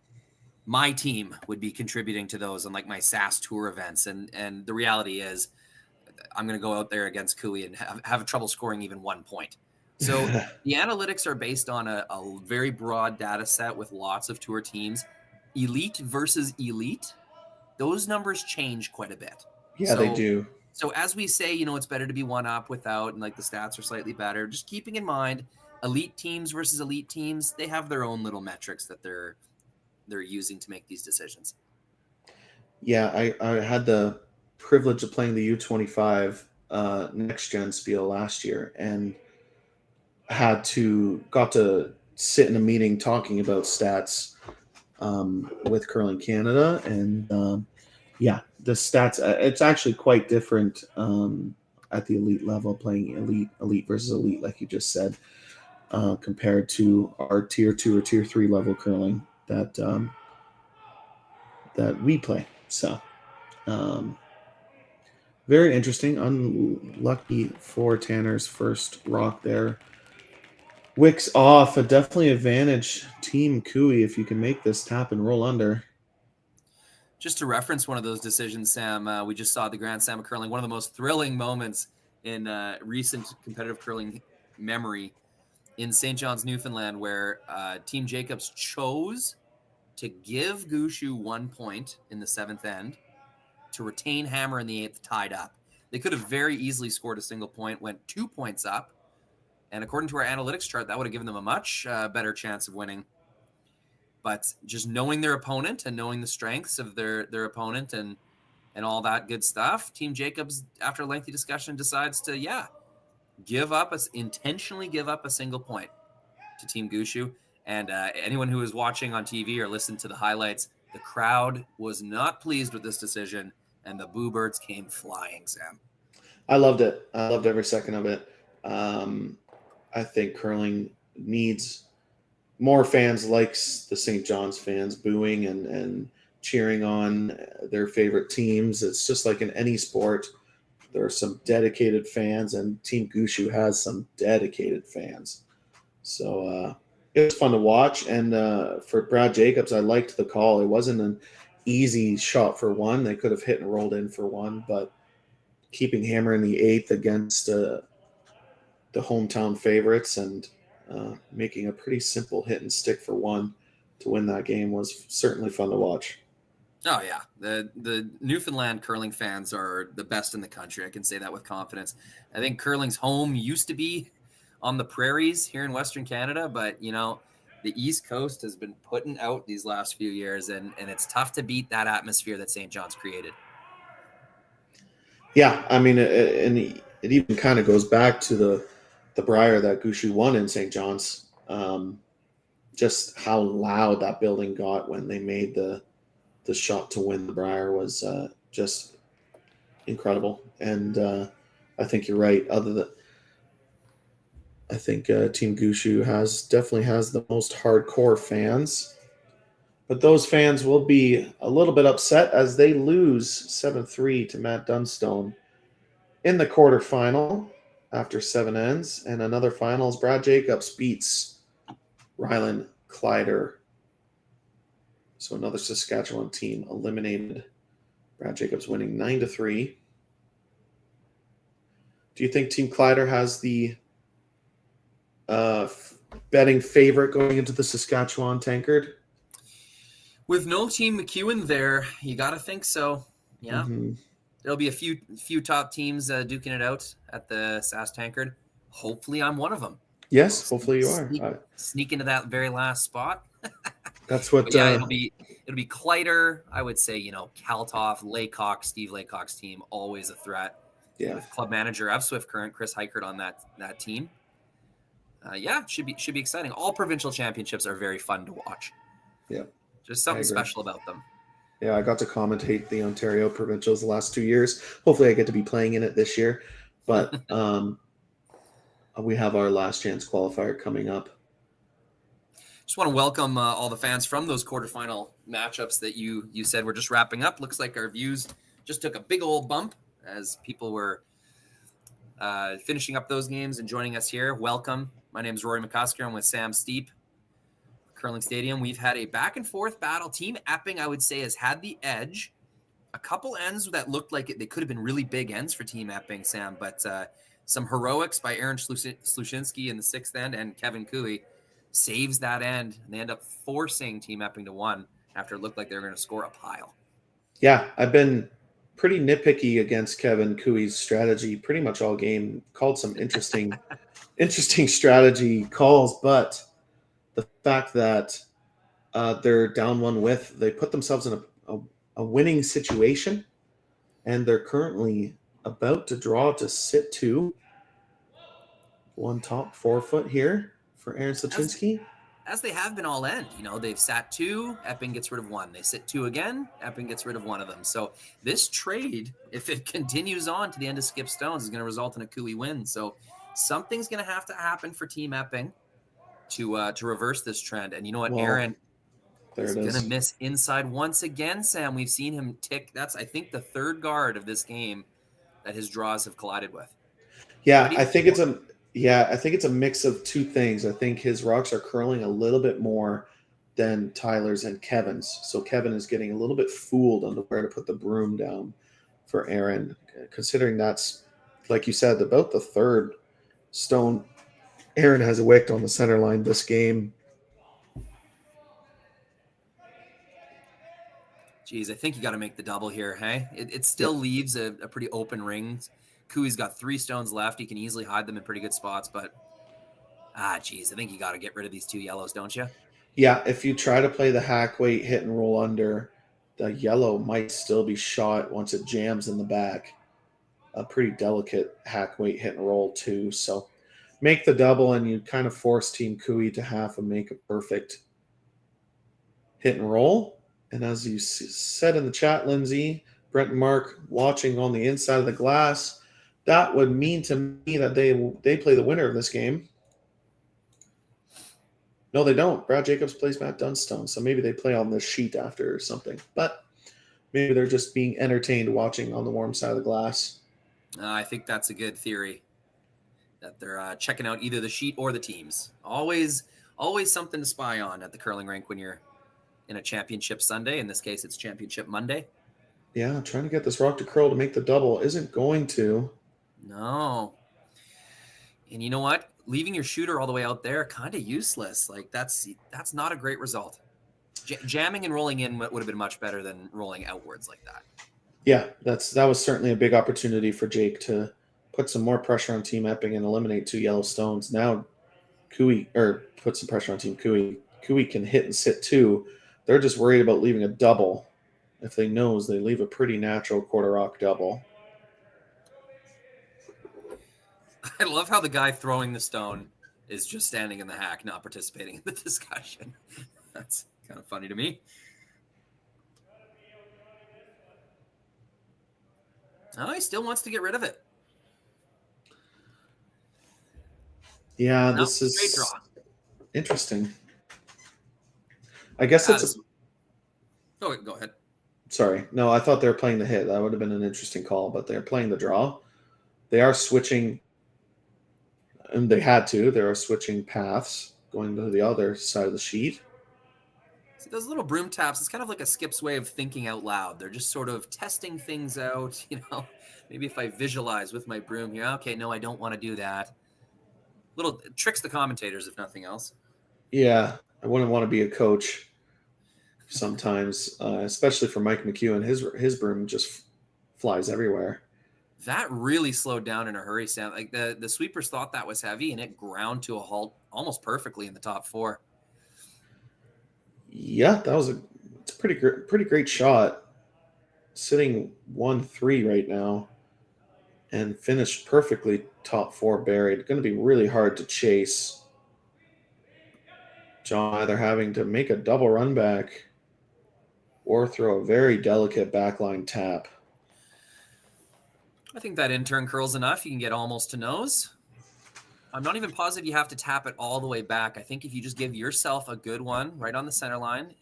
my team would be contributing to those on like my SAS tour events. And the reality is I'm going to go out there against QUI and have trouble scoring even 1 point. So the analytics are based on a very broad data set with lots of tour teams. Elite versus elite, those numbers change quite a bit. Yeah, they do. So as we say, you know, it's better to be one up without, and like the stats are slightly better. Just keeping in mind, elite teams versus elite teams, they have their own little metrics that they're using to make these decisions. Yeah, I had the privilege of playing the U25 next gen spiel last year, and got to sit in a meeting talking about stats with Curling Canada, and yeah, the stats, it's actually quite different at the elite level, playing elite versus elite, like you just said, compared to our tier 2 or tier 3 level curling that we play. So very interesting. Unlucky for Tanner's first rock there. Wicks off, a definitely advantage Team QUI if you can make this tap and roll under. Just to reference one of those decisions, Sam, we just saw the Grand Slam of curling, one of the most thrilling moments in recent competitive curling memory in St. John's, Newfoundland, where Team Jacobs chose to give Gushu 1 point in the 7th end to retain hammer in the 8th, tied up. They could have very easily scored a single point, went 2 points up, and according to our analytics chart, that would have given them a much better chance of winning. But just knowing their opponent and knowing the strengths of their opponent and all that good stuff, Team Jacobs, after a lengthy discussion, decides to, intentionally give up a single point to Team Gushu. And anyone who is watching on TV or listened to the highlights, the crowd was not pleased with this decision, and the boo birds came flying, Sam. I loved it. I loved every second of it. I think curling needs more fans like the St. John's fans booing and cheering on their favorite teams. It's just like in any sport. There are some dedicated fans, and Team Gushu has some dedicated fans. So it was fun to watch. And for Brad Jacobs, I liked the call. It wasn't an easy shot for one. They could have hit and rolled in for one, but keeping Hammer in the 8th against the hometown favorites and making a pretty simple hit and stick for one to win that game was certainly fun to watch. Oh yeah, the Newfoundland curling fans are the best in the country. I can say that with confidence. I think curling's home used to be on the prairies here in Western Canada, but the East Coast has been putting out these last few years, and it's tough to beat that atmosphere that St. John's created. Yeah, I mean, and it even kind of goes back to the Brier that Gushu won in St. John's. Just how loud that building got when they made the shot to win the Brier was just incredible. And I think you're right. I think Team Gushu definitely has the most hardcore fans, but those fans will be a little bit upset as they lose 7-3 to Matt Dunstone in the quarterfinal after 7 ends. And another finals, Brad Jacobs beats Rylan Kleider. So another Saskatchewan team eliminated. Brad Jacobs winning 9-3. Do you think Team Kleider has the betting favorite going into the Saskatchewan Tankard? With no Team McEwen there, you got to think so. Yeah. Mm-hmm. There'll be a few top teams duking it out at the SAS Tankard. Hopefully I'm one of them. Yes, hopefully you are. Sneak into that very last spot. That's what. It'll be Kleider. I would say Kaltoff, Laycock, Steve Laycock's team, always a threat. Yeah. With club manager of Swift Current, Chris Heichert on that team. Should be exciting. All provincial championships are very fun to watch. Yeah. Just something special about them. Yeah, I got to commentate the Ontario provincials the last 2 years. Hopefully I get to be playing in it this year. But we have our last chance qualifier coming up. Just want to welcome all the fans from those quarterfinal matchups that you said we're just wrapping up. Looks like our views just took a big old bump as people were finishing up those games and joining us here. Welcome. My name is Rory McCusker. I'm with Sam Steep, Curling Stadium. We've had a back and forth battle. Team Epping, I would say, has had the edge. A couple ends that looked like they could have been really big ends for Team Epping, Sam, but some heroics by Aaron Slushinsky in the 6th end and Kevin Cooey saves that end, and they end up forcing Team Epping to 1 after it looked like they were going to score a pile. Yeah, I've been pretty nitpicky against Kevin Cooey's strategy pretty much all game. Called some interesting strategy calls, but the fact that they're down 1 with, they put themselves in a winning situation, and they're currently about to draw to sit 2. 1 top 4 foot here for Aaron Slushinsky. As they have been all end. They've sat 2, Epping gets rid of 1. They sit 2 again, Epping gets rid of 1 of them. So this trade, if it continues on to the end of Skip Stones, is going to result in a Cooey win. So something's going to have to happen for Team Epping to reverse this trend. And you know what, Aaron is going to miss inside once again, Sam. We've seen him tick. That's, I think, the 3rd guard of this game that his draws have collided with. Yeah, I think it's a mix of 2 things. I think his rocks are curling a little bit more than Tyler's and Kevin's. So Kevin is getting a little bit fooled on where to put the broom down for Aaron, considering that's, like you said, about the 3rd stone Aaron has wicked on the center line this game. Geez, I think you got to make the double here, hey? It still leaves a pretty open ring. Cooey's got 3 stones left. He can easily hide them in pretty good spots, but I think you got to get rid of these 2 yellows, don't you? Yeah, if you try to play the hack weight, hit and roll under, the yellow might still be shot once it jams in the back. A pretty delicate hack weight, hit and roll too. So make the double, and you kind of force Team Cooey to have to make a perfect hit and roll. And as you said in the chat, Lindsay, Brent and Mark watching on the inside of the glass, that would mean to me that they play the winner of this game. No, they don't. Brad Jacobs plays Matt Dunstone, so maybe they play on this sheet after or something. But maybe they're just being entertained watching on the warm side of the glass. I think that's a good theory, that they're checking out either the sheet or the teams. Always something to spy on at the curling rink when you're in a championship Sunday. In this case, it's championship Monday. Yeah, trying to get this rock to curl to make the double isn't going to. No. And you know what? Leaving your shooter all the way out there, kind of useless. Like that's not a great result. Jamming and rolling in would have been much better than rolling outwards like that. Yeah, that was certainly a big opportunity for Jake to put some more pressure on Team Epping and eliminate 2 yellow stones. Now put some pressure on Team Cooey. Cooey can hit and sit too. They're just worried about leaving a double. If they nose, they leave a pretty natural quarter rock double. I love how the guy throwing the stone is just standing in the hack, not participating in the discussion. That's kind of funny to me. Oh, he still wants to get rid of it. Yeah, this is interesting. I guess it's Oh, go ahead. Sorry. No, I thought they were playing the hit. That would have been an interesting call, but they're playing the draw. They are switching, and they had to. They are switching paths, going to the other side of the sheet. See, those little broom taps, it's kind of like a Skip's way of thinking out loud. They're just sort of testing things out, Maybe if I visualize with my broom here, okay, no, I don't want to do that. Little tricks the commentators, if nothing else. Yeah, I wouldn't want to be a coach sometimes, especially for Mike McEwen. His broom just flies everywhere. That really slowed down in a hurry, Sam. Like the sweepers thought that was heavy, and it ground to a halt almost perfectly in the top 4. Yeah, that was a pretty great shot. Sitting 1-3 right now, and finished perfectly top 4 buried. Going to be really hard to chase. John either having to make a double run back or throw a very delicate backline tap. I think that intern curls enough. You can get almost to nose. I'm not even positive you have to tap it all the way back. I think if you just give yourself a good one right on the center line,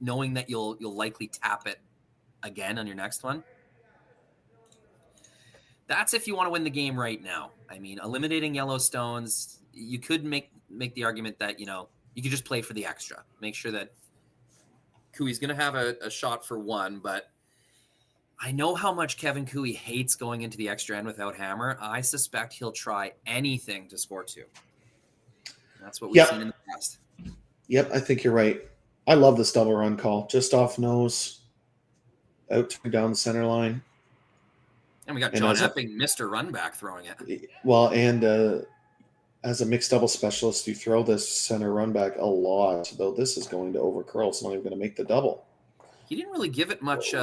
knowing that you'll likely tap it again on your next one. That's if you want to win the game right now. I mean, eliminating yellow stones, you could make the argument that, you could just play for the extra. Make sure that Cooey's going to have a shot for 1, but I know how much Kevin Cooey hates going into the extra end without hammer. I suspect he'll try anything to score 2. That's what we've seen in the past. Yep, I think you're right. I love this double run call. Just off nose, out down the center line. And we got John Epping, Mr. Runback, throwing it. Well, and as a mixed double specialist, you throw this center run back a lot, though this is going to overcurl. It's not even going to make the double. He didn't really give it much.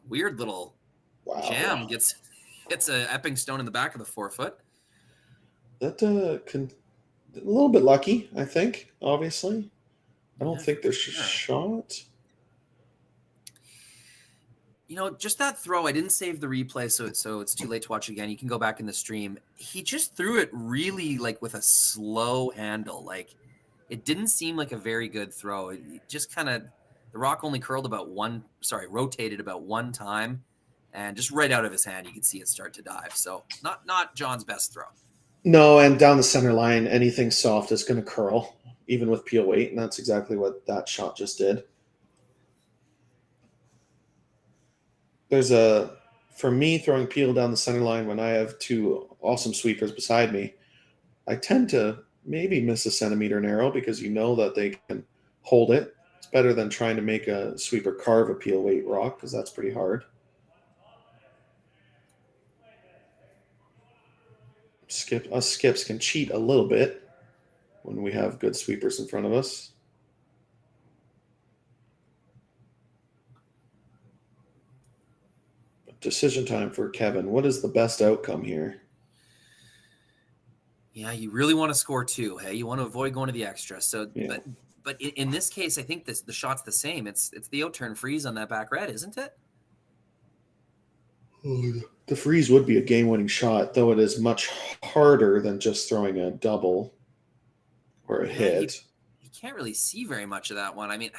Weird little jam. Gets a Epping stone in the back of the 4-foot. That a little bit lucky, I think, obviously. I don't think there's shot. Just that throw, I didn't save the replay, so it's too late to watch it again. You can go back in the stream. He just threw it really with a slow handle. It didn't seem like a very good throw. It just kind of, the rock only rotated about 1 time, and just right out of his hand, you could see it start to dive. So not John's best throw. No, and down the center line, anything soft is going to curl, even with peel weight, and that's exactly what that shot just did. For me, throwing peel down the center line when I have 2 awesome sweepers beside me, I tend to maybe miss a centimeter narrow because that they can hold it. It's better than trying to make a sweeper carve a peel weight rock because that's pretty hard. Us skips can cheat a little bit when we have good sweepers in front of us. Decision time for Kevin. What is the best outcome here? Yeah, you really want to score 2. Hey, you want to avoid going to the extra. So, yeah. But in this case, I think the shot's the same. It's the out-turn freeze on that back red, isn't it? The freeze would be a game-winning shot, though it is much harder than just throwing a double or a hit. You can't really see very much of that one. I mean,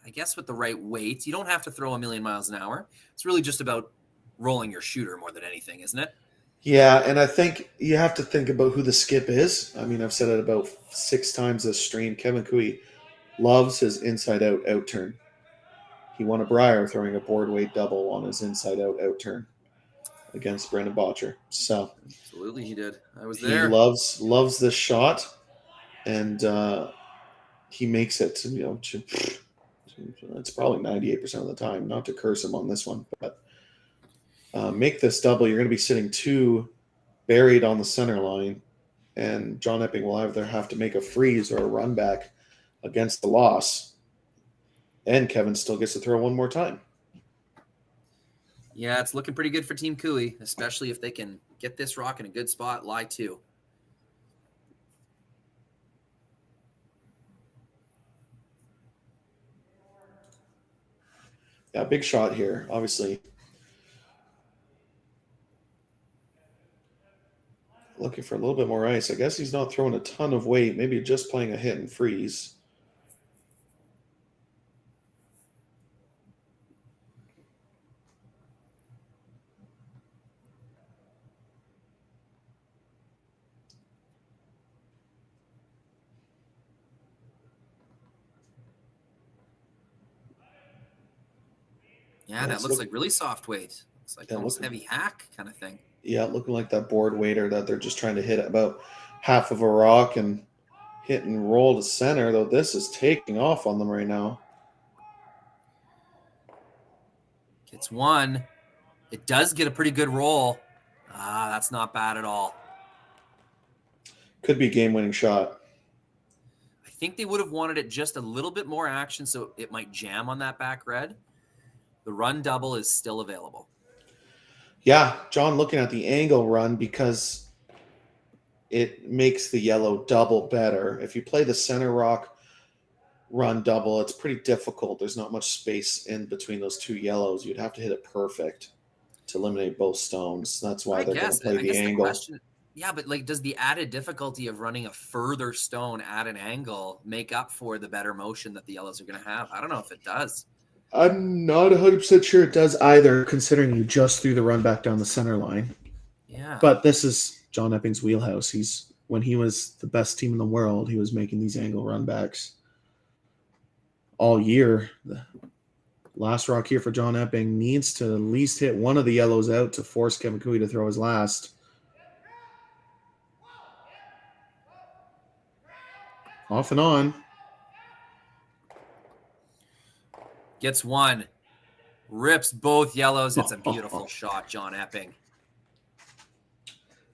I guess with the right weight, you don't have to throw a million miles an hour. It's really just about rolling your shooter more than anything, isn't it? Yeah, and I think you have to think about who the skip is. I mean, I've said it about 6 times this stream. Kevin Cooey loves his inside-out out turn. He won a Brier throwing a board weight double on his inside-out out turn against Brendan Botcher. So absolutely, he did. I was he there. loves this shot, and he makes it. You know, it's probably 98% of the time. Not to curse him on this one, but make this double. You're going to be sitting 2 buried on the center line, and John Epping will either have to make a freeze or a run back against the loss. And Kevin still gets to throw one more time. Yeah, it's looking pretty good for Team Cooey, especially if they can get this rock in a good spot, lie 2. Yeah, big shot here, obviously. Looking for a little bit more ice. I guess he's not throwing a ton of weight, maybe just playing a hit and freeze. Yeah, that looks like really soft weight. It's like almost heavy hack kind of thing. Yeah, looking like that board waiter that they're just trying to hit about half of a rock and hit and roll to center, though this is taking off on them right now. Gets one. It does get a pretty good roll. That's not bad at all. Could be game-winning shot. I think they would have wanted it just a little bit more action so it might jam on that back red. The run double is still available. Yeah, John looking at the angle run because it makes the yellow double better. If you play the center rock run double, it's pretty difficult. There's not much space in between those 2 yellows. You'd have to hit it perfect to eliminate both stones. That's why they're going to play the angle. Yeah, but like, does the added difficulty of running a further stone at an angle make up for the better motion that the yellows are going to have? I don't know if it does. I'm not 100% sure it does either, considering you just threw the run back down the center line. Yeah. But this is John Epping's wheelhouse. When he was the best team in the world, he was making these angle run backs all year. The last rock here for John Epping needs to at least hit one of the yellows out to force Kevin Cooey to throw his last. Off and on. Gets one. Rips both yellows. It's a beautiful shot, John Epping.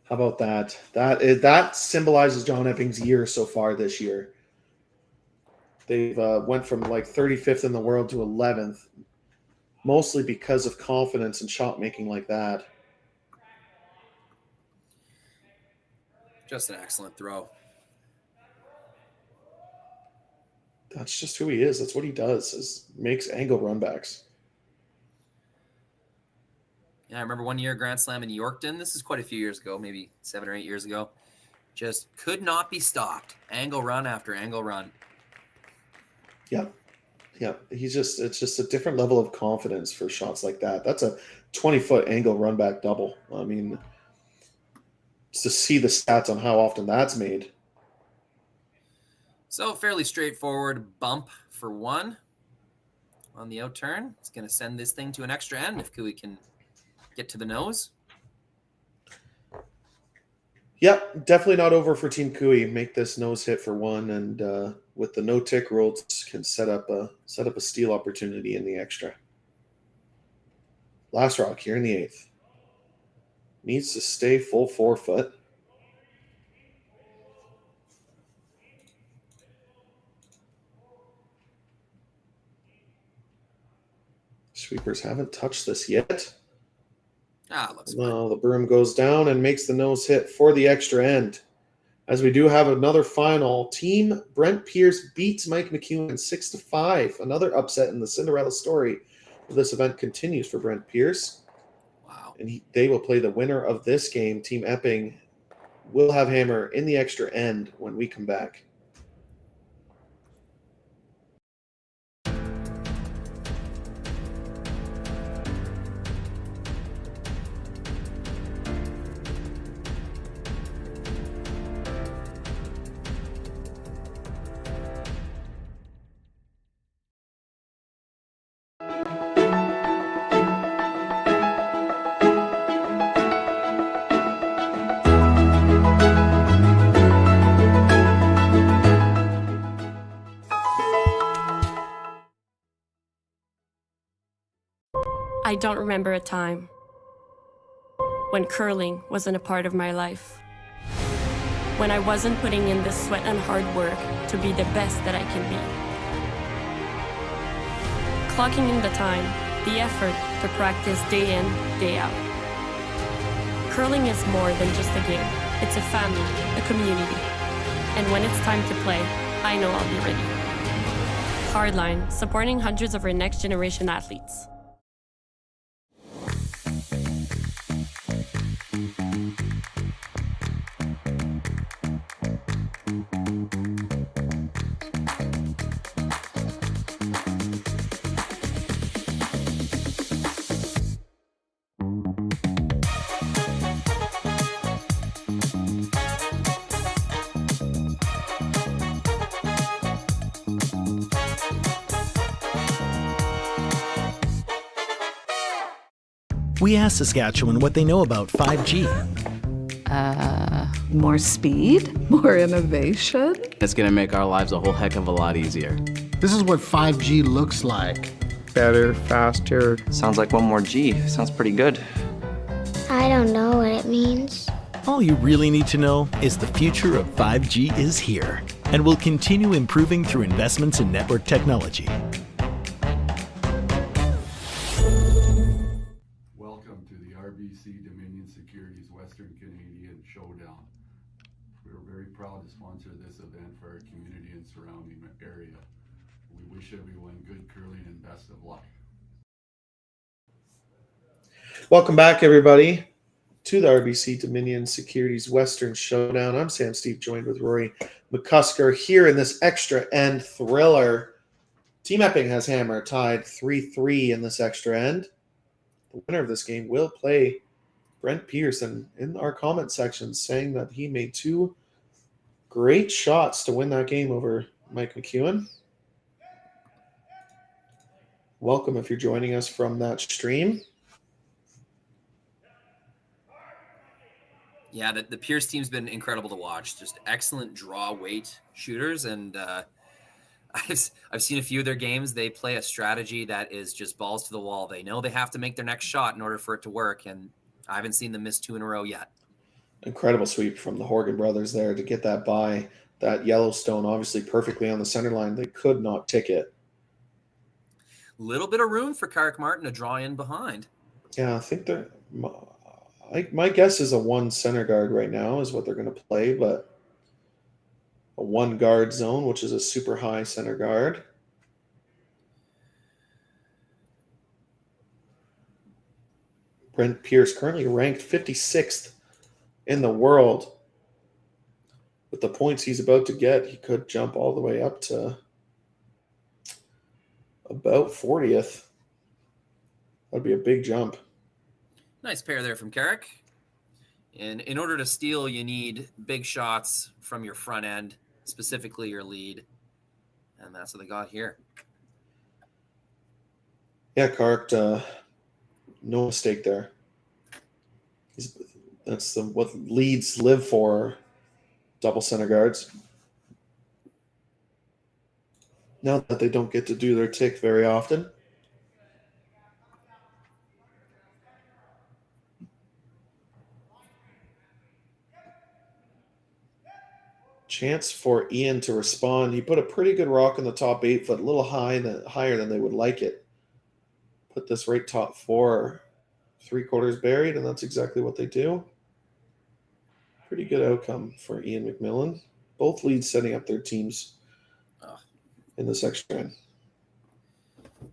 How about that? That symbolizes John Epping's year so far this year. They've went from like 35th in the world to 11th, mostly because of confidence and shot making like that. Just an excellent throw. That's just who he is. That's what he does, is makes angle runbacks. Yeah, I remember one year Grand Slam in Yorkton. This is quite a few years ago, maybe 7 or 8 years ago. Just could not be stopped. Angle run after angle run. Yep. It's just a different level of confidence for shots like that. That's a 20-foot angle run back double. I mean, to see the stats on how often that's made. So fairly straightforward bump for one on the out turn. It's going to send this thing to an extra end if Cooey can get to the nose. Yep, definitely not over for Team Cooey. Make this nose hit for one, and with the no tick rolls, can set up a steal opportunity in the extra. Last rock here in the 8th. Needs to stay full 4 foot. Sweepers haven't touched this yet. Looks no, the broom goes down and makes the nose hit for the extra end. As we do have another final, Team Brent Pierce beats Mike McEwen 6-5. Another upset in the Cinderella story. This event continues for Brent Pierce. Wow. And they will play the winner of this game. Team Epping will have hammer in the extra end when we come back. I don't remember a time when curling wasn't a part of my life. When I wasn't putting in the sweat and hard work to be the best that I can be. Clocking in the time, the effort to practice day in, day out. Curling is more than just a game. It's a family, a community. And when it's time to play, I know I'll be ready. Hardline, supporting hundreds of our next generation athletes. We asked Saskatchewan what they know about 5G. More speed, more innovation. It's gonna make our lives a whole heck of a lot easier. This is what 5G looks like. Better, faster. Sounds like one more G. Sounds pretty good. I don't know what it means. All you really need to know is the future of 5G is here and will continue improving through investments in network technology. Welcome to the RBC Dominion Securities Western Canadian Showdown. We are very proud to sponsor this event for our community and surrounding area. We wish everyone good curling and best of luck. Welcome back, everybody, to the RBC Dominion Securities Western Showdown. I'm Sam Steve, joined with Rory McCusker here in this extra end thriller. Team Epping has Hammer tied 3-3 in this extra end. The winner of this game will play Brent Pearson in our comment section, saying that he made two great shots to win that game over Mike McEwen. Welcome if you're joining us from that stream. Yeah, the Pierce team's been incredible to watch. Just excellent draw weight shooters, and I've seen a few of their games. They play a strategy that is just balls to the wall. They know they have to make their next shot in order for it to work, and I haven't seen them miss two in a row yet. Incredible sweep from the Horgan brothers there to get that by. That Yellowstone obviously perfectly on the center line. They could not tick it. Little bit of room for Carrick Martin to draw in behind. Yeah, I think they're... My guess is a one center guard right now is what they're going to play, but a one guard zone, which is a super high center guard. Brent Pierce currently ranked 56th in the world. With the points he's about to get, he could jump all the way up to about 40th. That'd be a big jump. Nice pair there from Carrick. And in order to steal, you need big shots from your front end, specifically your lead. And that's what they got here. Yeah, Carrick, no mistake there. That's what leads live for, double center guards. Now that they don't get to do their tick very often. Chance for Ian to respond. He put a pretty good rock in the top 8 foot, a little higher than they would like it. Put this right top 4, 3/4 buried, and that's exactly what they do. Pretty good outcome for Ian McMillan. Both leads setting up their teams in this extra end. You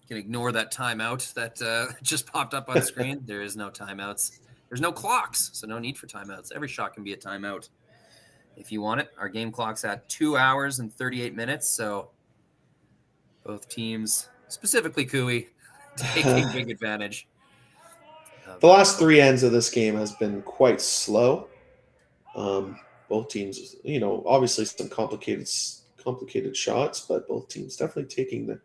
can ignore that timeout that just popped up on screen. There is no timeouts. There's no clocks, so no need for timeouts. Every shot can be a timeout if you want it. Our game clock's at 2 hours and 38 minutes, so both teams, specifically Cooey, taking big advantage. The last 3 ends of this game has been quite slow. Both teams, obviously some complicated shots, but both teams definitely taking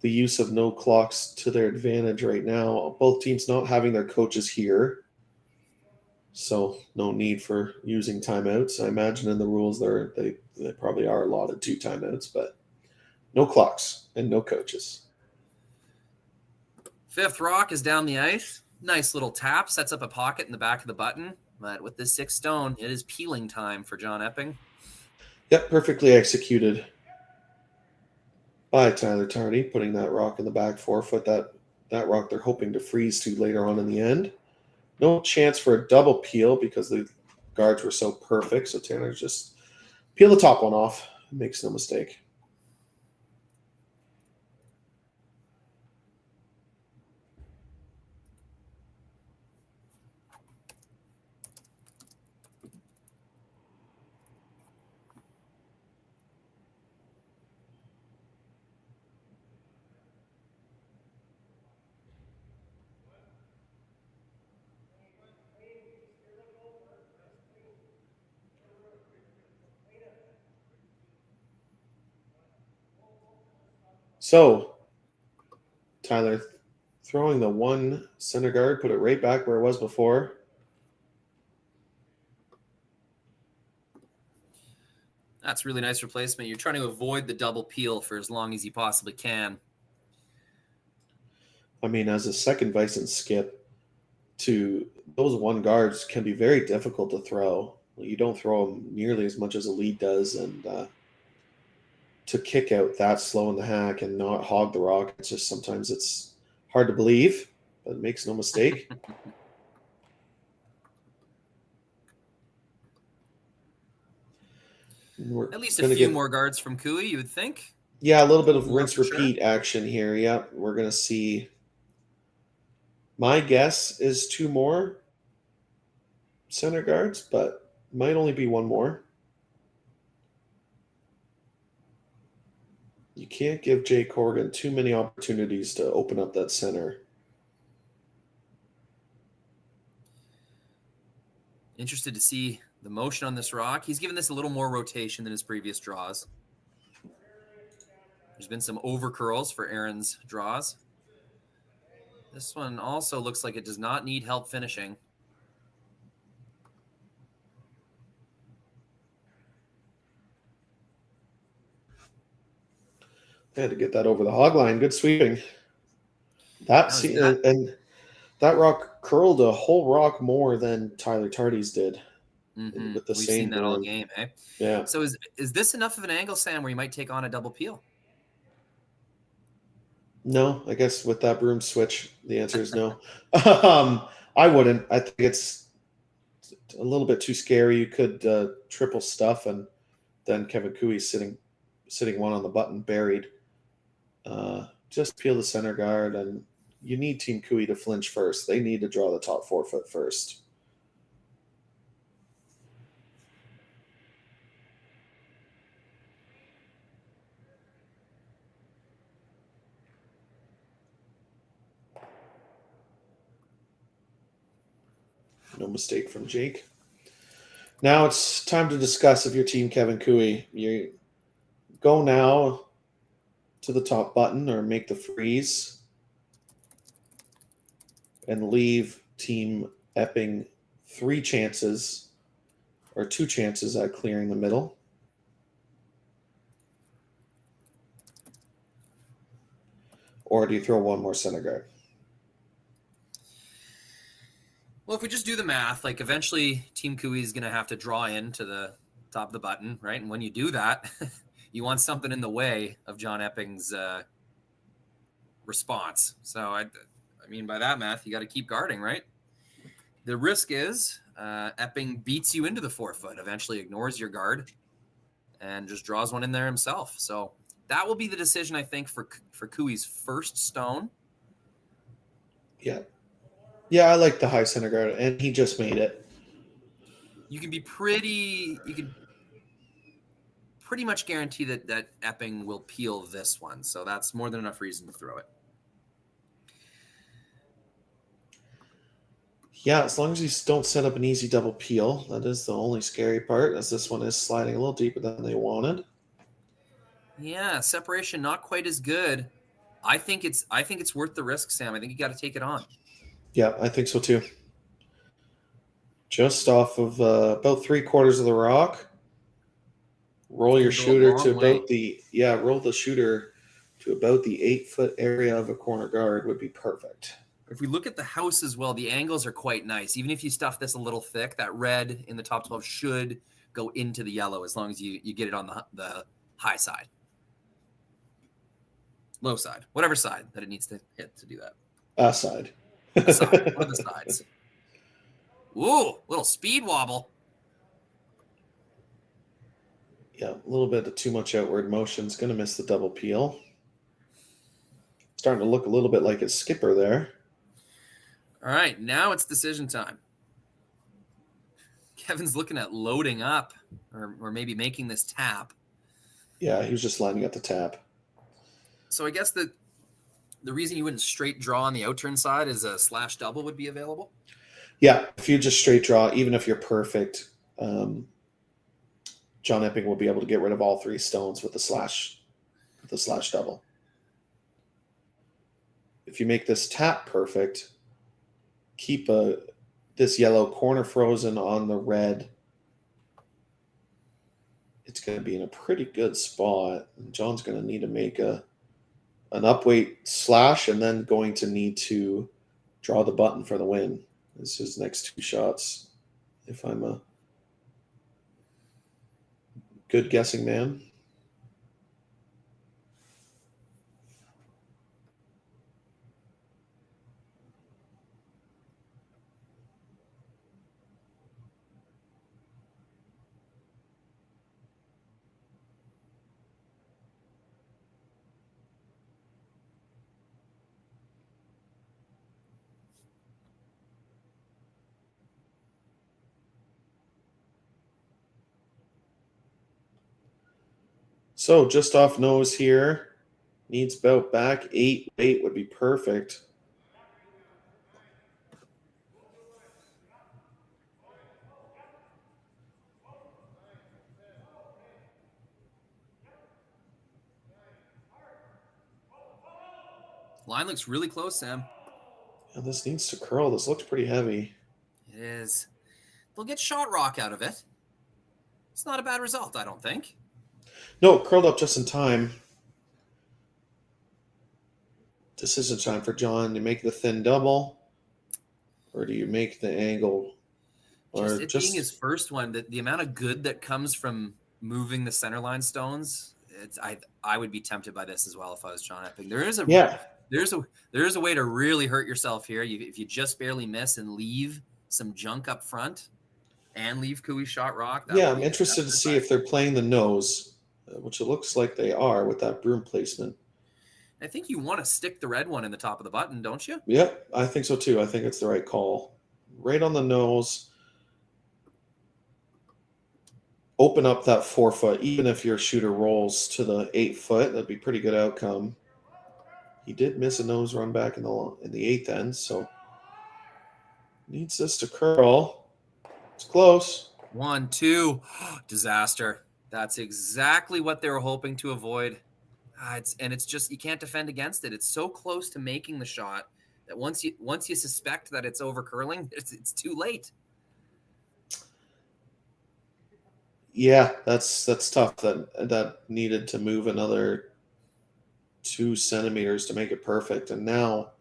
the use of no clocks to their advantage right now. Both teams not having their coaches here, so no need for using timeouts. I imagine in the rules they probably are allotted 2 timeouts, but No clocks and no coaches. Fifth rock is down the ice. Nice little tap, sets up a pocket in the back of the button. But with this 6 stone, it is peeling time for John Epping. Yep, perfectly executed by Tyler Tardy, putting that rock in the back 4 foot. That rock they're hoping to freeze to later on in the end. No chance for a double peel because the guards were so perfect. So Taylor just peel the top one off. Makes no mistake. So, Tyler throwing the one center guard, put it right back where it was before. That's really nice replacement. You're trying to avoid the double peel for as long as you possibly can. I mean, as a second vice and skip, to those one guards can be very difficult to throw. You don't throw them nearly as much as a lead does, and to kick out that slow in the hack and not hog the rock, it's just sometimes it's hard to believe, but it makes no mistake. At least a few more guards from Cooey, you would think. Yeah, a little bit of rinse repeat action here. Yep, we're going to see. My guess is 2 more center guards, but might only be 1 more. You can't give Jay Corrigan too many opportunities to open up that center. Interested to see the motion on this rock. He's given this a little more rotation than his previous draws. There's been some over curls for Aaron's draws. This one also looks like it does not need help finishing. They had to get that over the hog line. Good sweeping. And that rock curled a whole rock more than Tyler Tardy's did. Mm-hmm. With the We've same seen that all game, eh? Yeah. So is this enough of an angle, Sam, where you might take on a double peel? No, I guess with that broom switch, the answer is no. I wouldn't. I think it's a little bit too scary. You could triple stuff, and then Kevin Cooey's sitting one on the button buried. Just peel the center guard, and you need Team Cooey to flinch first. They need to draw the top 4 foot first. No mistake from Jake. Now it's time to discuss if your team Kevin Cooey. You go now to the top button or make the freeze and leave Team Epping 3 chances or 2 chances at clearing the middle. Or do you throw 1 more center guard? Well, if we just do the math, like eventually Team Cooey is going to have to draw in to the top of the button, right? And when you do that, you want something in the way of John Epping's response. So, I mean, by that math, you got to keep guarding, right? The risk is Epping beats you into the 4 foot, eventually ignores your guard, and just draws one in there himself. So that will be the decision, I think, for Cooey's first stone. Yeah. Yeah, I like the high center guard, and he just made it. You can pretty much guarantee that Epping will peel this one. So that's more than enough reason to throw it. Yeah, as long as you don't set up an easy double peel. That is the only scary part, as this one is sliding a little deeper than they wanted. Yeah, separation not quite as good. I think it's worth the risk, Sam. I think you got to take it on. Yeah, I think so too. Just off of about 3/4 of the rock. Roll your Can go a shooter to long way. about roll the shooter to about the 8-foot area of a corner guard would be perfect. If we look at the house as well, the angles are quite nice. Even if you stuff this a little thick, that red in the top 12 should go into the yellow as long as you get it on the high side. Low side. Whatever side that it needs to hit to do that. Side. A side. One of the sides. Ooh, little speed wobble. Yeah, a little bit of too much outward motion is going to miss the double peel. Starting to look a little bit like a skipper there. All right, now it's decision time. Kevin's looking at loading up or maybe making this tap. Yeah, he was just lining up the tap. So I guess the reason you wouldn't straight draw on the outturn side is a slash double would be available. Yeah, if you just straight draw, even if you're perfect, John Epping will be able to get rid of all 3 stones with the slash double. If you make this tap perfect, keep this yellow corner frozen on the red, it's going to be in a pretty good spot. And John's going to need to make an upweight slash and then going to need to draw the button for the win. This is his next 2 shots, if I'm a good guessing man. So just off nose here, needs bout back. 8 would be perfect. Line looks really close, Sam. And this needs to curl. This looks pretty heavy. It is. They'll get shot rock out of it. It's not a bad result, I don't think. No, curled up just in time. Decision time for John. Do you make the thin double, or do you make the angle? Or Just being his first one, the amount of good that comes from moving the center line stones, I would be tempted by this as well if I was John Epping. There's a way to really hurt yourself here. If you just barely miss and leave some junk up front, and leave Kui shot rock. Yeah, I'm interested to see if they're playing the nose, which it looks like they are with that broom placement. I think you want to stick the red one in the top of the button, don't you? Yep, I think so too. I think it's the right call. Right on the nose. Open up that 4 foot. Even if your shooter rolls to the 8 foot, that'd be a pretty good outcome. He did miss a nose run back in the 8th end, so needs this to curl. It's close. 1, 2, disaster. That's exactly what they were hoping to avoid. It's just, you can't defend against it. It's so close to making the shot that once you suspect that it's over curling, it's too late. Yeah, that's tough. That needed to move another 2 centimeters to make it perfect. And now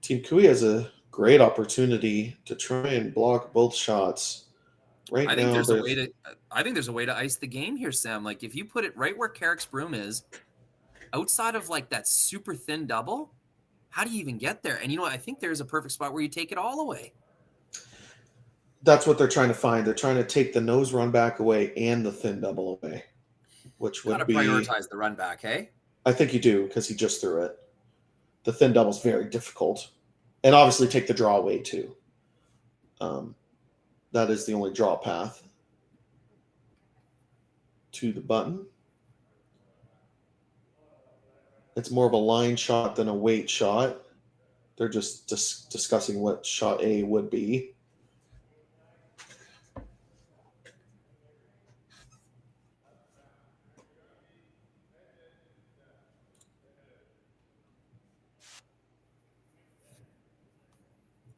Team Kui has a great opportunity to try and block both shots. I think there's a way to ice the game here, Sam. Like if you put it right where Carrick's broom is, outside of like that super thin double, how do you even get there? And you know what? I think there's a perfect spot where you take it all away. That's what they're trying to find. They're trying to take the nose run back away and the thin double away, which would be prioritize the run back, hey? I think you do because he just threw it. The thin double is very difficult, and obviously take the draw away too. That is the only draw path to the button. It's more of a line shot than a weight shot. They're just discussing what shot A would be.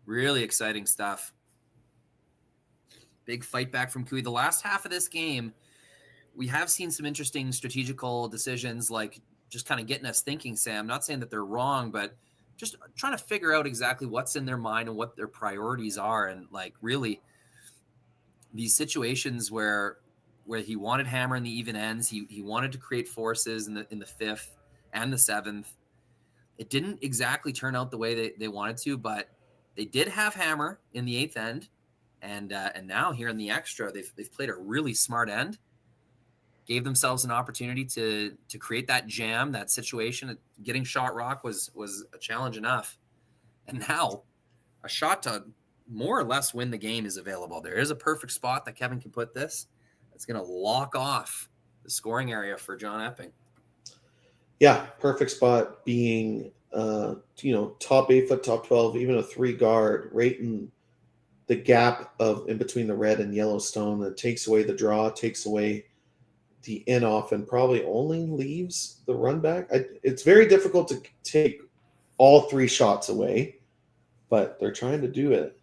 Really exciting stuff. Big fight back from Kui. The last half of this game we have seen some interesting strategical decisions, like just kind of getting us thinking, Sam. Not saying that they're wrong, but just trying to figure out exactly what's in their mind and what their priorities are. And like really these situations where he wanted hammer in the even ends, he wanted to create forces in the fifth and the seventh. It didn't exactly turn out the way they wanted to, but they did have hammer in the eighth end. And now here in the extra, they've played a really smart end, gave themselves an opportunity to create that jam, that situation. Getting shot rock was a challenge enough. And now a shot to more or less win the game is available. There is a perfect spot that Kevin can put this. It's going to lock off the scoring area for John Epping. Yeah, perfect spot being, top 8 foot, top 12, even a 3 guard, right in the gap in between the red and yellow stone. That takes away the draw, takes away the in off, and probably only leaves the run back. It's very difficult to take all 3 shots away, but they're trying to do it.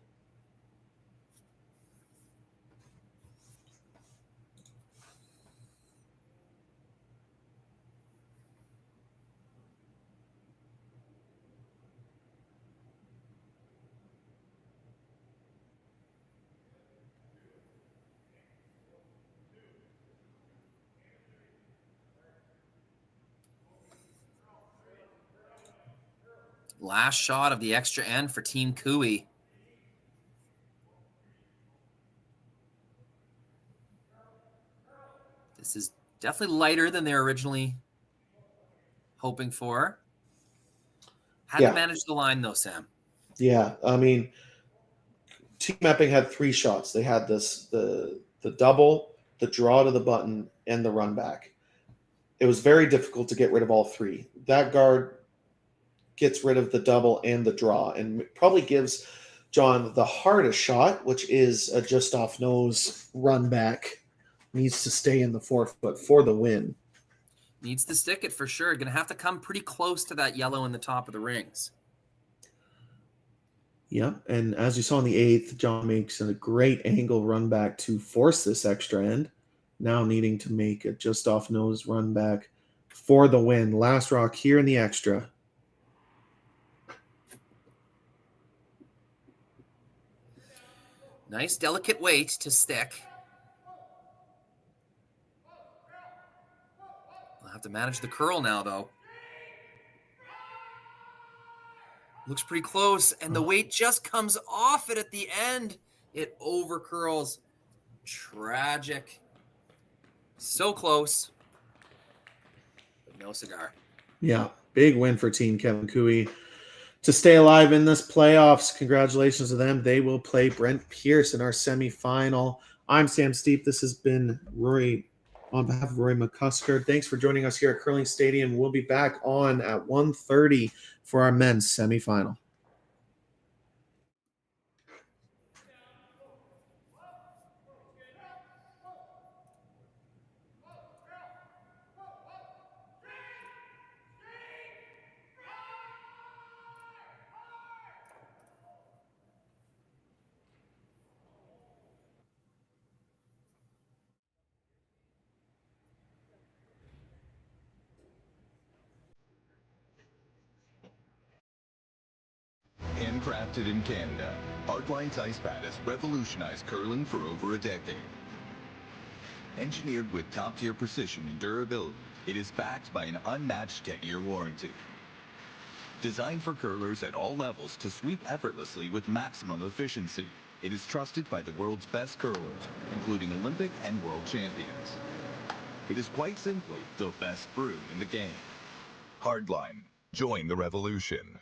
Last shot of the extra end for Team Cooey. This is definitely lighter than they were originally hoping for. Had to manage the line though, Sam. Yeah, I mean, Team Epping had 3 shots. They had the double, the draw to the button, and the run back. It was very difficult to get rid of all 3. That guard gets rid of the double and the draw, and probably gives John the hardest shot, which is a just off nose run back. Needs to stay in the 4 foot for the win. Needs to stick it for sure. Going to have to come pretty close to that yellow in the top of the rings. Yeah, and as you saw in the 8th, John makes a great angle run back to force this extra end. Now needing to make a just off nose run back for the win. Last rock here in the extra. Nice delicate weight to stick. I'll have to manage the curl now, though. Looks pretty close, and the weight just comes off it at the end. It over curls. Tragic. So close, but no cigar. Yeah, big win for Team Kevin Cooey to stay alive in this playoffs. Congratulations to them. They will play Brent Pierce in our semifinal. I'm Sam Steep. This has been Rory on behalf of Rory McCusker. Thanks for joining us here at Curling Stadium. We'll be back on at 1:30 for our men's semifinal. Handcrafted in Canada, Hardline's ice pad has revolutionized curling for over a decade. Engineered with top-tier precision and durability, it is backed by an unmatched 10-year warranty. Designed for curlers at all levels to sweep effortlessly with maximum efficiency, it is trusted by the world's best curlers, including Olympic and world champions. It is quite simply the best brew in the game. Hardline. Join the revolution.